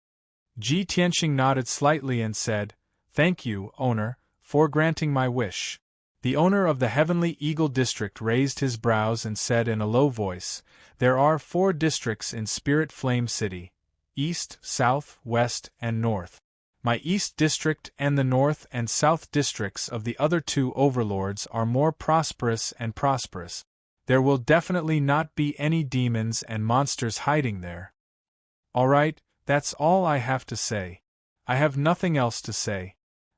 Ji Tianxing nodded slightly and said, "Thank you, owner, for granting my wish." The owner of the Heavenly Eagle District raised his brows and said in a low voice, "There are 4 districts in Spirit Flame City: East, South, West, and North. My East District and the North and South Districts of the other 2 overlords are more prosperous and prosperous. There will definitely not be any demons and monsters hiding there." "Alright, that's all I have to say. I have nothing else to say."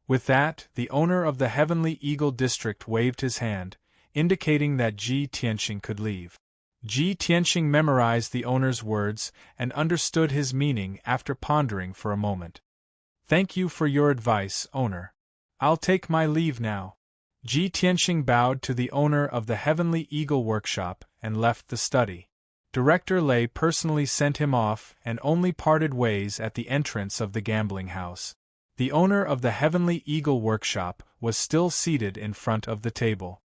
With that, the owner of the Heavenly Eagle District waved his hand, indicating that Ji Tianxing could leave. Ji Tianxing memorized the owner's words and understood his meaning after pondering for a moment. "Thank you for your advice, owner. I'll take my leave now." Ji Tianxing bowed to the owner of the Heavenly Eagle Workshop and left the study. Director Lei personally sent him off and only parted ways at the entrance of the gambling house. The owner of the Heavenly Eagle Workshop was still seated in front of the table.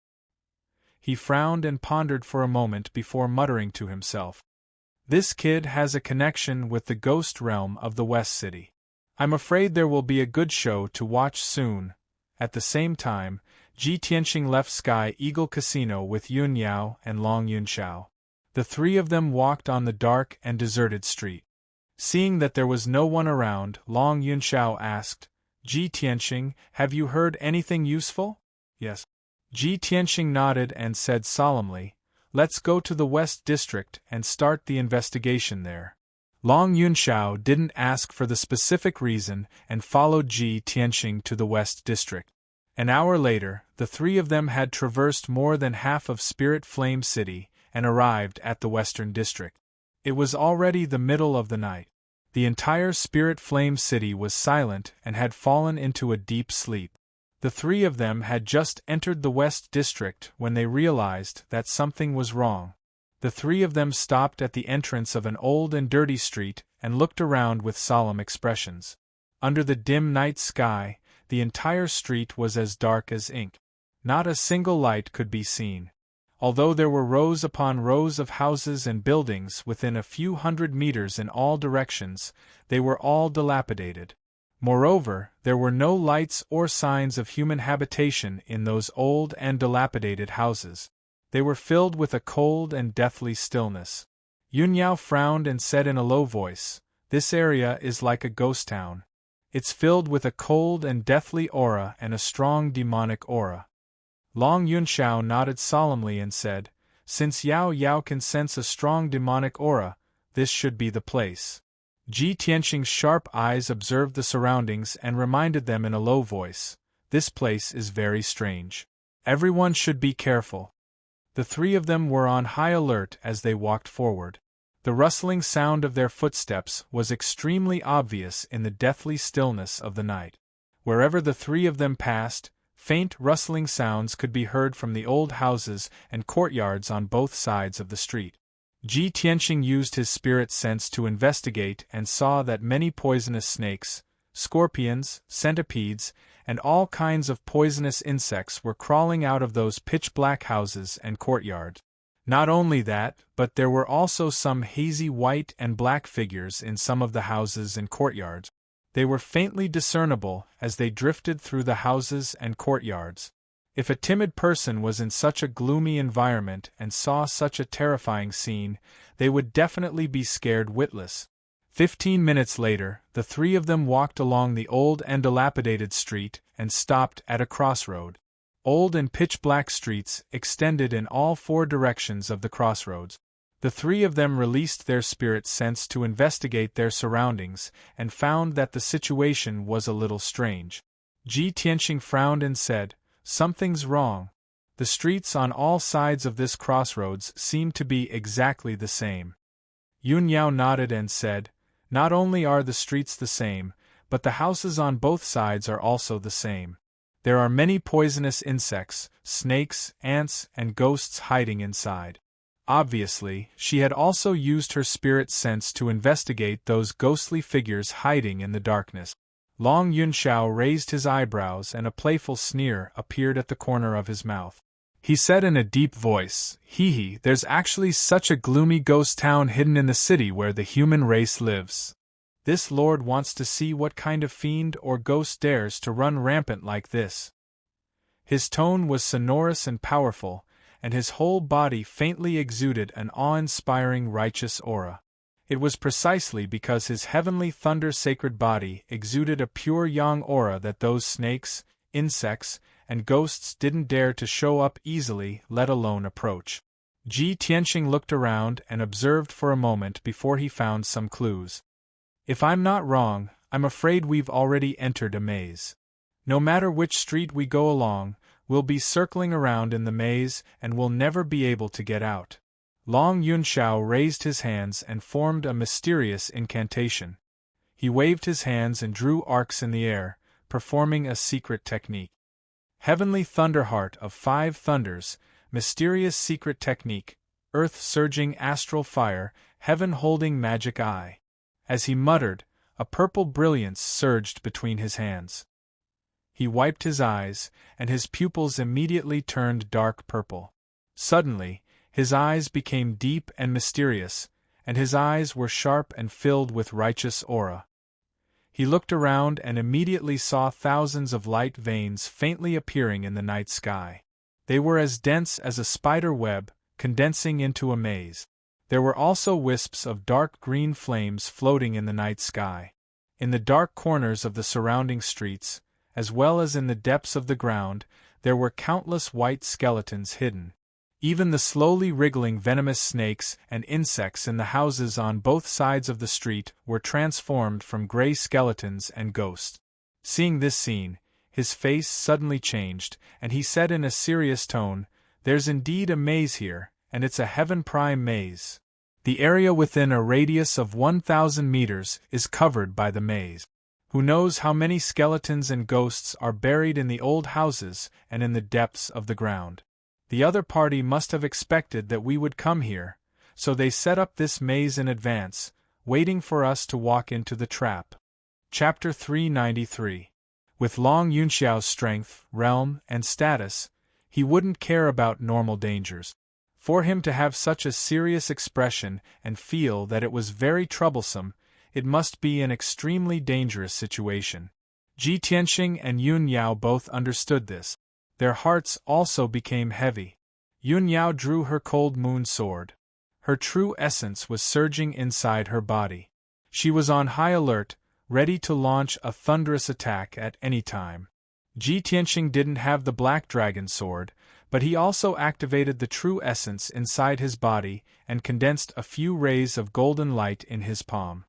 He frowned and pondered for a moment before muttering to himself, "This kid has a connection with the ghost realm of the West City. I'm afraid there will be a good show to watch soon." At the same time, Ji Tianxing left Sky Eagle Casino with Yun Yao and Long Yunxiao. The 3 of them walked on the dark and deserted street. Seeing that there was no one around, Long Yunxiao asked, "Ji Tianxing, have you heard anything useful?" "Yes." Ji Tianxing nodded and said solemnly, "Let's go to the West District and start the investigation there." Long Yunxiao didn't ask for the specific reason and followed Ji Tianxing to the West District. An hour later, the 3 of them had traversed more than half of Spirit Flame City and arrived at the Western District. It was already the middle of the night. The entire Spirit Flame City was silent and had fallen into a deep sleep. The 3 of them had just entered the West District when they realized that something was wrong. The three of them stopped at the entrance of an old and dirty street and looked around with solemn expressions. Under the dim night sky, the entire street was as dark as ink. Not a single light could be seen. Although there were rows upon rows of houses and buildings within a few hundred meters in all directions, they were all dilapidated. Moreover, there were no lights or signs of human habitation in those old and dilapidated houses. They were filled with a cold and deathly stillness. Yun Yao frowned and said in a low voice, "This area is like a ghost town. It's filled with a cold and deathly aura and a strong demonic aura." Long Yunshao nodded solemnly and said, "Since Yao Yao can sense a strong demonic aura, this should be the place." Ji Tianxing's sharp eyes observed the surroundings and reminded them in a low voice, "This place is very strange. Everyone should be careful." The three of them were on high alert as they walked forward. The rustling sound of their footsteps was extremely obvious in the deathly stillness of the night. Wherever the three of them passed, faint rustling sounds could be heard from the old houses and courtyards on both sides of the street. Ji Tianxing used his spirit sense to investigate and saw that many poisonous snakes, scorpions, centipedes, and all kinds of poisonous insects were crawling out of those pitch-black houses and courtyards. Not only that, but there were also some hazy white and black figures in some of the houses and courtyards. They were faintly discernible as they drifted through the houses and courtyards. If a timid person was in such a gloomy environment and saw such a terrifying scene, they would definitely be scared witless. 15 minutes later, the three of them walked along the old and dilapidated street and stopped at a crossroad. Old and pitch-black streets extended in all four directions of the crossroads. The three of them released their spirit sense to investigate their surroundings and found that the situation was a little strange. Ji Tianxing frowned and said, "Something's wrong. The streets on all sides of this crossroads seem to be exactly the same." Yun Yao nodded and said, "Not only are the streets the same, but the houses on both sides are also the same. There are many poisonous insects, snakes, ants, and ghosts hiding inside." Obviously, she had also used her spirit sense to investigate those ghostly figures hiding in the darkness. Long Yunshao raised his eyebrows and a playful sneer appeared at the corner of his mouth. He said in a deep voice, "Hee, there's actually such a gloomy ghost town hidden in the city where the human race lives. This lord wants to see what kind of fiend or ghost dares to run rampant like this." His tone was sonorous and powerful, and his whole body faintly exuded an awe-inspiring righteous aura. It was precisely because his heavenly thunder-sacred body exuded a pure yang aura that those snakes, insects, and ghosts didn't dare to show up easily, let alone approach. Ji Tianxing looked around and observed for a moment before he found some clues. "If I'm not wrong, I'm afraid we've already entered a maze. No matter which street we go along, we'll be circling around in the maze and we'll never be able to get out." Long Yunshao raised his hands and formed a mysterious incantation. He waved his hands and drew arcs in the air, performing a secret technique. Heavenly Thunderheart of 5 thunders, mysterious secret technique, earth-surging astral fire, heaven-holding magic eye. As he muttered, a purple brilliance surged between his hands. He wiped his eyes, and his pupils immediately turned dark purple. Suddenly, his eyes became deep and mysterious, and his eyes were sharp and filled with righteous aura. He looked around and immediately saw thousands of light veins faintly appearing in the night sky. They were as dense as a spider web, condensing into a maze. There were also wisps of dark green flames floating in the night sky. In the dark corners of the surrounding streets, as well as in the depths of the ground, there were countless white skeletons hidden. Even the slowly wriggling venomous snakes and insects in the houses on both sides of the street were transformed from gray skeletons and ghosts. Seeing this scene, his face suddenly changed, and he said in a serious tone, "There's indeed a maze here, and it's a Heaven Prime maze. The area within a radius of 1,000 meters is covered by the maze. Who knows how many skeletons and ghosts are buried in the old houses and in the depths of the ground. The other party must have expected that we would come here, so they set up this maze in advance, waiting for us to walk into the trap. Chapter 393. With Long Yunxiao's strength, realm, and status, he wouldn't care about normal dangers. For him to have such a serious expression and feel that it was very troublesome, it must be an extremely dangerous situation. Ji Tianxing and Yun Yao both understood this. Their hearts also became heavy. Yun Yao drew her cold moon sword. Her true essence was surging inside her body. She was on high alert, ready to launch a thunderous attack at any time. Ji Tianxing didn't have the Black Dragon sword, but he also activated the true essence inside his body and condensed a few rays of golden light in his palm.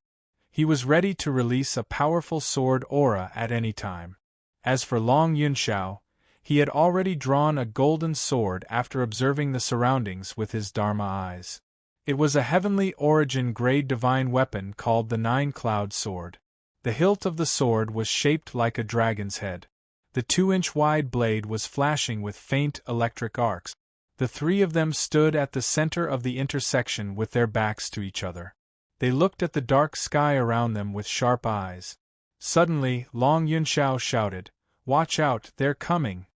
He was ready to release a powerful sword aura at any time. As for Long Yunxiao, he had already drawn a golden sword after observing the surroundings with his Dharma eyes. It was a heavenly origin grade divine weapon called the Nine-Cloud Sword. The hilt of the sword was shaped like a dragon's head. The 2-inch wide blade was flashing with faint electric arcs. The three of them stood at the center of the intersection with their backs to each other. They looked at the dark sky around them with sharp eyes. Suddenly, Long Yunxiao shouted, "Watch out, they're coming!"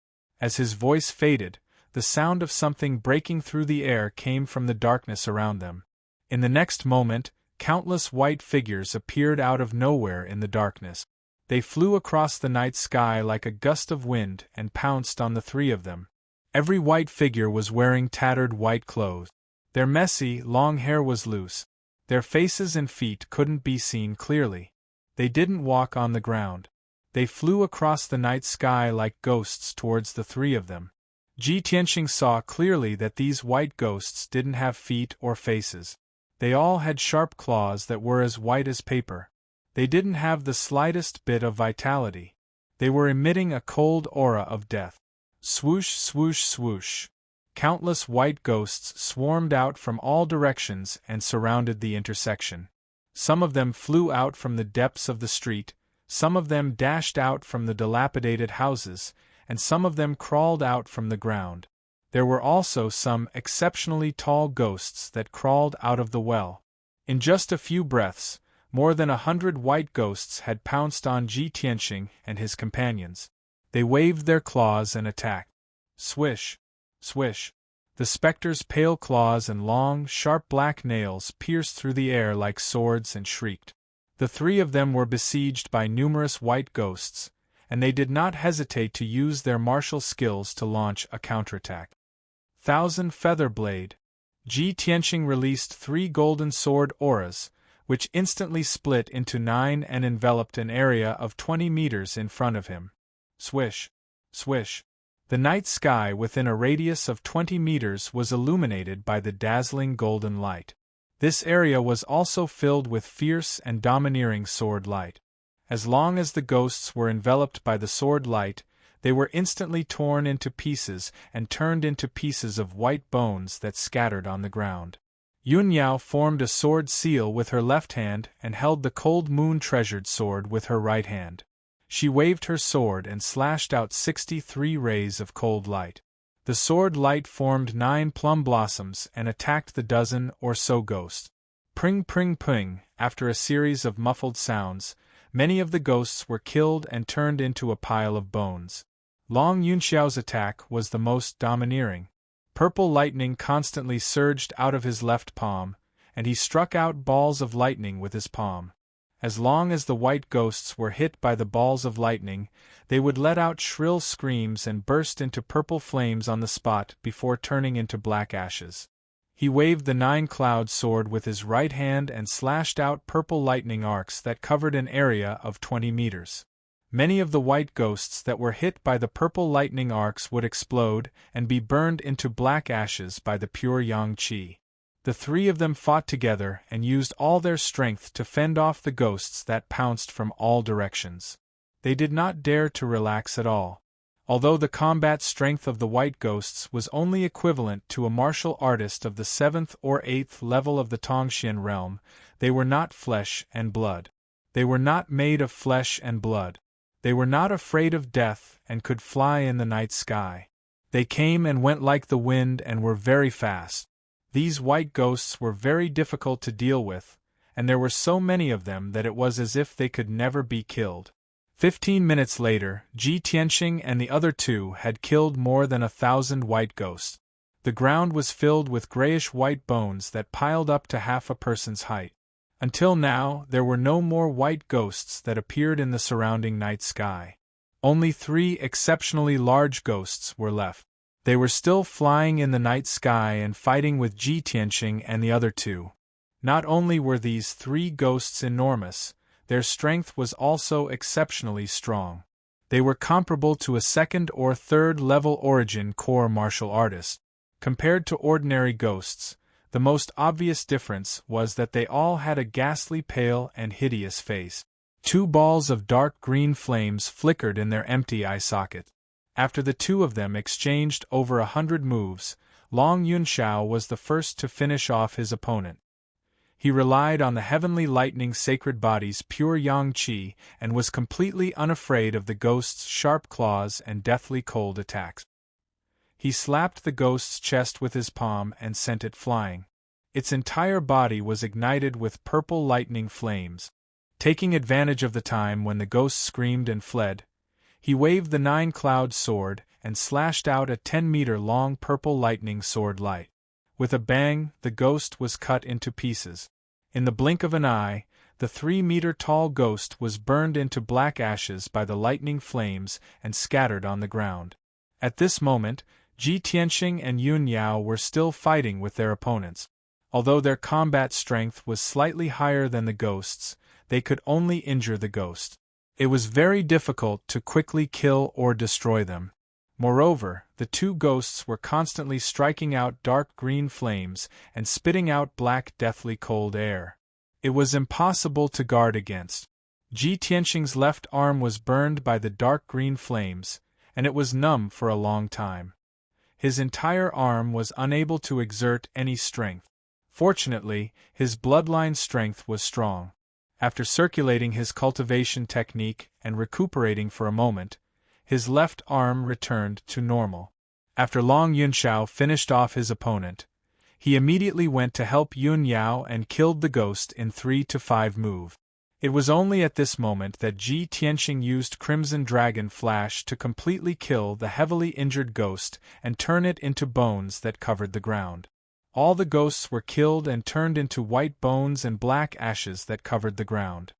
As his voice faded, the sound of something breaking through the air came from the darkness around them. In the next moment, countless white figures appeared out of nowhere in the darkness. They flew across the night sky like a gust of wind and pounced on the three of them. Every white figure was wearing tattered white clothes. Their messy, long hair was loose. Their faces and feet couldn't be seen clearly. They didn't walk on the ground. They flew across the night sky like ghosts towards the three of them. Ji Tianxing saw clearly that these white ghosts didn't have feet or faces. They all had sharp claws that were as white as paper. They didn't have the slightest bit of vitality. They were emitting a cold aura of death. Swoosh, swoosh, swoosh. Countless white ghosts swarmed out from all directions and surrounded the intersection. Some of them flew out from the depths of the street, some of them dashed out from the dilapidated houses, and some of them crawled out from the ground. There were also some exceptionally tall ghosts that crawled out of the well. In just a few breaths, more than 100 white ghosts had pounced on Ji Tianxing and his companions. They waved their claws and attacked. Swish! Swish! The spectre's pale claws and long, sharp black nails pierced through the air like swords and shrieked. The three of them were besieged by numerous white ghosts, and they did not hesitate to use their martial skills to launch a counterattack. Thousand Feather Blade. Ji Tianxing released 3 golden sword auras, which instantly split into 9 and enveloped an area of 20 meters in front of him. Swish! Swish! The night sky within a radius of 20 meters was illuminated by the dazzling golden light. This area was also filled with fierce and domineering sword light. As long as the ghosts were enveloped by the sword light, they were instantly torn into pieces and turned into pieces of white bones that scattered on the ground. Yun Yao formed a sword seal with her left hand and held the cold moon-treasured sword with her right hand. She waved her sword and slashed out 63 rays of cold light. The sword light formed 9 plum blossoms and attacked the dozen or so ghosts. Pring pring pring, after a series of muffled sounds, many of the ghosts were killed and turned into a pile of bones. Long Yunxiao's attack was the most domineering. Purple lightning constantly surged out of his left palm, and he struck out balls of lightning with his palm. As long as the white ghosts were hit by the balls of lightning, they would let out shrill screams and burst into purple flames on the spot before turning into black ashes. He waved the 9-cloud sword with his right hand and slashed out purple lightning arcs that covered an area of 20 meters. Many of the white ghosts that were hit by the purple lightning arcs would explode and be burned into black ashes by the pure yang qi. The three of them fought together and used all their strength to fend off the ghosts that pounced from all directions. They did not dare to relax at all. Although the combat strength of the white ghosts was only equivalent to a martial artist of the 7th or 8th level of the Tongxian realm, they were not flesh and blood. They were not made of flesh and blood. They were not afraid of death and could fly in the night sky. They came and went like the wind and were very fast. These white ghosts were very difficult to deal with, and there were so many of them that it was as if they could never be killed. 15 minutes later, Ji Tianxing and the other two had killed more than 1,000 white ghosts. The ground was filled with grayish-white bones that piled up to half a person's height. Until now, there were no more white ghosts that appeared in the surrounding night sky. Only 3 exceptionally large ghosts were left. They were still flying in the night sky and fighting with Ji Tianxing and the other two. Not only were these 3 ghosts enormous, their strength was also exceptionally strong. They were comparable to a 2nd or 3rd level origin core martial artist. Compared to ordinary ghosts, the most obvious difference was that they all had a ghastly pale and hideous face. 2 balls of dark green flames flickered in their empty eye socket. After the 2 of them exchanged over 100 moves, Long Yunxiao was the first to finish off his opponent. He relied on the heavenly lightning sacred body's pure yang qi and was completely unafraid of the ghost's sharp claws and deathly cold attacks. He slapped the ghost's chest with his palm and sent it flying. Its entire body was ignited with purple lightning flames. Taking advantage of the time when the ghost screamed and fled, he waved the 9-cloud sword and slashed out a 10-meter-long purple lightning sword light. With a bang, the ghost was cut into pieces. In the blink of an eye, the 3-meter-tall ghost was burned into black ashes by the lightning flames and scattered on the ground. At this moment, Ji Tianxing and Yun Yao were still fighting with their opponents. Although their combat strength was slightly higher than the ghost's, they could only injure the ghost. It was very difficult to quickly kill or destroy them. Moreover, the 2 ghosts were constantly striking out dark green flames and spitting out black deathly cold air. It was impossible to guard against. Ji Tianxing's left arm was burned by the dark green flames, and it was numb for a long time. His entire arm was unable to exert any strength. Fortunately, his bloodline strength was strong. After circulating his cultivation technique and recuperating for a moment, his left arm returned to normal. After Long Yunxiao finished off his opponent, he immediately went to help Yun Yao and killed the ghost in 3 to 5 moves. It was only at this moment that Ji Tianxing used Crimson Dragon Flash to completely kill the heavily injured ghost and turn it into bones that covered the ground. All the ghosts were killed and turned into white bones and black ashes that covered the ground.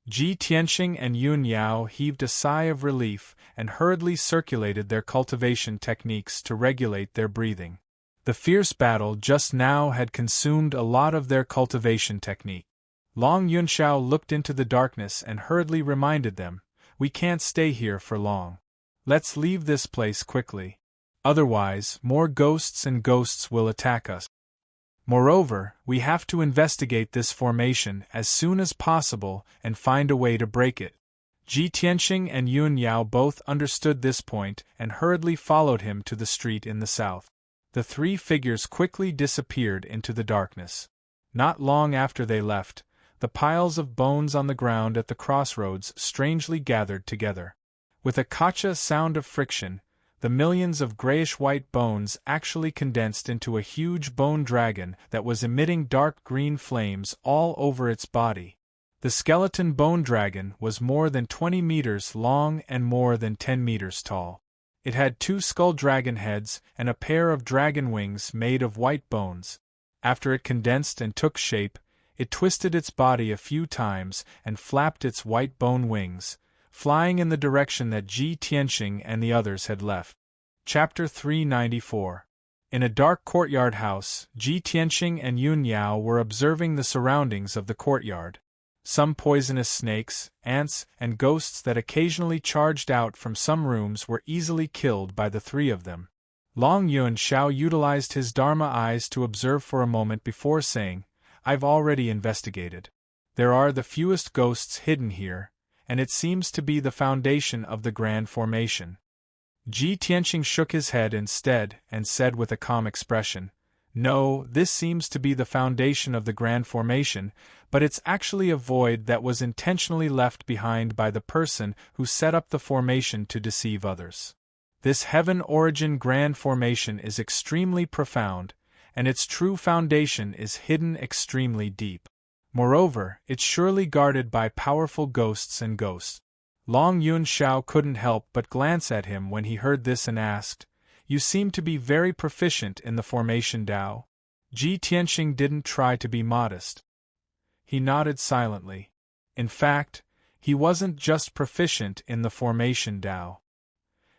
Ji Tianxing and Yun Yao heaved a sigh of relief and hurriedly circulated their cultivation techniques to regulate their breathing. The fierce battle just now had consumed a lot of their cultivation technique. Long Yunxiao looked into the darkness and hurriedly reminded them, "We can't stay here for long. Let's leave this place quickly. Otherwise, more ghosts and ghosts will attack us. Moreover, we have to investigate this formation as soon as possible and find a way to break it." Ji Tianxing and Yun Yao both understood this point and hurriedly followed him to the street in the south. The 3 figures quickly disappeared into the darkness. Not long after they left, the piles of bones on the ground at the crossroads strangely gathered together. With a kacha sound of friction, the millions of grayish-white bones actually condensed into a huge bone dragon that was emitting dark green flames all over its body. The skeleton bone dragon was more than 20 meters long and more than 10 meters tall. It had 2 skull dragon heads and a pair of dragon wings made of white bones. After it condensed and took shape, it twisted its body a few times and flapped its white bone wings, flying in the direction that Ji Tianxing and the others had left. Chapter 394. In a dark courtyard house, Ji Tianxing and Yun Yao were observing the surroundings of the courtyard. Some poisonous snakes, ants, and ghosts that occasionally charged out from some rooms were easily killed by the 3 of them. Long Yunxiao utilized his Dharma eyes to observe for a moment before saying, "I've already investigated. There are the fewest ghosts hidden here, and it seems to be the foundation of the grand formation." Ji Tianxing shook his head instead and said with a calm expression, "No, this seems to be the foundation of the grand formation, but it's actually a void that was intentionally left behind by the person who set up the formation to deceive others. This heaven origin grand formation is extremely profound, and its true foundation is hidden extremely deep. Moreover, it's surely guarded by powerful ghosts and ghosts. Long Yun Shao couldn't help but glance at him when he heard this and asked, "You seem to be very proficient in the formation Tao?" Ji Tianxing didn't try to be modest. He nodded silently. In fact, he wasn't just proficient in the formation Tao.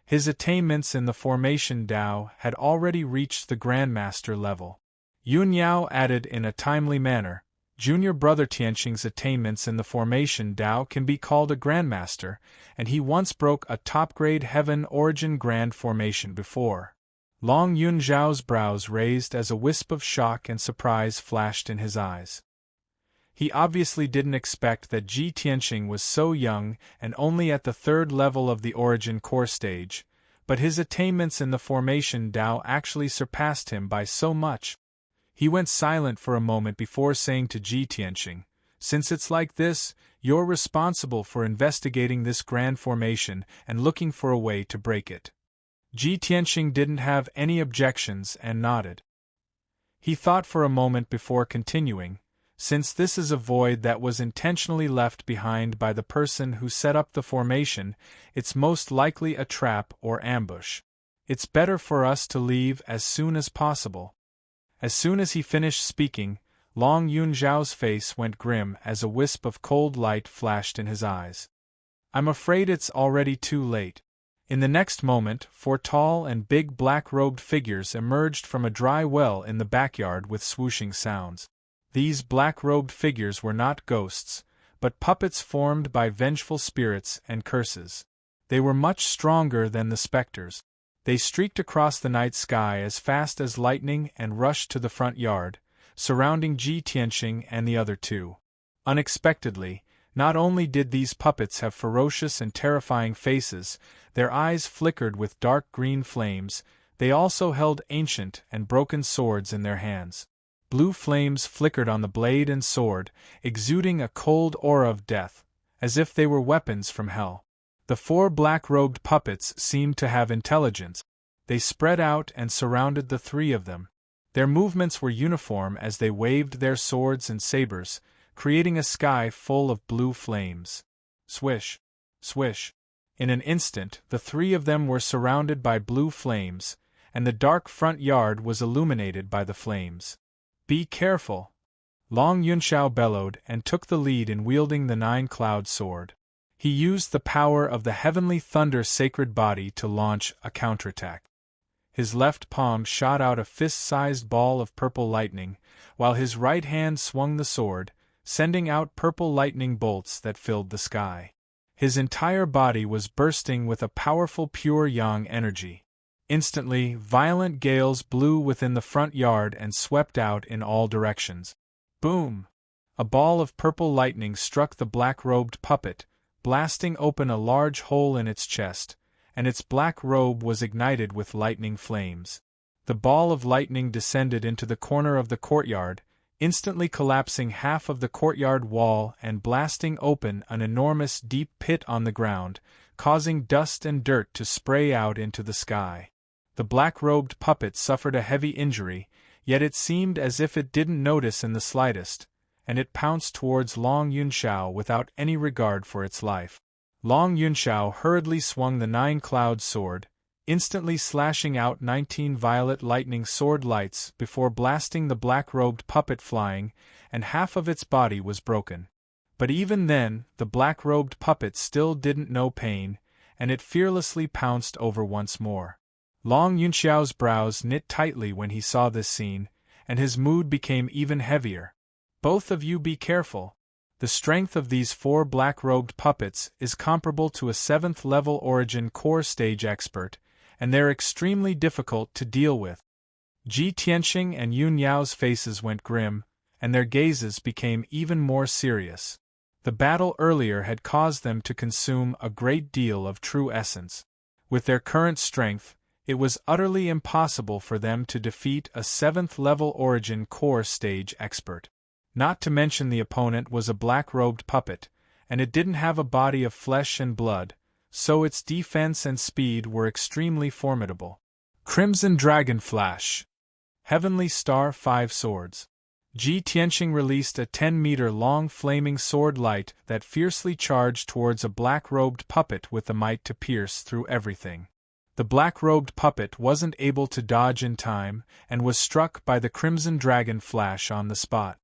His attainments in the formation Tao had already reached the Grandmaster level. Yun Yao added in a timely manner, "Junior brother Tianxing's attainments in the formation Tao can be called a Grandmaster, and he once broke a top-grade Heaven Origin Grand Formation before." Long Yun Zhao's brows raised as a wisp of shock and surprise flashed in his eyes. He obviously didn't expect that Ji Tianxing was so young and only at the third level of the Origin Core stage, but his attainments in the formation Tao actually surpassed him by so much. He went silent for a moment before saying to Ji Tianxing, "Since it's like this, you're responsible for investigating this grand formation and looking for a way to break it." Ji Tianxing didn't have any objections and nodded. He thought for a moment before continuing, "Since this is a void that was intentionally left behind by the person who set up the formation, it's most likely a trap or ambush. It's better for us to leave as soon as possible." As soon as he finished speaking, Long Yun Zhao's face went grim as a wisp of cold light flashed in his eyes. "I'm afraid it's already too late." In the next moment, 4 tall and big black-robed figures emerged from a dry well in the backyard with swooshing sounds. These black-robed figures were not ghosts, but puppets formed by vengeful spirits and curses. They were much stronger than the specters. They streaked across the night sky as fast as lightning and rushed to the front yard, surrounding Ji Tianxing and the other two. Unexpectedly, not only did these puppets have ferocious and terrifying faces, their eyes flickered with dark green flames, they also held ancient and broken swords in their hands. Blue flames flickered on the blade and sword, exuding a cold aura of death, as if they were weapons from hell. The 4 black-robed puppets seemed to have intelligence. They spread out and surrounded the 3 of them. Their movements were uniform as they waved their swords and sabers, creating a sky full of blue flames. Swish! Swish! In an instant, the 3 of them were surrounded by blue flames, and the dark front yard was illuminated by the flames. "Be careful!" Long Yunshao bellowed and took the lead in wielding the 9-cloud sword. He used the power of the heavenly thunder sacred body to launch a counterattack. His left palm shot out a fist-sized ball of purple lightning, while his right hand swung the sword, sending out purple lightning bolts that filled the sky. His entire body was bursting with a powerful pure yang energy. Instantly, violent gales blew within the front yard and swept out in all directions. Boom! A ball of purple lightning struck the black-robed puppet, blasting open a large hole in its chest, and its black robe was ignited with lightning flames. The ball of lightning descended into the corner of the courtyard, instantly collapsing half of the courtyard wall and blasting open an enormous deep pit on the ground, causing dust and dirt to spray out into the sky. The black-robed puppet suffered a heavy injury, yet it seemed as if it didn't notice in the slightest, and it pounced towards Long Yunshao without any regard for its life. Long Yunshao hurriedly swung the 9-cloud sword, instantly slashing out 19 violet lightning sword lights before blasting the black-robed puppet flying, and half of its body was broken. But even then, the black-robed puppet still didn't know pain, and it fearlessly pounced over once more. Long Yunxiao's brows knit tightly when he saw this scene, and his mood became even heavier. "Both of you be careful. The strength of these 4 black-robed puppets is comparable to a 7th-level Origin Core stage expert, and they're extremely difficult to deal with." Ji Tianxing and Yun Yao's faces went grim, and their gazes became even more serious. The battle earlier had caused them to consume a great deal of true essence. With their current strength, it was utterly impossible for them to defeat a 7th-level Origin Core stage expert. Not to mention the opponent was a black-robed puppet, and it didn't have a body of flesh and blood, so its defense and speed were extremely formidable. Crimson Dragon Flash! Heavenly Star 5 Swords. Ji Tianqing released a 10-meter-long flaming sword light that fiercely charged towards a black-robed puppet with the might to pierce through everything. The black-robed puppet wasn't able to dodge in time and was struck by the crimson dragon flash on the spot.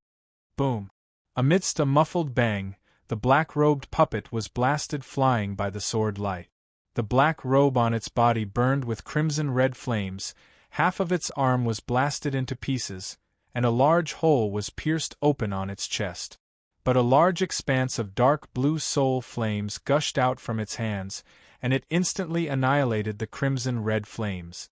Boom! Amidst a muffled bang, the black-robed puppet was blasted flying by the sword light. The black robe on its body burned with crimson-red flames, half of its arm was blasted into pieces, and a large hole was pierced open on its chest. But a large expanse of dark blue soul flames gushed out from its hands, and it instantly annihilated the crimson-red flames.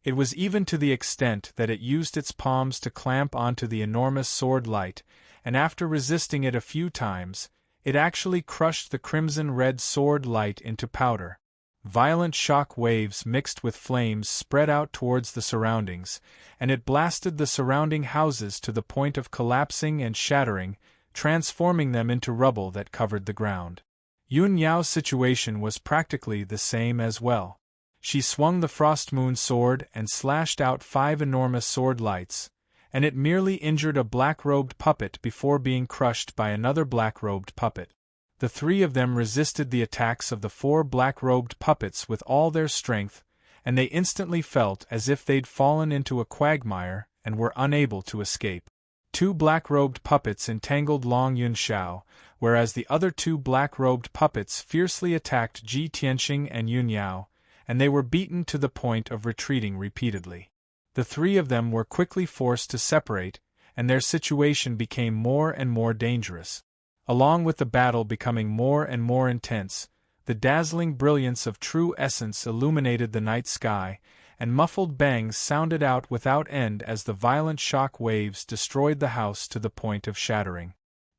It was even to the extent that it used its palms to clamp onto the enormous sword light, and after resisting it a few times, it actually crushed the crimson-red sword light into powder. Violent shock waves mixed with flames spread out towards the surroundings, and it blasted the surrounding houses to the point of collapsing and shattering, transforming them into rubble that covered the ground. Yun Yao's situation was practically the same as well. She swung the Frost Moon sword and slashed out 5 enormous sword lights, and it merely injured a black-robed puppet before being crushed by another black-robed puppet. The 3 of them resisted the attacks of the 4 black-robed puppets with all their strength, and they instantly felt as if they'd fallen into a quagmire and were unable to escape. 2 black-robed puppets entangled Long Yunxiao, whereas the other 2 black-robed puppets fiercely attacked Ji Tianqing and Yun Yao, and they were beaten to the point of retreating repeatedly. The 3 of them were quickly forced to separate, and their situation became more and more dangerous. Along with the battle becoming more and more intense, the dazzling brilliance of true essence illuminated the night sky, and muffled bangs sounded out without end as the violent shock waves destroyed the house to the point of shattering.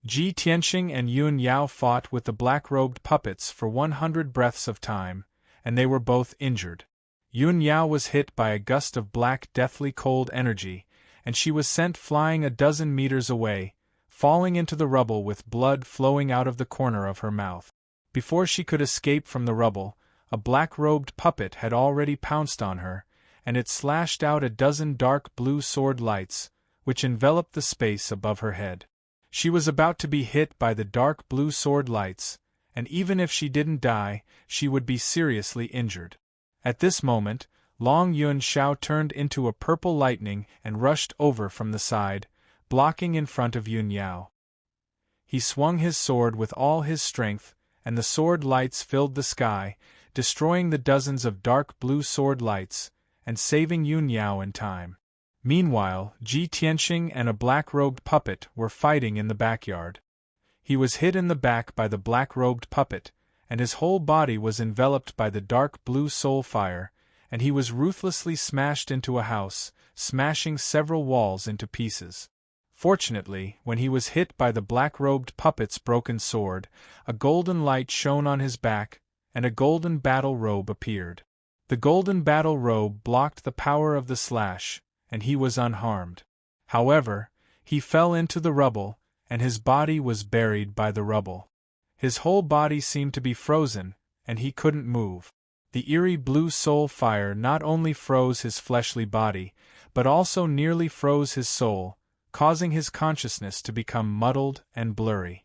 Ji Tianqing and Yun Yao fought with the black-robed puppets for 100 breaths of time, and they were both injured. Yun Yao was hit by a gust of black deathly cold energy, and she was sent flying a dozen meters away, falling into the rubble with blood flowing out of the corner of her mouth. Before she could escape from the rubble, a black-robed puppet had already pounced on her, and it slashed out a dozen dark blue sword lights, which enveloped the space above her head. She was about to be hit by the dark blue sword lights, and even if she didn't die, she would be seriously injured. At this moment, Long Yunxiao turned into a purple lightning and rushed over from the side, blocking in front of Yun Yao. He swung his sword with all his strength, and the sword lights filled the sky, destroying the dozens of dark blue sword lights, and saving Yun Yao in time. Meanwhile, Ji Tianqing and a black-robed puppet were fighting in the backyard. He was hit in the back by the black-robed puppet, and his whole body was enveloped by the dark blue soul fire, and he was ruthlessly smashed into a house, smashing several walls into pieces. Fortunately, when he was hit by the black-robed puppet's broken sword, a golden light shone on his back, and a golden battle robe appeared. The golden battle robe blocked the power of the slash, and he was unharmed. However, he fell into the rubble, and his body was buried by the rubble. His whole body seemed to be frozen, and he couldn't move. The eerie blue soul fire not only froze his fleshly body, but also nearly froze his soul, causing his consciousness to become muddled and blurry.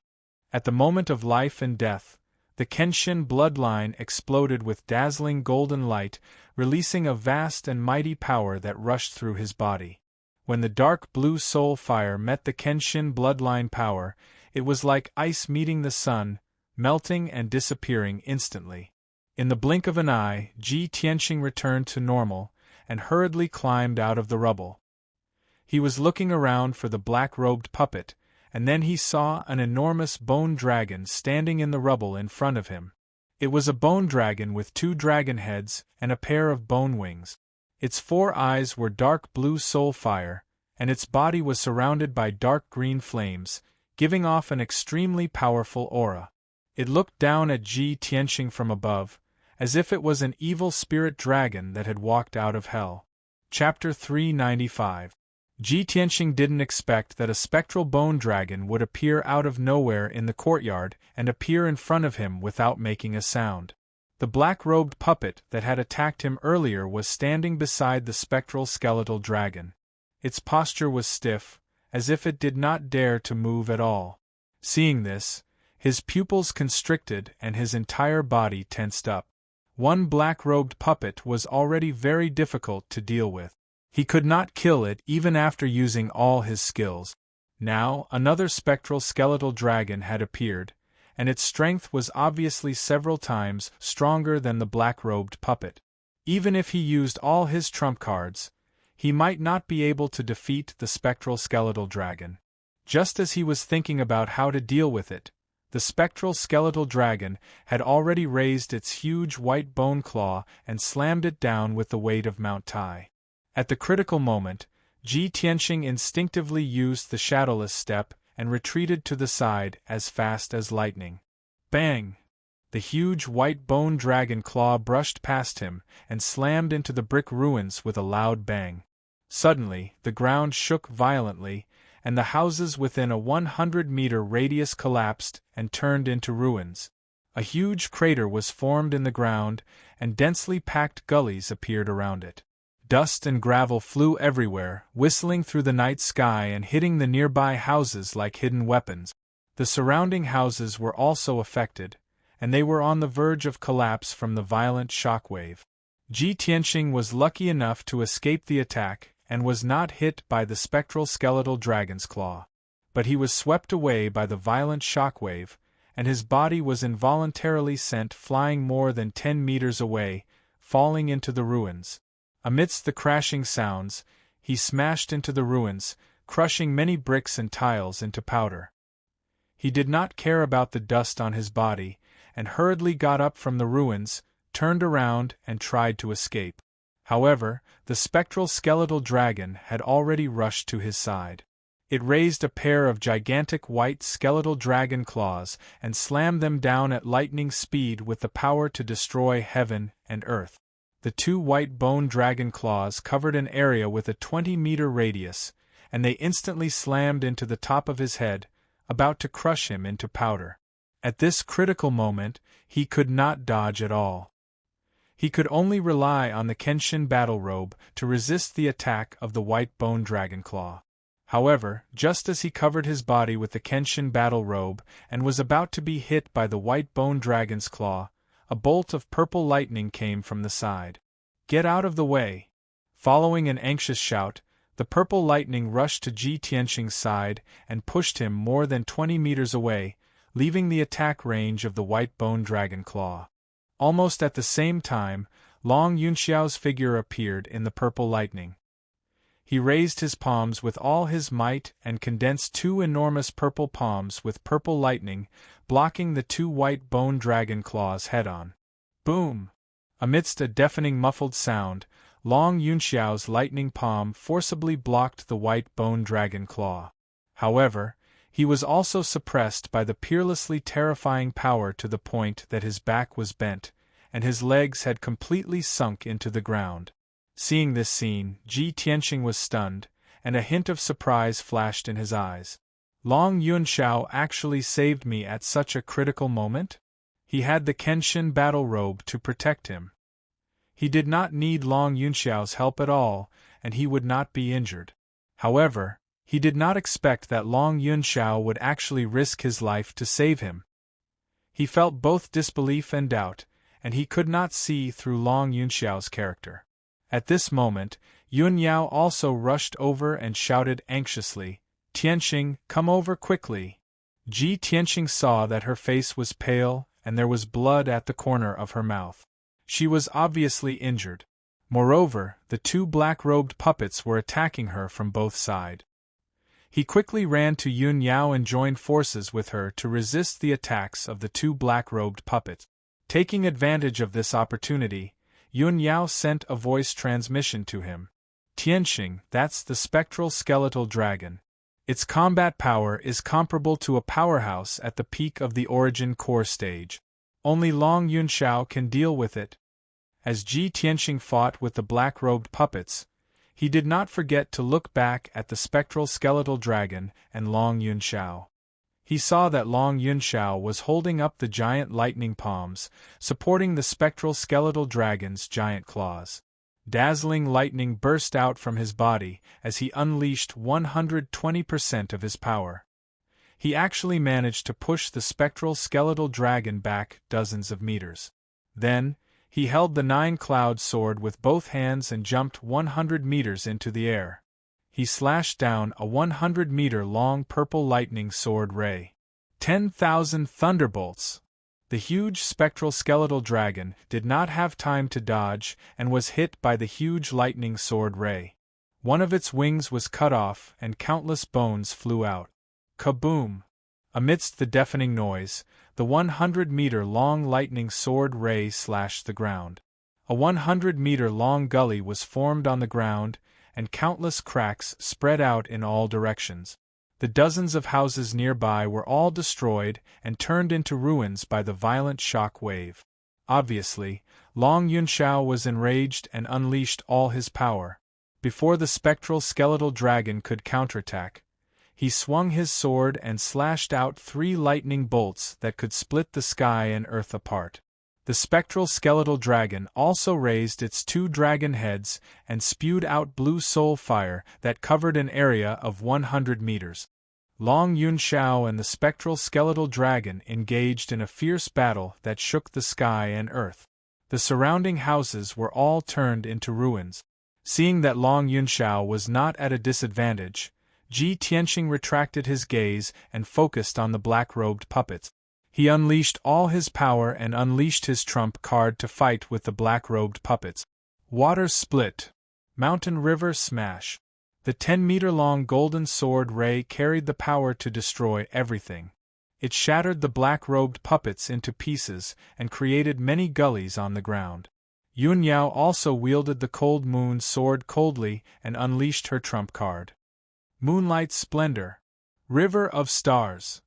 At the moment of life and death, the Kenshin bloodline exploded with dazzling golden light, releasing a vast and mighty power that rushed through his body. When the dark blue soul fire met the Kenshin bloodline power, it was like ice meeting the sun, melting and disappearing instantly. In the blink of an eye, Ji Tianqing returned to normal, and hurriedly climbed out of the rubble. He was looking around for the black-robed puppet, and then he saw an enormous bone dragon standing in the rubble in front of him. It was a bone dragon with 2 dragon heads and a pair of bone wings. Its 4 eyes were dark blue soul fire, and its body was surrounded by dark green flames, giving off an extremely powerful aura. It looked down at Ji Tianqing from above, as if it was an evil spirit dragon that had walked out of hell. Chapter 395. Ji Tianqing didn't expect that a spectral bone dragon would appear out of nowhere in the courtyard and appear in front of him without making a sound. The black-robed puppet that had attacked him earlier was standing beside the spectral skeletal dragon. Its posture was stiff, as if it did not dare to move at all. Seeing this, his pupils constricted and his entire body tensed up. One black-robed puppet was already very difficult to deal with. He could not kill it even after using all his skills. Now, another spectral skeletal dragon had appeared, and its strength was obviously several times stronger than the black-robed puppet. Even if he used all his trump cards, he might not be able to defeat the spectral skeletal dragon. Just as he was thinking about how to deal with it, the spectral skeletal dragon had already raised its huge white bone claw and slammed it down with the weight of Mount Tai. At the critical moment, Ji Tianxing instinctively used the shadowless step and retreated to the side as fast as lightning. Bang! The huge white bone dragon claw brushed past him and slammed into the brick ruins with a loud bang. Suddenly, the ground shook violently, and the houses within a 100-meter radius collapsed and turned into ruins. A huge crater was formed in the ground, and densely packed gullies appeared around it. Dust and gravel flew everywhere, whistling through the night sky and hitting the nearby houses like hidden weapons. The surrounding houses were also affected, and they were on the verge of collapse from the violent shockwave. Ji Tianxing was lucky enough to escape the attack and was not hit by the spectral skeletal dragon's claw. But he was swept away by the violent shockwave, and his body was involuntarily sent flying more than 10 meters away, falling into the ruins. Amidst the crashing sounds, he smashed into the ruins, crushing many bricks and tiles into powder. He did not care about the dust on his body, and hurriedly got up from the ruins, turned around and tried to escape. However, the spectral skeletal dragon had already rushed to his side. It raised a pair of gigantic white skeletal dragon claws and slammed them down at lightning speed with the power to destroy heaven and earth. The two white bone dragon claws covered an area with a 20-meter radius, and they instantly slammed into the top of his head, about to crush him into powder. At this critical moment, he could not dodge at all. He could only rely on the Kenshin battle robe to resist the attack of the white bone dragon claw. However, just as he covered his body with the Kenshin battle robe and was about to be hit by the white bone dragon's claw, a bolt of purple lightning came from the side. "Get out of the way!" Following an anxious shout, the purple lightning rushed to Ji Tianxing's side and pushed him more than 20 meters away, leaving the attack range of the white bone dragon claw. Almost at the same time, Long Yunxiao's figure appeared in the purple lightning. He raised his palms with all his might and condensed two enormous purple palms with purple lightning, blocking the two white bone dragon claws head-on. Boom! Amidst a deafening muffled sound, Long Yunxiao's lightning palm forcibly blocked the white bone dragon claw. However, he was also suppressed by the peerlessly terrifying power to the point that his back was bent, and his legs had completely sunk into the ground. Seeing this scene, Ji Tianxing was stunned, and a hint of surprise flashed in his eyes. Long Yunxiao actually saved me at such a critical moment? He had the Kenshin battle robe to protect him. He did not need Long Yunxiao's help at all, and he would not be injured. However, he did not expect that Long Yunxiao would actually risk his life to save him. He felt both disbelief and doubt, and he could not see through Long Yunxiao's character. At this moment, Yun Yao also rushed over and shouted anxiously, "Tianxing, come over quickly!" Ji Tianxing saw that her face was pale and there was blood at the corner of her mouth. She was obviously injured. Moreover, the two black-robed puppets were attacking her from both sides. He quickly ran to Yun Yao and joined forces with her to resist the attacks of the two black-robed puppets. Taking advantage of this opportunity, Yun Yao sent a voice transmission to him. "Tianxing, that's the spectral skeletal dragon. Its combat power is comparable to a powerhouse at the peak of the origin core stage. Only Long Yunxiao can deal with it." As Ji Tianxing fought with the black-robed puppets, he did not forget to look back at the spectral skeletal dragon and Long Yunxiao. He saw that Long Yunxiao was holding up the giant lightning palms, supporting the spectral skeletal dragon's giant claws. Dazzling lightning burst out from his body as he unleashed 120% of his power. He actually managed to push the spectral skeletal dragon back dozens of meters. Then, he held the nine-cloud sword with both hands and jumped 100 meters into the air. He slashed down a 100-meter-long purple lightning sword ray. 10,000 thunderbolts! The huge spectral skeletal dragon did not have time to dodge and was hit by the huge lightning sword ray. One of its wings was cut off and countless bones flew out. Kaboom! Amidst the deafening noise, the 100-meter-long lightning sword ray slashed the ground. A 100-meter-long gully was formed on the ground, and countless cracks spread out in all directions. The dozens of houses nearby were all destroyed and turned into ruins by the violent shock wave. Obviously, Long Yunxiao was enraged and unleashed all his power. Before the spectral skeletal dragon could counterattack, he swung his sword and slashed out 3 lightning bolts that could split the sky and earth apart. The spectral skeletal dragon also raised its 2 dragon heads and spewed out blue soul fire that covered an area of 100 meters. Long Yunxiao and the spectral skeletal dragon engaged in a fierce battle that shook the sky and earth. The surrounding houses were all turned into ruins. Seeing that Long Yunxiao was not at a disadvantage, Ji Tianqing retracted his gaze and focused on the black-robed puppets. He unleashed all his power and unleashed his trump card to fight with the black-robed puppets. Water split. Mountain river smash. The 10-meter-long golden sword ray carried the power to destroy everything. It shattered the black-robed puppets into pieces and created many gullies on the ground. Yun Yao also wielded the cold moon sword coldly and unleashed her trump card. Moonlight splendor. River of stars.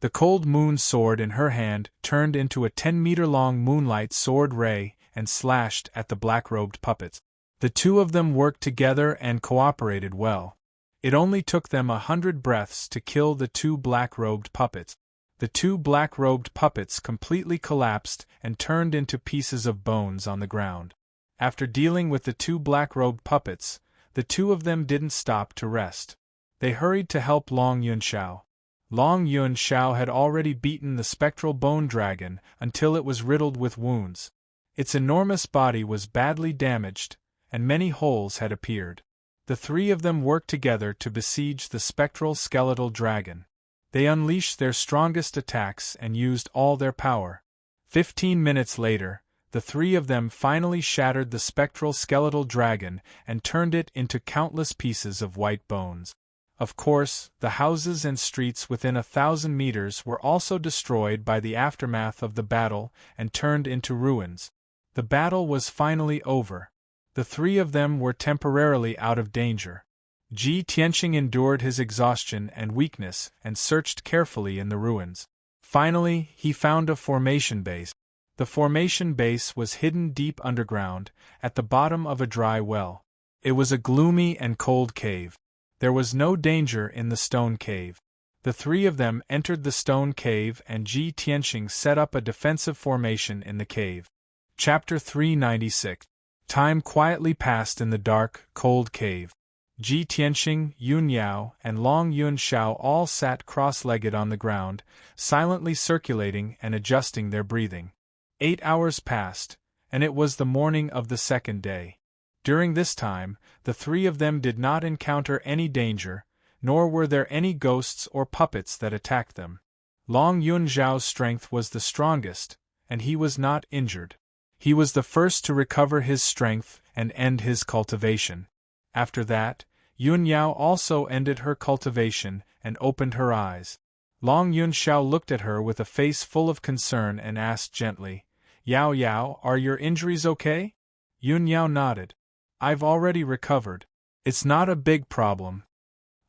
The cold moon sword in her hand turned into a 10-meter-long moonlight sword ray and slashed at the black-robed puppets. The two of them worked together and cooperated well. It only took them 100 breaths to kill the 2 black-robed puppets. The 2 black-robed puppets completely collapsed and turned into pieces of bones on the ground. After dealing with the 2 black-robed puppets, the 2 of them didn't stop to rest. They hurried to help Long Yunxiao. Long Yunxiao had already beaten the spectral bone dragon until it was riddled with wounds. Its enormous body was badly damaged, and many holes had appeared. The 3 of them worked together to besiege the spectral skeletal dragon. They unleashed their strongest attacks and used all their power. 15 minutes later, the 3 of them finally shattered the spectral skeletal dragon and turned it into countless pieces of white bones. Of course, the houses and streets within 1,000 meters were also destroyed by the aftermath of the battle and turned into ruins. The battle was finally over. The 3 of them were temporarily out of danger. Ji Tianqing endured his exhaustion and weakness and searched carefully in the ruins. Finally, he found a formation base. The formation base was hidden deep underground, at the bottom of a dry well. It was a gloomy and cold cave. There was no danger in the stone cave. The 3 of them entered the stone cave and Ji Tianqing set up a defensive formation in the cave. Chapter 396. Time quietly passed in the dark, cold cave. Ji Tianqing, Yun Yao, and Long Yunxiao all sat cross-legged on the ground, silently circulating and adjusting their breathing. 8 hours passed, and it was the morning of the 2nd day. During this time, the 3 of them did not encounter any danger, nor were there any ghosts or puppets that attacked them. Long Yunxiao's strength was the strongest, and he was not injured. He was the first to recover his strength and end his cultivation. After that, Yun Yao also ended her cultivation and opened her eyes. Long Yunxiao looked at her with a face full of concern and asked gently, "Yao Yao, are your injuries okay?" Yun Yao nodded. "I've already recovered. It's not a big problem."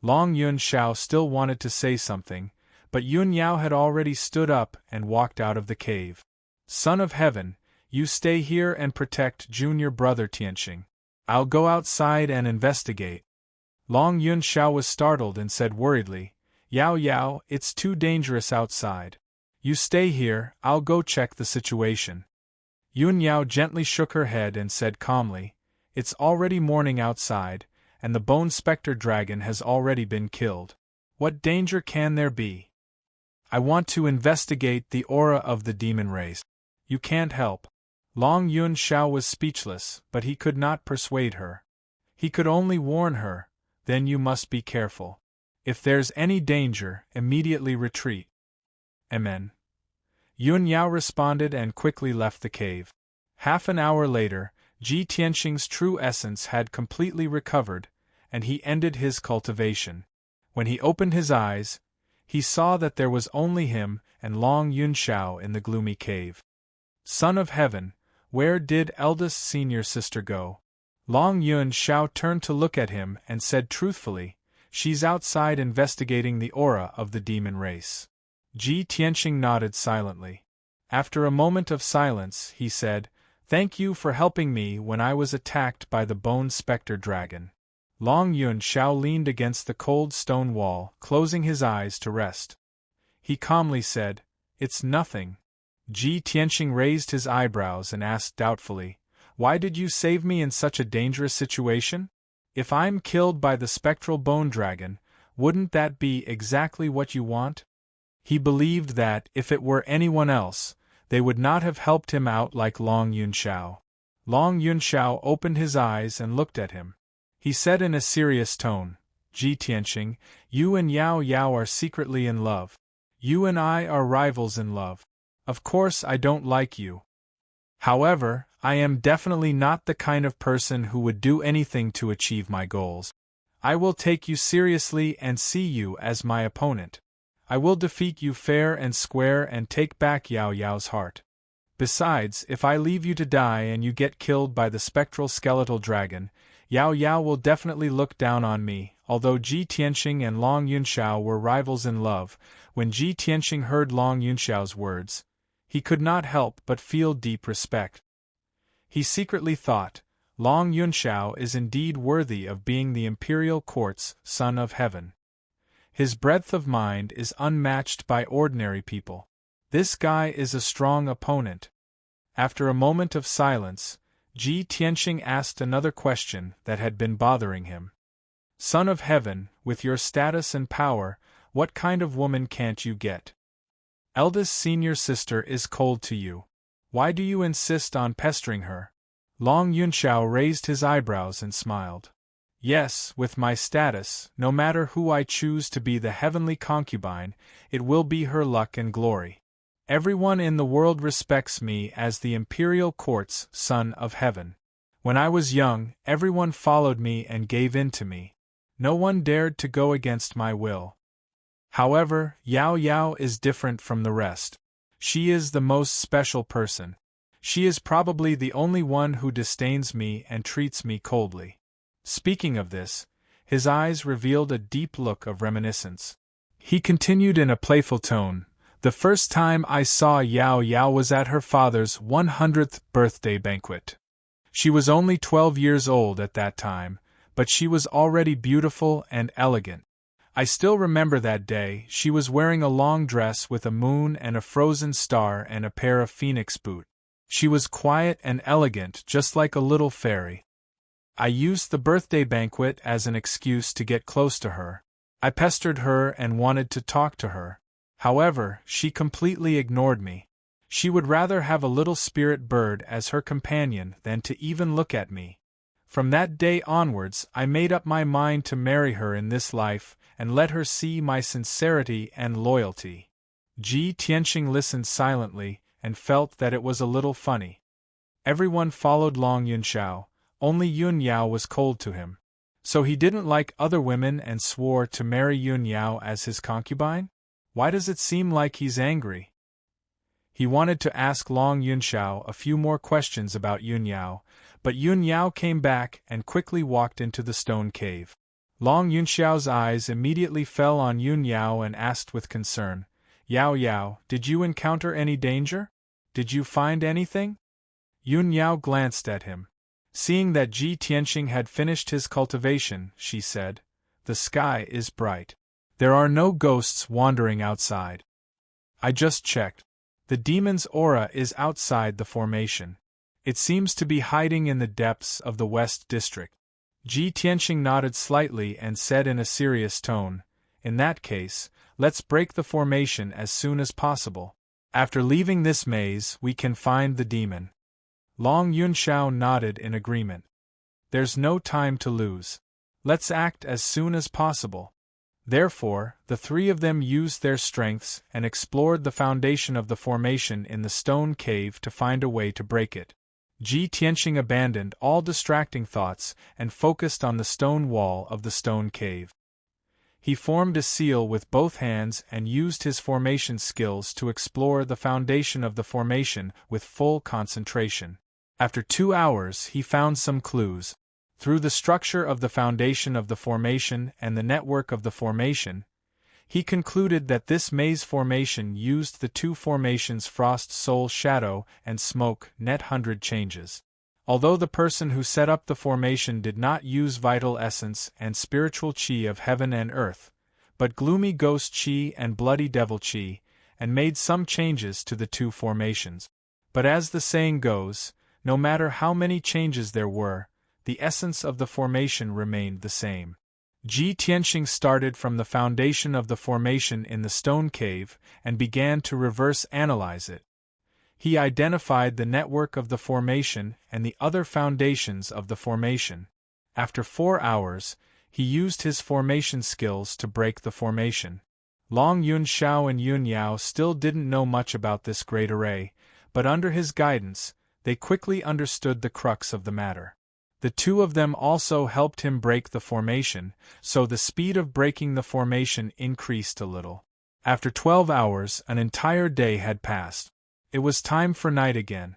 Long Yunxiao still wanted to say something, but Yun Yao had already stood up and walked out of the cave. "Son of Heaven, you stay here and protect junior brother Tianqing. I'll go outside and investigate." Long Yunxiao was startled and said worriedly, "Yao Yao, it's too dangerous outside. You stay here, I'll go check the situation." Yun Yao gently shook her head and said calmly, It's already morning outside, and the Bone Spectre Dragon has already been killed. What danger can there be? I want to investigate the aura of the demon race. You can't help. Long Yun Xiao was speechless, but he could not persuade her. He could only warn her, then you must be careful. If there's any danger, immediately retreat. Amen. Yun Yao responded and quickly left the cave. Half an hour later, Ji Tianxing's true essence had completely recovered, and he ended his cultivation. When he opened his eyes, he saw that there was only him and Long Yun Xiao in the gloomy cave. Son of Heaven, where did eldest senior sister go? Long Yun Xiao turned to look at him and said truthfully, she's outside investigating the aura of the demon race. Ji Tianxing nodded silently. After a moment of silence, he said, Thank you for helping me when I was attacked by the Bone Spectre Dragon. Long Yun Xiao leaned against the cold stone wall, closing his eyes to rest. He calmly said, It's nothing. Ji Tianxing raised his eyebrows and asked doubtfully, Why did you save me in such a dangerous situation? If I'm killed by the spectral bone dragon, wouldn't that be exactly what you want? He believed that, if it were anyone else, they would not have helped him out like Long Yun Xiao. Long Yun Xiao opened his eyes and looked at him. He said in a serious tone, Ji Tianxing, you and Yao Yao are secretly in love. You and I are rivals in love. Of course I don't like you. However, I am definitely not the kind of person who would do anything to achieve my goals. I will take you seriously and see you as my opponent. I will defeat you fair and square and take back Yao Yao's heart. Besides, if I leave you to die and you get killed by the spectral skeletal dragon, Yao Yao will definitely look down on me. Although Ji Tianxing and Long Yun Xiao were rivals in love, when Ji Tianxing heard Long Yun Xiao's words, he could not help but feel deep respect. He secretly thought, Long Yun Xiao is indeed worthy of being the imperial court's son of heaven. His breadth of mind is unmatched by ordinary people. This guy is a strong opponent. After a moment of silence, Ji Tianxing asked another question that had been bothering him. Son of Heaven, with your status and power, what kind of woman can't you get? Eldest senior sister is cold to you. Why do you insist on pestering her? Long Yun Xiao raised his eyebrows and smiled. Yes, with my status, no matter who I choose to be the heavenly concubine, it will be her luck and glory. Everyone in the world respects me as the imperial court's son of heaven. When I was young, everyone followed me and gave in to me. No one dared to go against my will. However, Yao Yao is different from the rest. She is the most special person. She is probably the only one who disdains me and treats me coldly. Speaking of this, his eyes revealed a deep look of reminiscence. He continued in a playful tone, The first time I saw Yao Yao was at her father's 100th birthday banquet. She was only 12 years old at that time, but she was already beautiful and elegant. I still remember that day. She was wearing a long dress with a moon and a frozen star and a pair of phoenix boots. She was quiet and elegant, just like a little fairy. I used the birthday banquet as an excuse to get close to her. I pestered her and wanted to talk to her. However, she completely ignored me. She would rather have a little spirit bird as her companion than to even look at me. From that day onwards, I made up my mind to marry her in this life and let her see my sincerity and loyalty. Ji Tianxing listened silently and felt that it was a little funny. Everyone followed Long Yun Xiao. Only Yun Yao was cold to him. So he didn't like other women and swore to marry Yun Yao as his concubine? Why does it seem like he's angry? He wanted to ask Long Yun Xiao a few more questions about Yun Yao, but Yun Yao came back and quickly walked into the stone cave. Long Yun Xiao's eyes immediately fell on Yun Yao and asked with concern, Yao Yao, did you encounter any danger? Did you find anything? Yun Yao glanced at him. Seeing that Ji Tianxing had finished his cultivation, she said, The sky is bright. There are no ghosts wandering outside. I just checked. The demon's aura is outside the formation. It seems to be hiding in the depths of the West District. Ji Tianxing nodded slightly and said in a serious tone, "In that case, let's break the formation as soon as possible. After leaving this maze, we can find the demon." Long Yunxiao nodded in agreement. "There's no time to lose. Let's act as soon as possible." Therefore, the three of them used their strengths and explored the foundation of the formation in the stone cave to find a way to break it. Ji Tianxing abandoned all distracting thoughts and focused on the stone wall of the stone cave. He formed a seal with both hands and used his formation skills to explore the foundation of the formation with full concentration. After 2 hours, he found some clues. Through the structure of the foundation of the formation and the network of the formation, he concluded that this maze formation used the two formations Frost Soul Shadow and Smoke Net 100 changes. Although the person who set up the formation did not use Vital Essence and Spiritual Qi of Heaven and Earth, but Gloomy Ghost Qi and Bloody Devil Qi, and made some changes to the two formations. But as the saying goes, no matter how many changes there were, the essence of the formation remained the same. Ji Tianxing started from the foundation of the formation in the stone cave and began to reverse analyze it. He identified the network of the formation and the other foundations of the formation. After 4 hours, he used his formation skills to break the formation. Long Yunxiao and Yun Yao still didn't know much about this great array, but under his guidance, they quickly understood the crux of the matter. The two of them also helped him break the formation, so the speed of breaking the formation increased a little. After 12 hours, an entire day had passed. It was time for night again.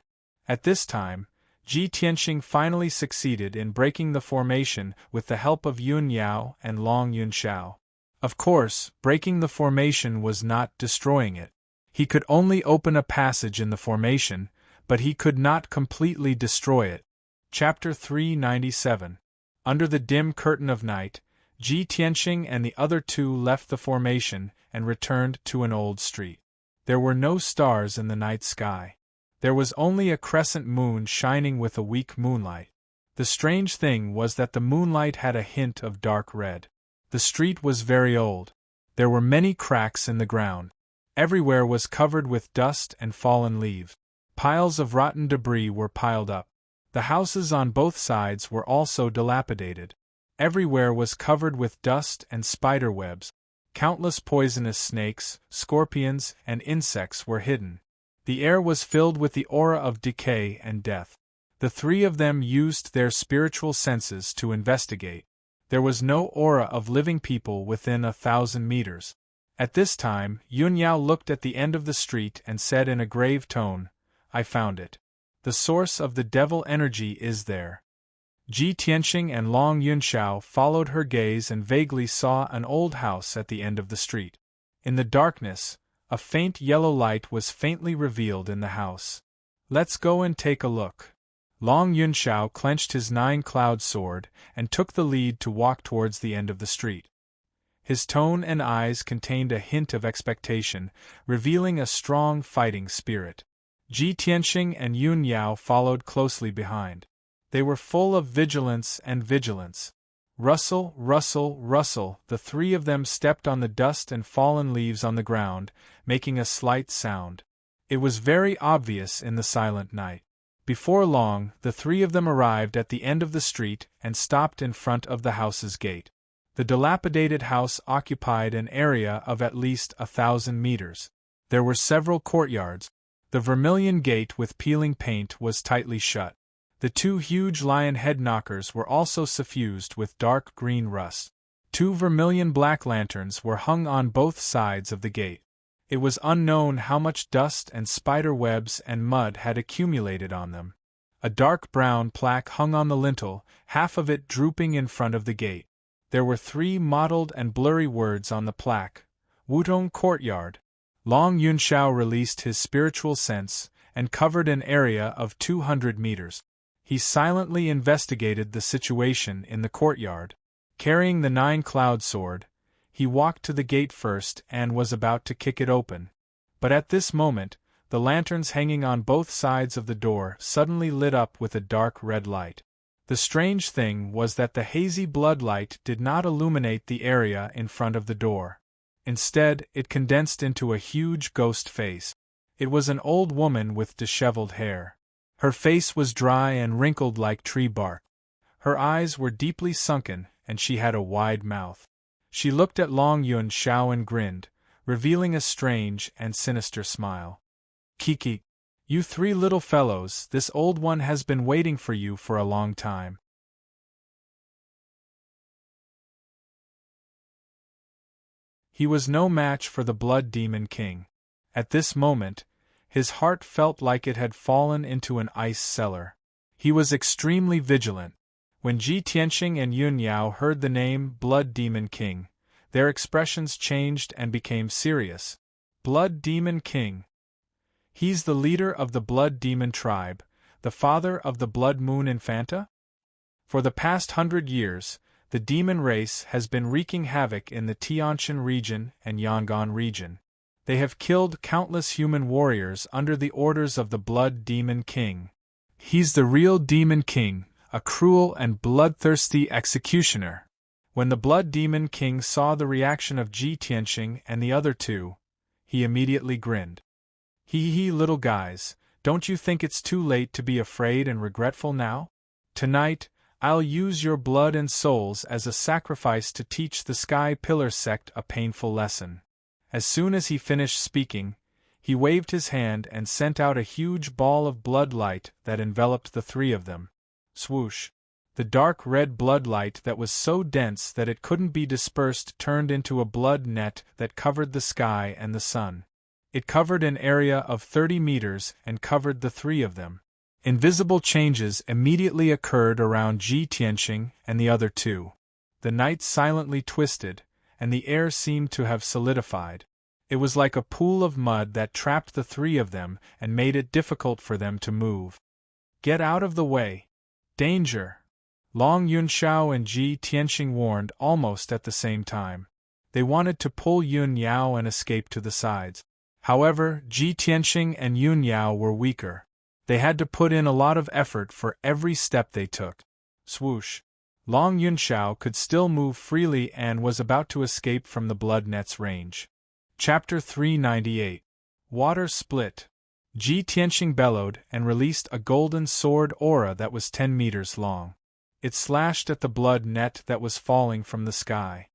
At this time, Ji Tianxing finally succeeded in breaking the formation with the help of Yun Yao and Long Yunxiao. Of course, breaking the formation was not destroying it. He could only open a passage in the formation, but he could not completely destroy it. Chapter 397. Under the dim curtain of night, Ji Tianxing and the other two left the formation and returned to an old street. There were no stars in the night sky. There was only a crescent moon shining with a weak moonlight. The strange thing was that the moonlight had a hint of dark red. The street was very old. There were many cracks in the ground. Everywhere was covered with dust and fallen leaves. Piles of rotten debris were piled up. The houses on both sides were also dilapidated. Everywhere was covered with dust and spider webs. Countless poisonous snakes, scorpions, and insects were hidden. The air was filled with the aura of decay and death. The three of them used their spiritual senses to investigate. There was no aura of living people within 1,000 meters. At this time, Yun Yao looked at the end of the street and said in a grave tone, "I found it. The source of the devil energy is there." Ji Tianxing and Long Yunxiao followed her gaze and vaguely saw an old house at the end of the street. In the darkness, a faint yellow light was faintly revealed in the house. "Let's go and take a look." Long Yunxiao clenched his 9-cloud sword and took the lead to walk towards the end of the street. His tone and eyes contained a hint of expectation, revealing a strong fighting spirit. Ji Tianxing and Yun Yao followed closely behind. They were full of vigilance and vigilance. Rustle, rustle, rustle, the three of them stepped on the dust and fallen leaves on the ground, making a slight sound. It was very obvious in the silent night. Before long, the three of them arrived at the end of the street and stopped in front of the house's gate. The dilapidated house occupied an area of at least 1,000 meters. There were several courtyards. The vermilion gate with peeling paint was tightly shut. The two huge lion head knockers were also suffused with dark green rust. 2 vermilion black lanterns were hung on both sides of the gate. It was unknown how much dust and spider webs and mud had accumulated on them. A dark brown plaque hung on the lintel, half of it drooping in front of the gate. There were 3 mottled and blurry words on the plaque: Wutong Courtyard. Long Yunxiao released his spiritual sense and covered an area of 200 meters. He silently investigated the situation in the courtyard. Carrying the 9-cloud sword, he walked to the gate first and was about to kick it open. But at this moment, The lanterns hanging on both sides of the door suddenly lit up with a dark red light. The strange thing was that the hazy blood light did not illuminate the area in front of the door. Instead, it condensed into a huge ghost face. It was an old woman with disheveled hair. Her face was dry and wrinkled like tree bark. Her eyes were deeply sunken, and she had a wide mouth. She looked at Long Yunxiao and grinned, revealing a strange and sinister smile. "Kiki, you three little fellows, this old one has been waiting for you for a long time." He was no match for the Blood Demon King. At this moment, his heart felt like it had fallen into an ice cellar. He was extremely vigilant. When Ji Tianxing and Yun Yao heard the name Blood Demon King, their expressions changed and became serious. Blood Demon King. He's the leader of the Blood Demon tribe, the father of the Blood Moon Infanta? For the past 100 years, the demon race has been wreaking havoc in the Tianshan region and Yangon region. They have killed countless human warriors under the orders of the Blood Demon King. He's the real Demon King, a cruel and bloodthirsty executioner. When the Blood Demon King saw the reaction of Ji Tianxing and the other two, he immediately grinned. Hee, little guys, don't you think it's too late to be afraid and regretful now? Tonight, I'll use your blood and souls as a sacrifice to teach the Sky Pillar sect a painful lesson. As soon as he finished speaking, he waved his hand and sent out a huge ball of blood light that enveloped the three of them. Swoosh! The dark red blood light that was so dense that it couldn't be dispersed turned into a blood net that covered the sky and the sun. It covered an area of 30 meters and covered the three of them. Invisible changes immediately occurred around Ji Tianxing and the other two. The night silently twisted, and the air seemed to have solidified. It was like a pool of mud that trapped the three of them and made it difficult for them to move. "Get out of the way! Danger!" Long Yunxiao and Ji Tianxing warned almost at the same time. They wanted to pull Yun Yao and escape to the sides. However, Ji Tianxing and Yun Yao were weaker. They had to put in a lot of effort for every step they took. Swoosh! Long Yunxiao could still move freely and was about to escape from the blood net's range. Chapter 398. Water Split. Ji Tianxing bellowed and released a golden sword aura that was 10 meters long. It slashed at the blood net that was falling from the sky.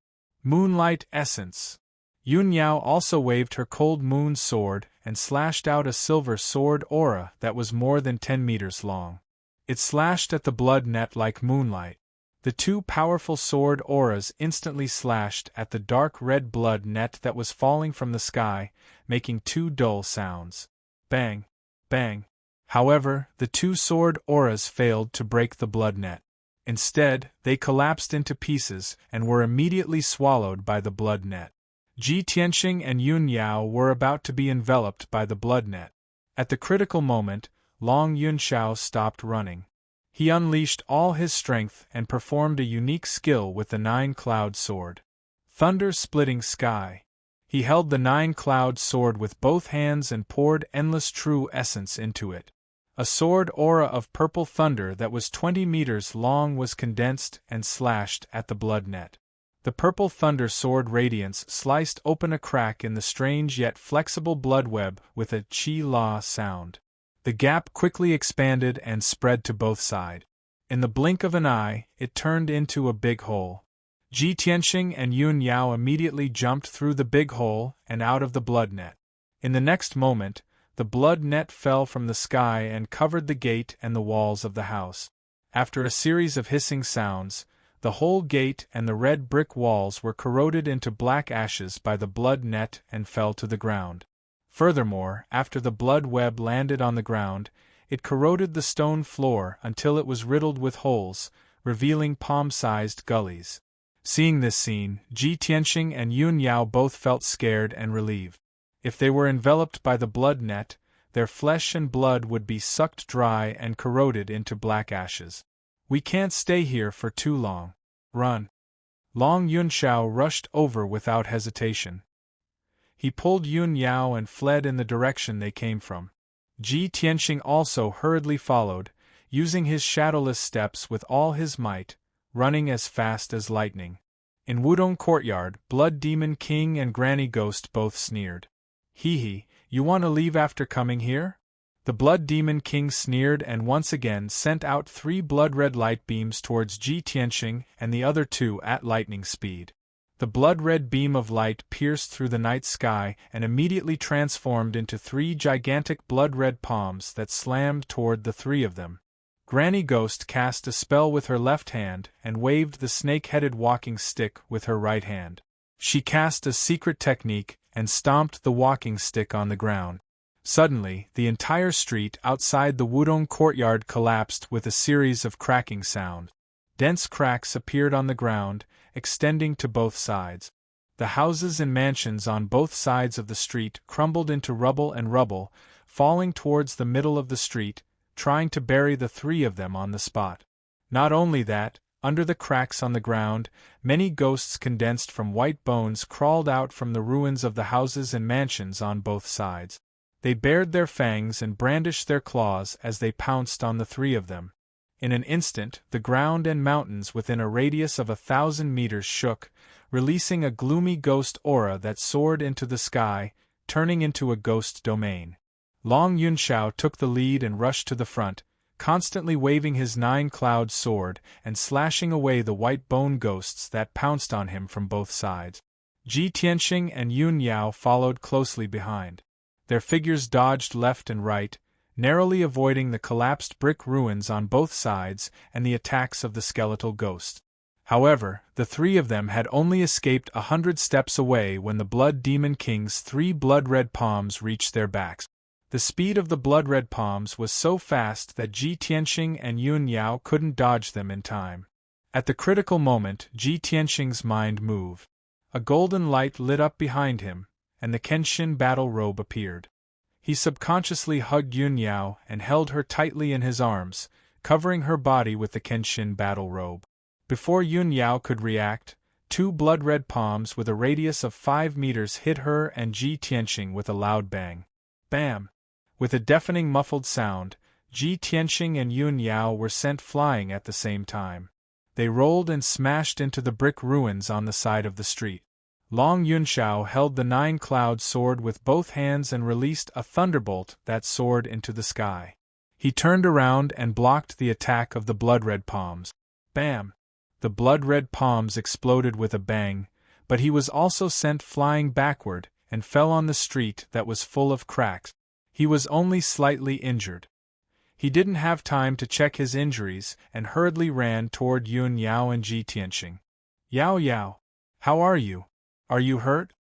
Moonlight Essence. Yun Yao also waved her cold moon sword and slashed out a silver sword aura that was more than 10 meters long. It slashed at the blood net like moonlight. The two powerful sword auras instantly slashed at the dark red blood net that was falling from the sky, making two dull sounds. Bang! Bang! However, the two sword auras failed to break the blood net. Instead, they collapsed into pieces and were immediately swallowed by the blood net. Ji Tianxing and Yun Yao were about to be enveloped by the blood net. At the critical moment, Long Yunxiao stopped running. He unleashed all his strength and performed a unique skill with the 9-cloud sword. Thunder-splitting sky. He held the 9-cloud sword with both hands and poured endless true essence into it. A sword aura of purple thunder that was 20 meters long was condensed and slashed at the blood net. The purple thunder sword radiance sliced open a crack in the strange yet flexible blood web with a chi-la sound. The gap quickly expanded and spread to both sides. In the blink of an eye, it turned into a big hole. Ji Tianxing and Yun Yao immediately jumped through the big hole and out of the blood net. In the next moment, the blood net fell from the sky and covered the gate and the walls of the house. After a series of hissing sounds, the whole gate and the red brick walls were corroded into black ashes by the blood net and fell to the ground. Furthermore, after the blood web landed on the ground, it corroded the stone floor until it was riddled with holes, revealing palm-sized gullies. Seeing this scene, Ji Tianxing and Yun Yao both felt scared and relieved. If they were enveloped by the blood net, their flesh and blood would be sucked dry and corroded into black ashes. "We can't stay here for too long. Run!" Long Yunxiao rushed over without hesitation. He pulled Yun Yao and fled in the direction they came from. Ji Tianxing also hurriedly followed, using his shadowless steps with all his might, running as fast as lightning. In Wudong Courtyard, Blood Demon King and Granny Ghost both sneered. Hee, you want to leave after coming here? The Blood Demon King sneered and once again sent out 3 blood-red light beams towards Ji Tianxing and the other 2 at lightning speed. The blood-red beam of light pierced through the night sky and immediately transformed into 3 gigantic blood-red palms that slammed toward the 3 of them. Granny Ghost cast a spell with her left hand and waved the snake-headed walking stick with her right hand. She cast a secret technique and stomped the walking stick on the ground. Suddenly, the entire street outside the Wudong Courtyard collapsed with a series of cracking sounds. Dense cracks appeared on the ground, extending to both sides. The houses and mansions on both sides of the street crumbled into rubble, falling towards the middle of the street, trying to bury the 3 of them on the spot. Not only that, under the cracks on the ground, many ghosts condensed from white bones crawled out from the ruins of the houses and mansions on both sides. They bared their fangs and brandished their claws as they pounced on the 3 of them. In an instant, the ground and mountains within a radius of 1,000 meters shook, releasing a gloomy ghost aura that soared into the sky, turning into a ghost domain. Long Yunxiao took the lead and rushed to the front, constantly waving his 9-cloud sword and slashing away the white bone ghosts that pounced on him from both sides. Ji Tianxing and Yun Yao followed closely behind. Their figures dodged left and right, narrowly avoiding the collapsed brick ruins on both sides and the attacks of the skeletal ghosts. However, the 3 of them had only escaped 100 steps away when the Blood Demon King's 3 blood-red palms reached their backs. The speed of the blood-red palms was so fast that Ji Tianxing and Yun Yao couldn't dodge them in time. At the critical moment, Ji Tianxing's mind moved. A golden light lit up behind him, and the Kenshin battle robe appeared. He subconsciously hugged Yun Yao and held her tightly in his arms, covering her body with the Kenshin battle robe. Before Yun Yao could react, 2 blood-red palms with a radius of 5 meters hit her and Ji Tianxing with a loud bang. Bam! With a deafening muffled sound, Ji Tianxing and Yun Yao were sent flying at the same time. They rolled and smashed into the brick ruins on the side of the street. Long Yunxiao held the 9-cloud sword with both hands and released a thunderbolt that soared into the sky. He turned around and blocked the attack of the blood-red palms. Bam! The blood-red palms exploded with a bang, but he was also sent flying backward and fell on the street that was full of cracks. He was only slightly injured. He didn't have time to check his injuries and hurriedly ran toward Yun Yao and Ji Tianxing. Yao Yao, how are you? Are you hurt?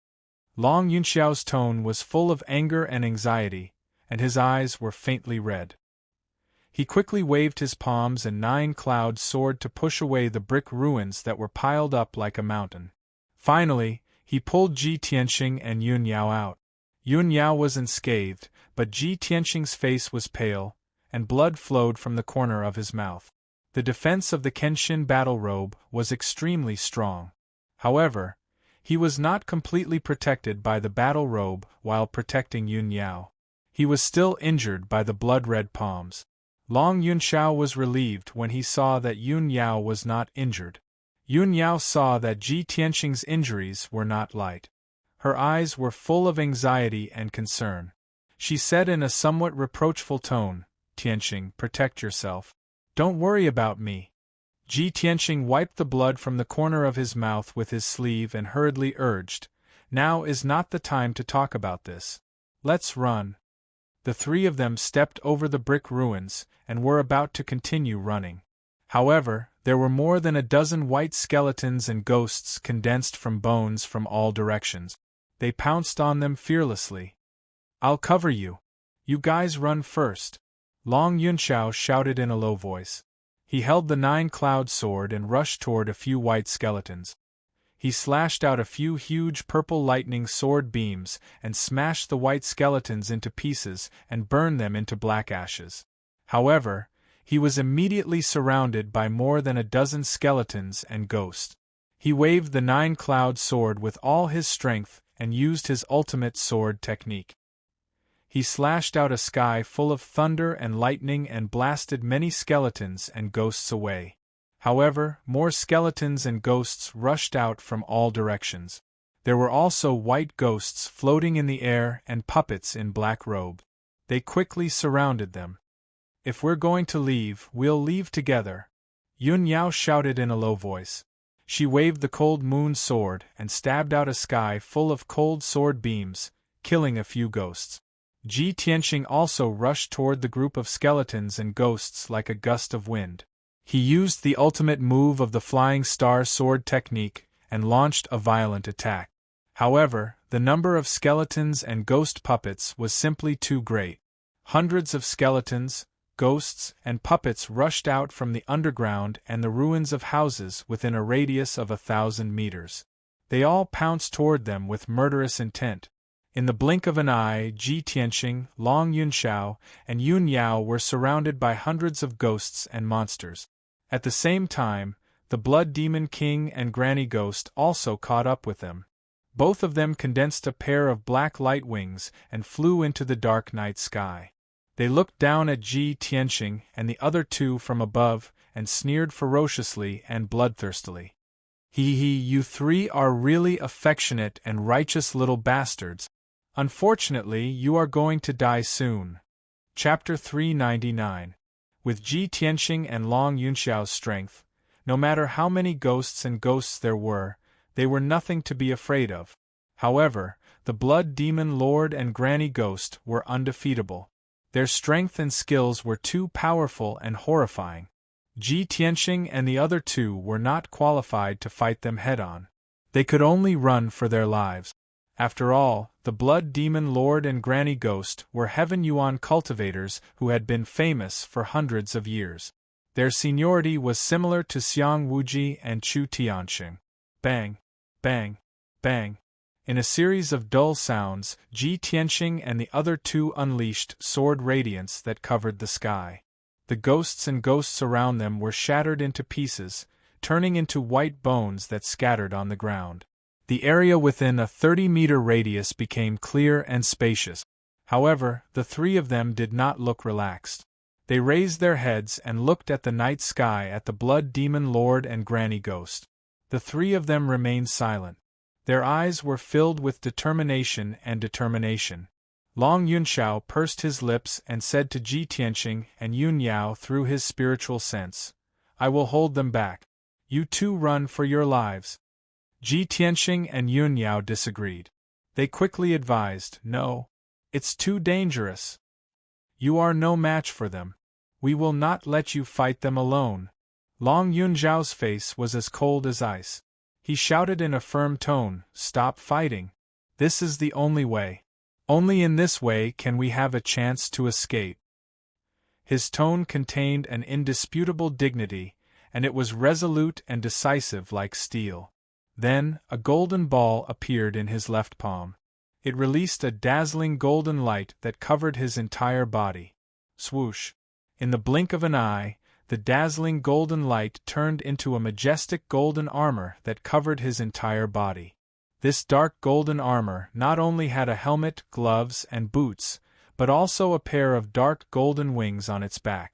Long Yunxiao's tone was full of anger and anxiety, and his eyes were faintly red. He quickly waved his palms and 9-cloud sword to push away the brick ruins that were piled up like a mountain. Finally, he pulled Ji Tianxing and Yun Yao out. Yun Yao was unscathed, but Ji Tianxing's face was pale, and blood flowed from the corner of his mouth. The defense of the Kenshin battle robe was extremely strong. However, he was not completely protected by the battle robe while protecting Yun Yao. He was still injured by the blood-red palms. Long Yunxiao was relieved when he saw that Yun Yao was not injured. Yun Yao saw that Ji Tianxing's injuries were not light. Her eyes were full of anxiety and concern. She said in a somewhat reproachful tone, "Tianxing, protect yourself. Don't worry about me." Ji Tianxing wiped the blood from the corner of his mouth with his sleeve and hurriedly urged, "Now is not the time to talk about this. Let's run." The 3 of them stepped over the brick ruins and were about to continue running. However, there were more than a dozen white skeletons and ghosts condensed from bones from all directions. They pounced on them fearlessly. "I'll cover you. You guys run first," Long Yunxiao shouted in a low voice. He held the 9-cloud sword and rushed toward a few white skeletons. He slashed out a few huge purple lightning sword beams and smashed the white skeletons into pieces and burned them into black ashes. However, he was immediately surrounded by more than a dozen skeletons and ghosts. He waved the 9-cloud sword with all his strength and used his ultimate sword technique. He slashed out a sky full of thunder and lightning and blasted many skeletons and ghosts away. However, more skeletons and ghosts rushed out from all directions. There were also white ghosts floating in the air and puppets in black robes. They quickly surrounded them. "If we're going to leave, we'll leave together," Yun Yao shouted in a low voice. She waved the cold moon sword and stabbed out a sky full of cold sword beams, killing a few ghosts. Ji Tianxing also rushed toward the group of skeletons and ghosts like a gust of wind. He used the ultimate move of the flying star sword technique and launched a violent attack. However, the number of skeletons and ghost puppets was simply too great. Hundreds of skeletons, ghosts, and puppets rushed out from the underground and the ruins of houses within a radius of 1,000 meters. They all pounced toward them with murderous intent. In the blink of an eye, Ji Tianxing, Long Yunxiao, and Yun Yao were surrounded by hundreds of ghosts and monsters. At the same time, the Blood Demon King and Granny Ghost also caught up with them. Both of them condensed a pair of black light wings and flew into the dark night sky. They looked down at Ji Tianxing and the other two from above and sneered ferociously and bloodthirstily. "Hee, you three are really affectionate and righteous little bastards. Unfortunately, you are going to die soon." Chapter 399. With Ji Tianxing and Long Yunxiao's strength, no matter how many ghosts and ghosts there were, they were nothing to be afraid of. However, the Blood Demon Lord and Granny Ghost were undefeatable. Their strength and skills were too powerful and horrifying. Ji Tianxing and the other two were not qualified to fight them head-on. They could only run for their lives. After all, the Blood Demon Lord and Granny Ghost were Heaven Yuan cultivators who had been famous for hundreds of years. Their seniority was similar to Xiang Wuji and Chu Tianxing. Bang! Bang! Bang! In a series of dull sounds, Ji Tianxing and the other two unleashed sword radiance that covered the sky. The ghosts and ghosts around them were shattered into pieces, turning into white bones that scattered on the ground. The area within a 30-meter radius became clear and spacious. However, the three of them did not look relaxed. They raised their heads and looked at the night sky at the Blood Demon Lord and Granny Ghost. The three of them remained silent. Their eyes were filled with determination and determination. Long Yunxiao pursed his lips and said to Ji Tianxing and Yun Yao through his spiritual sense, "I will hold them back. You two run for your lives." Ji Tianxing and Yun Yao disagreed. They quickly advised, "No. It's too dangerous. You are no match for them. We will not let you fight them alone." Long Yunxiao's face was as cold as ice. He shouted in a firm tone, "Stop fighting. This is the only way. Only in this way can we have a chance to escape." His tone contained an indisputable dignity, and it was resolute and decisive like steel. Then, a golden ball appeared in his left palm. It released a dazzling golden light that covered his entire body. Swoosh! In the blink of an eye, the dazzling golden light turned into a majestic golden armor that covered his entire body. This dark golden armor not only had a helmet, gloves, and boots, but also a pair of dark golden wings on its back.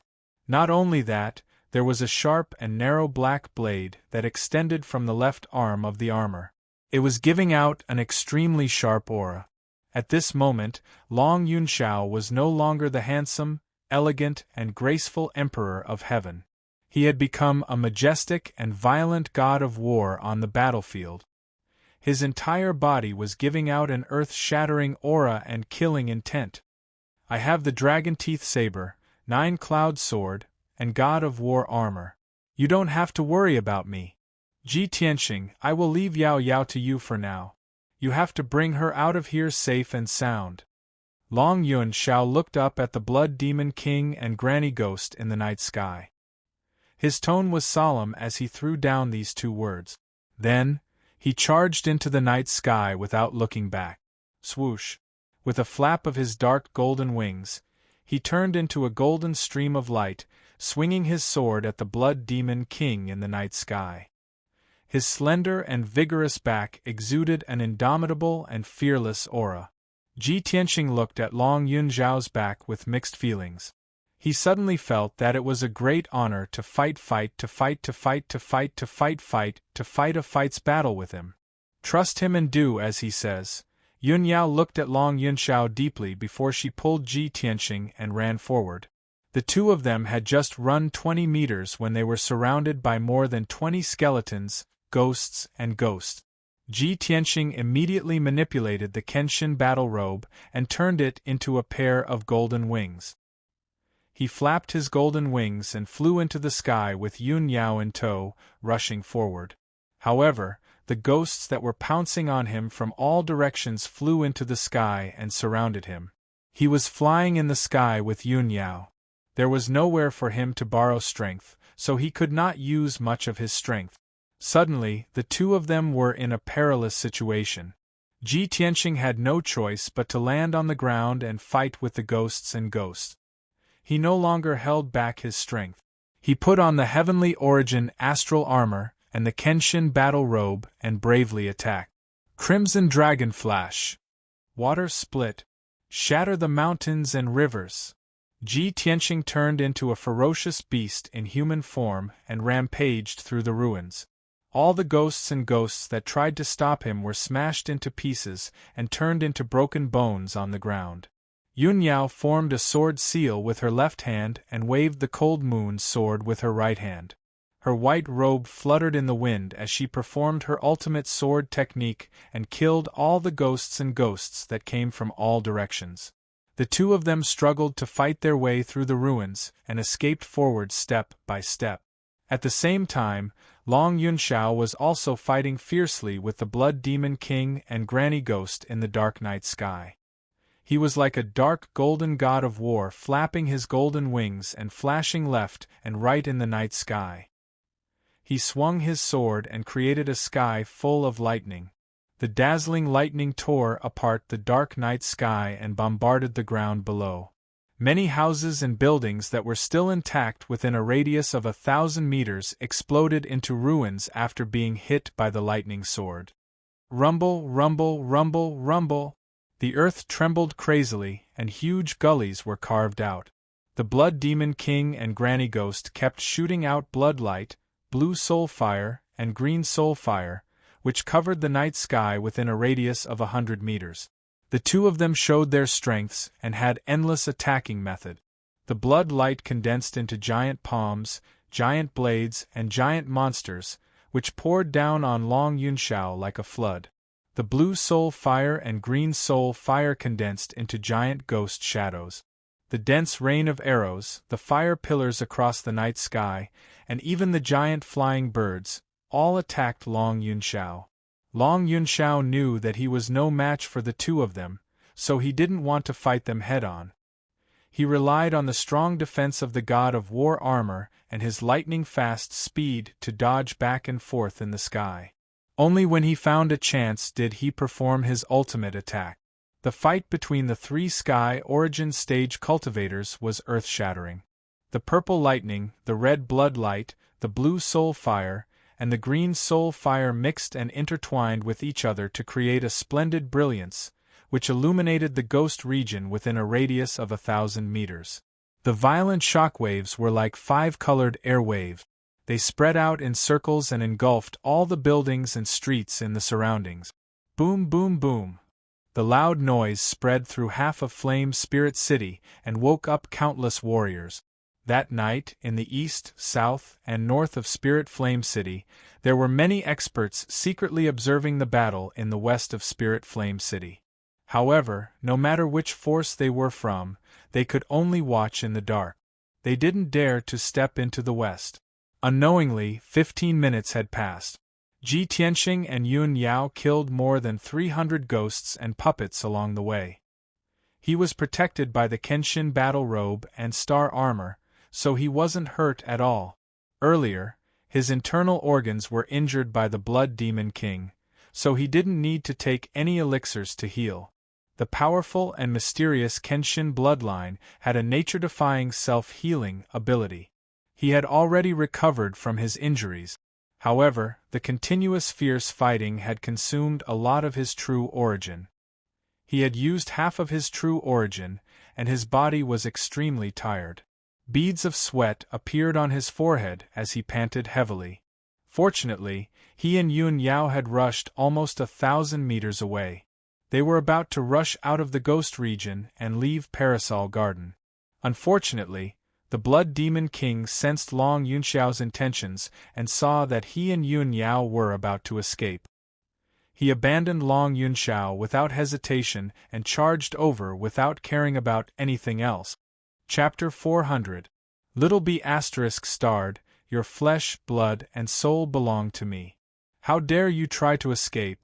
Not only that, there was a sharp and narrow black blade that extended from the left arm of the armor. It was giving out an extremely sharp aura. At this moment, Long Yunxiao was no longer the handsome, elegant, and graceful Emperor of Heaven. He had become a majestic and violent god of war on the battlefield. His entire body was giving out an earth-shattering aura and killing intent. "I have the dragon teeth saber, 9-cloud sword, and god of war armor. You don't have to worry about me. Ji Tianxing, I will leave Yao Yao to you for now. You have to bring her out of here safe and sound." Long Yunxiao looked up at the Blood Demon King and Granny Ghost in the night sky. His tone was solemn as he threw down these two words. Then, he charged into the night sky without looking back. Swoosh! With a flap of his dark golden wings, he turned into a golden stream of light, swinging his sword at the Blood Demon King in the night sky. His slender and vigorous back exuded an indomitable and fearless aura. Ji Tianqing looked at Long Yunzhao's back with mixed feelings. He suddenly felt that it was a great honor to fight a fight's battle with him. Trust him and do as he says. Yun Yao looked at Long Yunzhao deeply before she pulled Ji Tianqing and ran forward. The two of them had just run 20 meters when they were surrounded by more than 20 skeletons, ghosts, and ghosts. Ji Tianqing immediately manipulated the Kenshin battle robe and turned it into a pair of golden wings. He flapped his golden wings and flew into the sky with Yun Yao in tow, rushing forward. However, the ghosts that were pouncing on him from all directions flew into the sky and surrounded him. He was flying in the sky with Yun Yao. There was nowhere for him to borrow strength, so he could not use much of his strength. Suddenly, the two of them were in a perilous situation. Ji Tianqing had no choice but to land on the ground and fight with the ghosts and ghosts. He no longer held back his strength. He put on the heavenly origin astral armor and the Kenshin battle robe and bravely attacked. Crimson Dragon Flash. Water split. Shatter the mountains and rivers. Ji Tianqing turned into a ferocious beast in human form and rampaged through the ruins. All the ghosts and ghosts that tried to stop him were smashed into pieces and turned into broken bones on the ground. Yun Yao formed a sword seal with her left hand and waved the cold moon's sword with her right hand. Her white robe fluttered in the wind as she performed her ultimate sword technique and killed all the ghosts and ghosts that came from all directions. The two of them struggled to fight their way through the ruins and escaped forward step by step. At the same time, Long Yunzhao was also fighting fiercely with the Blood Demon King and Granny Ghost in the dark night sky. He was like a dark golden god of war, flapping his golden wings and flashing left and right in the night sky. He swung his sword and created a sky full of lightning. The dazzling lightning tore apart the dark night sky and bombarded the ground below. Many houses and buildings that were still intact within a radius of 1,000 meters exploded into ruins after being hit by the lightning sword. Rumble, rumble, rumble, rumble. The earth trembled crazily, and huge gullies were carved out. The Blood Demon King and Granny Ghost kept shooting out blood light, blue soul fire, and green soul fire, which covered the night sky within a radius of 100 meters. The two of them showed their strengths and had endless attacking method. The blood light condensed into giant palms, giant blades, and giant monsters, which poured down on Long Yunzhao like a flood. The blue soul fire and green soul fire condensed into giant ghost shadows. The dense rain of arrows, the fire pillars across the night sky, and even the giant flying birds, all attacked Long Yunzhao. Long Yunzhao knew that he was no match for the two of them, so he didn't want to fight them head-on. He relied on the strong defense of the god of war armor and his lightning-fast speed to dodge back and forth in the sky. Only when he found a chance did he perform his ultimate attack. The fight between the three Sky Origin stage cultivators was earth-shattering. The purple lightning, the red blood light, the blue soul fire, and the green soul fire mixed and intertwined with each other to create a splendid brilliance, which illuminated the ghost region within a radius of 1,000 meters. The violent shockwaves were like five-colored air waves. They spread out in circles and engulfed all the buildings and streets in the surroundings. Boom, boom, boom. The loud noise spread through half of Flame Spirit City and woke up countless warriors. That night, in the east, south, and north of Spirit Flame City, there were many experts secretly observing the battle in the west of Spirit Flame City. However, no matter which force they were from, they could only watch in the dark. They didn't dare to step into the west. Unknowingly, 15 minutes had passed. Ji Tianqing and Yun Yao killed more than 300 ghosts and puppets along the way. He was protected by the Kenshin battle robe and star armor, so he wasn't hurt at all. Earlier, his internal organs were injured by the Blood Demon King, so he didn't need to take any elixirs to heal. The powerful and mysterious Kenshin bloodline had a nature-defying self-healing ability. He had already recovered from his injuries. However, the continuous fierce fighting had consumed a lot of his true origin. He had used half of his true origin, and his body was extremely tired. Beads of sweat appeared on his forehead as he panted heavily. Fortunately, he and Yun Yao had rushed almost 1,000 meters away. They were about to rush out of the ghost region and leave Parasol Garden. Unfortunately, the Blood Demon King sensed Long Yunxiao's intentions and saw that he and Yun Yao were about to escape. He abandoned Long Yunxiao without hesitation and charged over without caring about anything else. Chapter 400. Little B** starred, your flesh, blood, and soul belong to me. How dare you try to escape?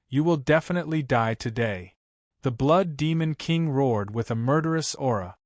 You will definitely die today. The Blood Demon King roared with a murderous aura.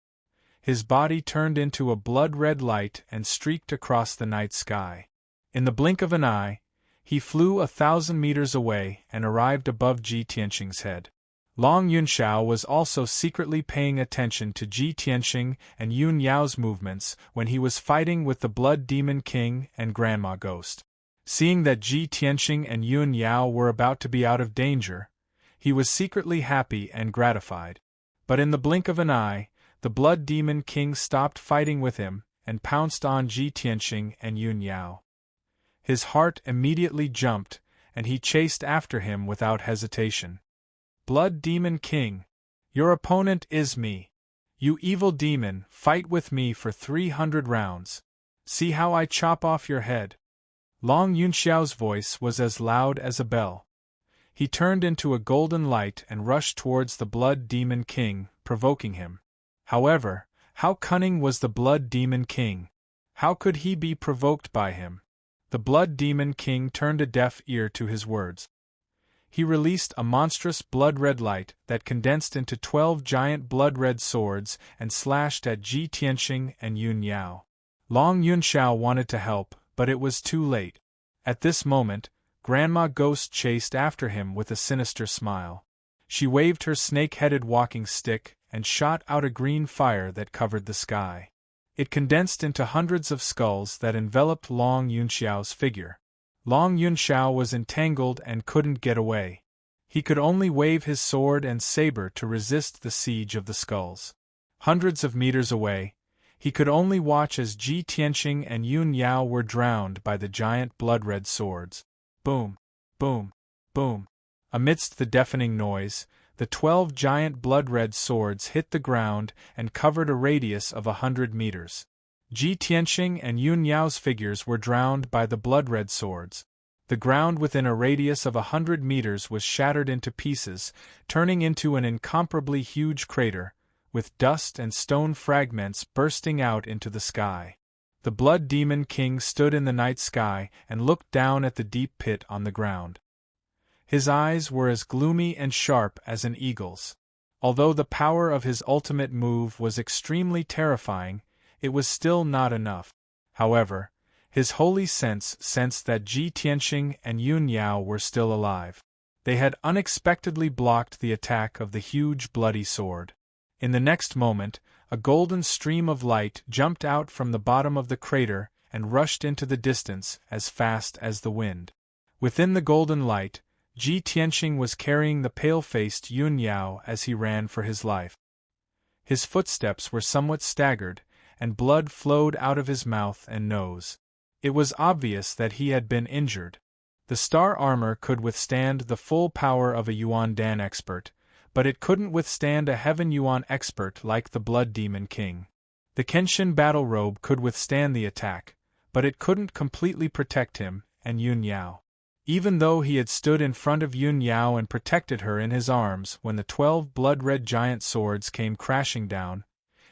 His body turned into a blood-red light and streaked across the night sky. In the blink of an eye, he flew 1,000 meters away and arrived above Ji Tianxing's head. Long Yunxiao was also secretly paying attention to Ji Tianxing and Yun Yao's movements when he was fighting with the Blood Demon King and Grandma Ghost. Seeing that Ji Tianxing and Yun Yao were about to be out of danger, he was secretly happy and gratified. But in the blink of an eye, the Blood Demon King stopped fighting with him and pounced on Ji Tianxing and Yun Yao. His heart immediately jumped, and he chased after him without hesitation. Blood Demon King, your opponent is me. You evil demon, fight with me for 300 rounds. See how I chop off your head. Long Yunxiao's voice was as loud as a bell. He turned into a golden light and rushed towards the Blood Demon King, provoking him. However, how cunning was the Blood Demon King? How could he be provoked by him? The Blood Demon King turned a deaf ear to his words. He released a monstrous blood-red light that condensed into 12 giant blood-red swords and slashed at Ji Tianxing and Yun Yao. Long Yunxiao wanted to help, but it was too late. At this moment, Grandma Ghost chased after him with a sinister smile. She waved her snake-headed walking stick and shot out a green fire that covered the sky. It condensed into hundreds of skulls that enveloped Long Yunxiao's figure. Long Yunxiao was entangled and couldn't get away. He could only wave his sword and saber to resist the siege of the skulls. Hundreds of meters away, he could only watch as Ji Tianxing and Yun Yao were drowned by the giant blood-red swords. Boom! Boom! Boom! Amidst the deafening noise, the 12 giant blood-red swords hit the ground and covered a radius of 100 meters. Ji Tianxing and Yun Yao's figures were drowned by the blood-red swords. The ground within a radius of 100 meters was shattered into pieces, turning into an incomparably huge crater, with dust and stone fragments bursting out into the sky. The Blood Demon King stood in the night sky and looked down at the deep pit on the ground. His eyes were as gloomy and sharp as an eagle's. Although the power of his ultimate move was extremely terrifying, it was still not enough. However, his holy sense sensed that Ji Tianxing and Yun Yao were still alive. They had unexpectedly blocked the attack of the huge bloody sword. In the next moment, a golden stream of light jumped out from the bottom of the crater and rushed into the distance as fast as the wind. Within the golden light, Ji Tianxing was carrying the pale-faced Yun Yao as he ran for his life. His footsteps were somewhat staggered, and blood flowed out of his mouth and nose. It was obvious that he had been injured. The star armor could withstand the full power of a Yuan Dan expert, but it couldn't withstand a Heaven Yuan expert like the Blood Demon King. The Kenshin battle robe could withstand the attack, but it couldn't completely protect him and Yun Yao. Even though he had stood in front of Yun Yao and protected her in his arms when the 12 blood-red giant swords came crashing down,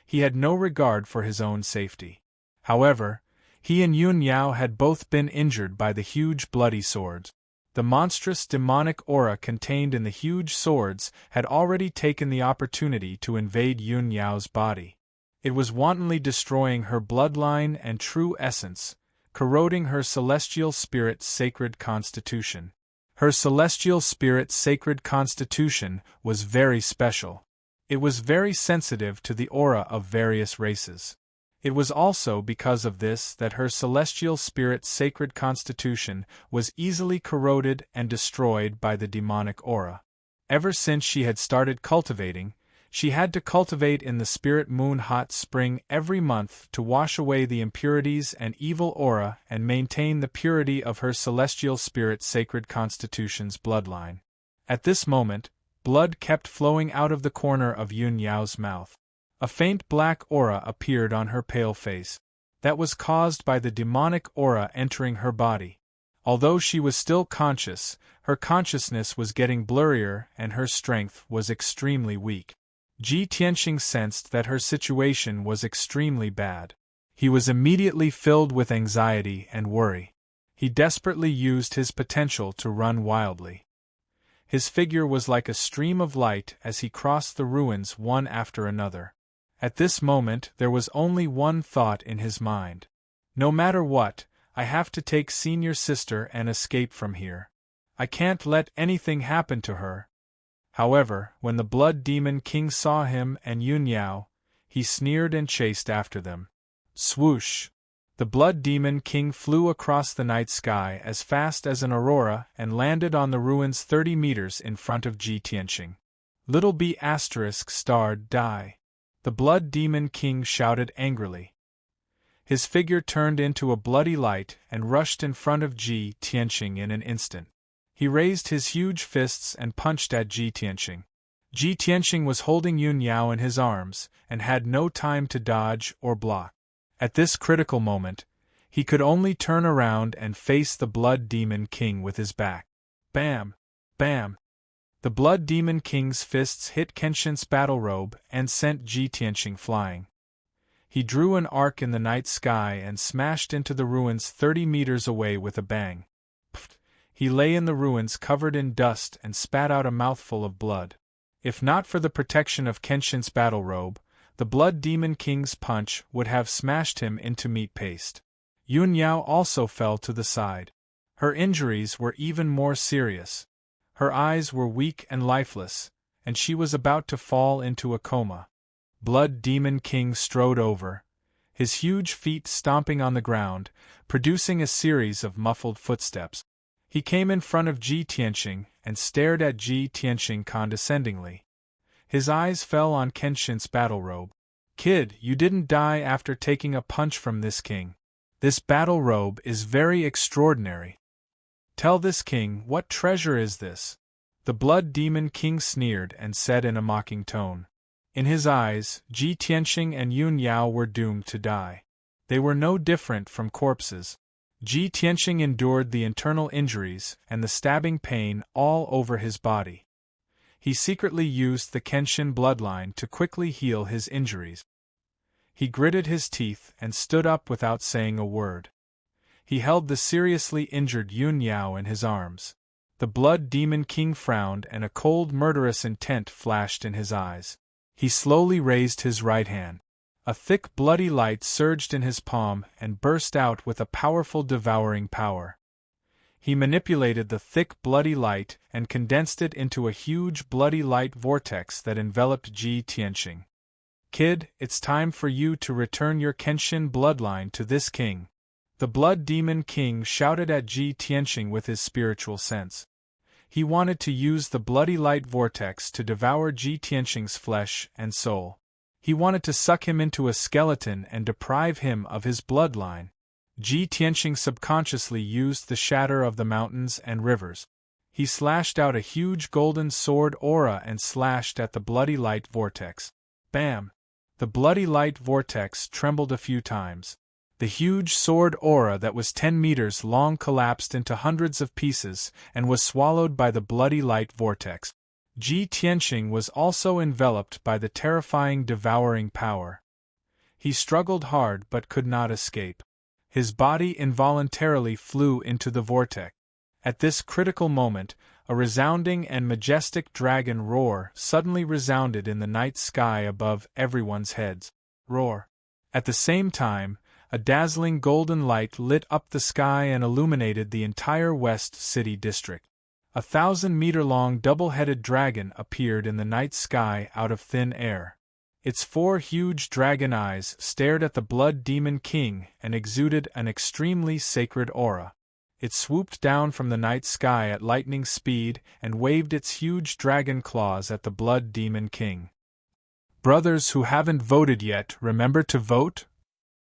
he had no regard for his own safety. However, he and Yun Yao had both been injured by the huge bloody swords. The monstrous demonic aura contained in the huge swords had already taken the opportunity to invade Yun Yao's body. It was wantonly destroying her bloodline and true essence, corroding her celestial spirit's sacred constitution. Her celestial spirit's sacred constitution was very special. It was very sensitive to the aura of various races. It was also because of this that her celestial spirit's sacred constitution was easily corroded and destroyed by the demonic aura. Ever since she had started cultivating, she had to cultivate in the spirit moon hot spring every month to wash away the impurities and evil aura and maintain the purity of her celestial spirit's sacred constitution's bloodline. At this moment, blood kept flowing out of the corner of Yun Yao's mouth. A faint black aura appeared on her pale face. That was caused by the demonic aura entering her body. Although she was still conscious, her consciousness was getting blurrier and her strength was extremely weak. Ji Tianxing sensed that her situation was extremely bad. He was immediately filled with anxiety and worry. He desperately used his potential to run wildly. His figure was like a stream of light as he crossed the ruins one after another. At this moment there was only one thought in his mind. No matter what, I have to take senior sister and escape from here. I can't let anything happen to her. However, when the Blood Demon King saw him and Yun Yao, he sneered and chased after them. Swoosh! The Blood Demon King flew across the night sky as fast as an aurora and landed on the ruins 30 meters in front of Ji Tianxing. Little B** die. The Blood Demon King shouted angrily. His figure turned into a bloody light and rushed in front of Ji Tianxing in an instant. He raised his huge fists and punched at Ji Tianxing. Ji Tianxing was holding Yun Yao in his arms and had no time to dodge or block. At this critical moment, he could only turn around and face the Blood Demon King with his back. Bam! Bam! The Blood Demon King's fists hit Kenshin's battle robe and sent Ji Tianxing flying. He drew an arc in the night sky and smashed into the ruins 30 meters away with a bang. Pfft! He lay in the ruins covered in dust and spat out a mouthful of blood. If not for the protection of Kenshin's battle robe, the Blood Demon King's punch would have smashed him into meat paste. Yun Yao also fell to the side. Her injuries were even more serious. Her eyes were weak and lifeless, and she was about to fall into a coma. Blood Demon King strode over, his huge feet stomping on the ground, producing a series of muffled footsteps. He came in front of Ji Tianxing and stared at Ji Tianxing condescendingly. His eyes fell on Kenshin's battle robe. Kid, you didn't die after taking a punch from this king. This battle robe is very extraordinary. Tell this king, what treasure is this? The Blood Demon King sneered and said in a mocking tone. In his eyes, Ji Tianxing and Yun Yao were doomed to die. They were no different from corpses. Ji Tianxing endured the internal injuries and the stabbing pain all over his body. He secretly used the Kenshin bloodline to quickly heal his injuries. He gritted his teeth and stood up without saying a word. He held the seriously injured Yun Yao in his arms. The Blood Demon King frowned and a cold murderous intent flashed in his eyes. He slowly raised his right hand. A thick bloody light surged in his palm and burst out with a powerful devouring power. He manipulated the thick bloody light and condensed it into a huge bloody light vortex that enveloped Ji Tianxing. Kid, it's time for you to return your Kenshin bloodline to this king. The Blood Demon King shouted at Ji Tianxing with his spiritual sense. He wanted to use the bloody light vortex to devour Ji Tianxing's flesh and soul. He wanted to suck him into a skeleton and deprive him of his bloodline. Ji Tianxing subconsciously used the shatter of the mountains and rivers. He slashed out a huge golden sword aura and slashed at the bloody light vortex. Bam! The bloody light vortex trembled a few times. The huge sword aura that was 10 meters long collapsed into hundreds of pieces and was swallowed by the bloody light vortex. Ji Tianxing was also enveloped by the terrifying devouring power. He struggled hard but could not escape. His body involuntarily flew into the vortex. At this critical moment, a resounding and majestic dragon roar suddenly resounded in the night sky above everyone's heads. Roar. At the same time, a dazzling golden light lit up the sky and illuminated the entire West City district. A 1,000-meter-long double-headed dragon appeared in the night sky out of thin air. Its 4 huge dragon eyes stared at the Blood Demon King and exuded an extremely sacred aura. It swooped down from the night sky at lightning speed and waved its huge dragon claws at the Blood Demon King. Brothers who haven't voted yet, remember to vote,